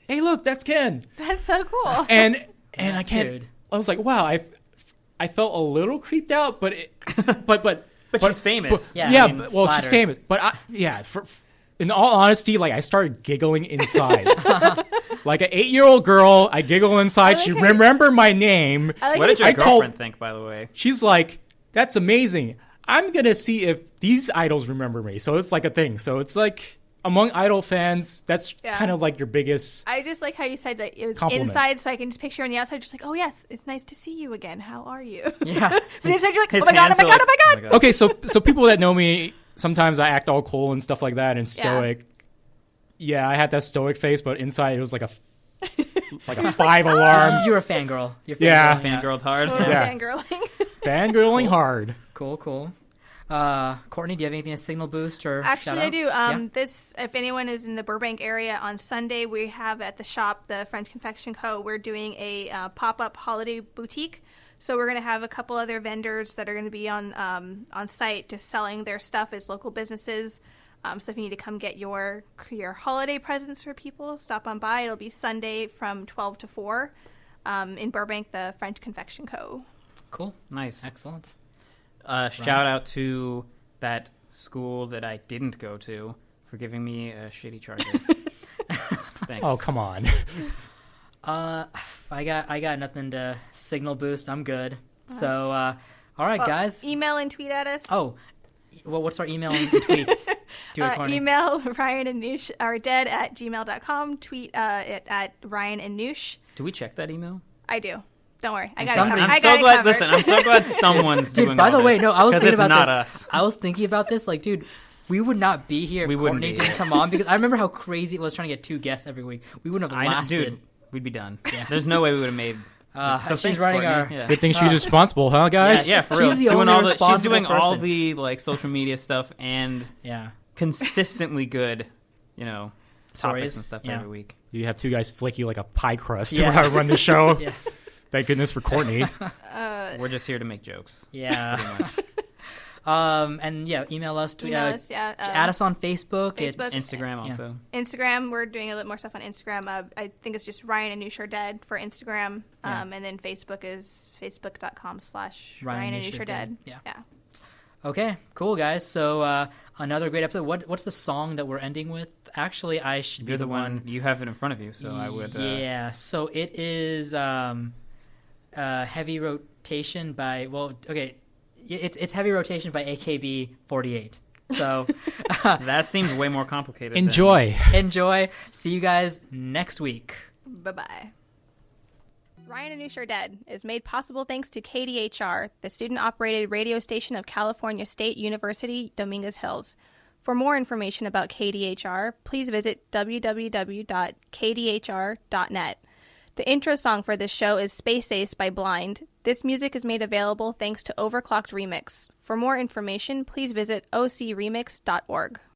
"Hey, look, that's Ken," That's so cool. and I can't. Dude. I was like, wow, I felt a little creeped out, but she's famous. Yeah, Yeah, I mean, but- it's well, she's flattering. famous. But in all honesty, like I started giggling inside. Like an 8-year-old girl, I giggle inside. She remembered my name. I like What how did your I you said- told- girlfriend think, by the way? She's like, "That's amazing. I'm gonna see if these idols remember me." So it's like a thing. So it's like among idol fans, that's Yeah. kind of like your biggest. I just like how you said that it was Compliment. inside, so I can just picture on the outside, just like, oh yes, it's nice to see you again. How are you? Yeah. But inside you're like, His oh my god, hands oh my are god, like, oh my god. Okay, so people that know me, sometimes I act all cool and stuff like that and stoic. Yeah, I had that stoic face, but inside it was like a 5 alarm. You're a fangirl. You're Yeah. fangirling, Fangirled hard. Total Yeah. fangirling. Fangirling hard. Cool. Courtney, do you have anything to signal boost or Actually, shout I out? do. Yeah? This, if anyone is in the Burbank area on Sunday, we have at the shop, the French Confection Co. We're doing a pop-up holiday boutique. So we're going to have a couple other vendors that are going to be on site, just selling their stuff as local businesses. So if you need to come get your holiday presents for people, stop on by. It'll be Sunday from 12 to 4 in Burbank, the French Confection Co. Cool. Nice. Excellent. Shout out to that school that I didn't go to for giving me a shitty charger. Thanks. Oh, come on. I got nothing to signal boost. I'm good. So, all right, guys. Email and tweet at us. Oh, well, what's our email and tweets? Do it, Courtney. Email Ryan and Noosh are dead at gmail.com. Tweet it at Ryan and Noosh. Do we check that email? I do. Don't worry. I got Somebody- it I'm covered. so glad. Listen, I'm so glad someone's Dude, doing. by all the way, this, no, I was 'cause thinking it's about not this. us. I was thinking about this. Like, dude, we would not be here if We wouldn't Courtney be didn't here. come on because I remember how crazy it was trying to get 2 guests every week. We wouldn't have lasted. Dude, we'd be done. There's no way we would have made. So she's thanks, running Courtney. our- Yeah. Good thing she's responsible, huh, guys? Yeah, for She's real. the Doing only all the, she's responsible doing all person. the like social media stuff and Yeah. consistently good, Stories. topics and stuff Yeah. every week. You have 2 guys flick you like a pie crust Yeah. to run the show. Yeah. Thank goodness for Courtney. We're just here to make jokes. Yeah. Pretty much. And yeah, email us. Email us, yeah. Add us on Facebook. Facebook. It's Instagram also. Instagram, we're doing a little more stuff on Instagram. I think it's just Ryan and Noosh are dead for Instagram. Yeah. And then Facebook is facebook.com/Ryan Ryan and Noosh are dead. Yeah. Yeah. Okay, cool, guys. So another great episode. What's the song that we're ending with? Actually, I should be You're the one. You have it in front of you, so I would. Yeah. So it is Heavy Rotation by. Well, okay, it's Heavy Rotation by AKB48. So That seems way more complicated. than- Enjoy. enjoy. See you guys next week. Bye-bye. Ryan and Noosh are Dead is made possible thanks to KDHR, the student-operated radio station of California State University, Dominguez Hills. For more information about KDHR, please visit www.kdhr.net. The intro song for this show is Space Ace by Blind. This music is made available thanks to Overclocked Remix. For more information, please visit ocremix.org.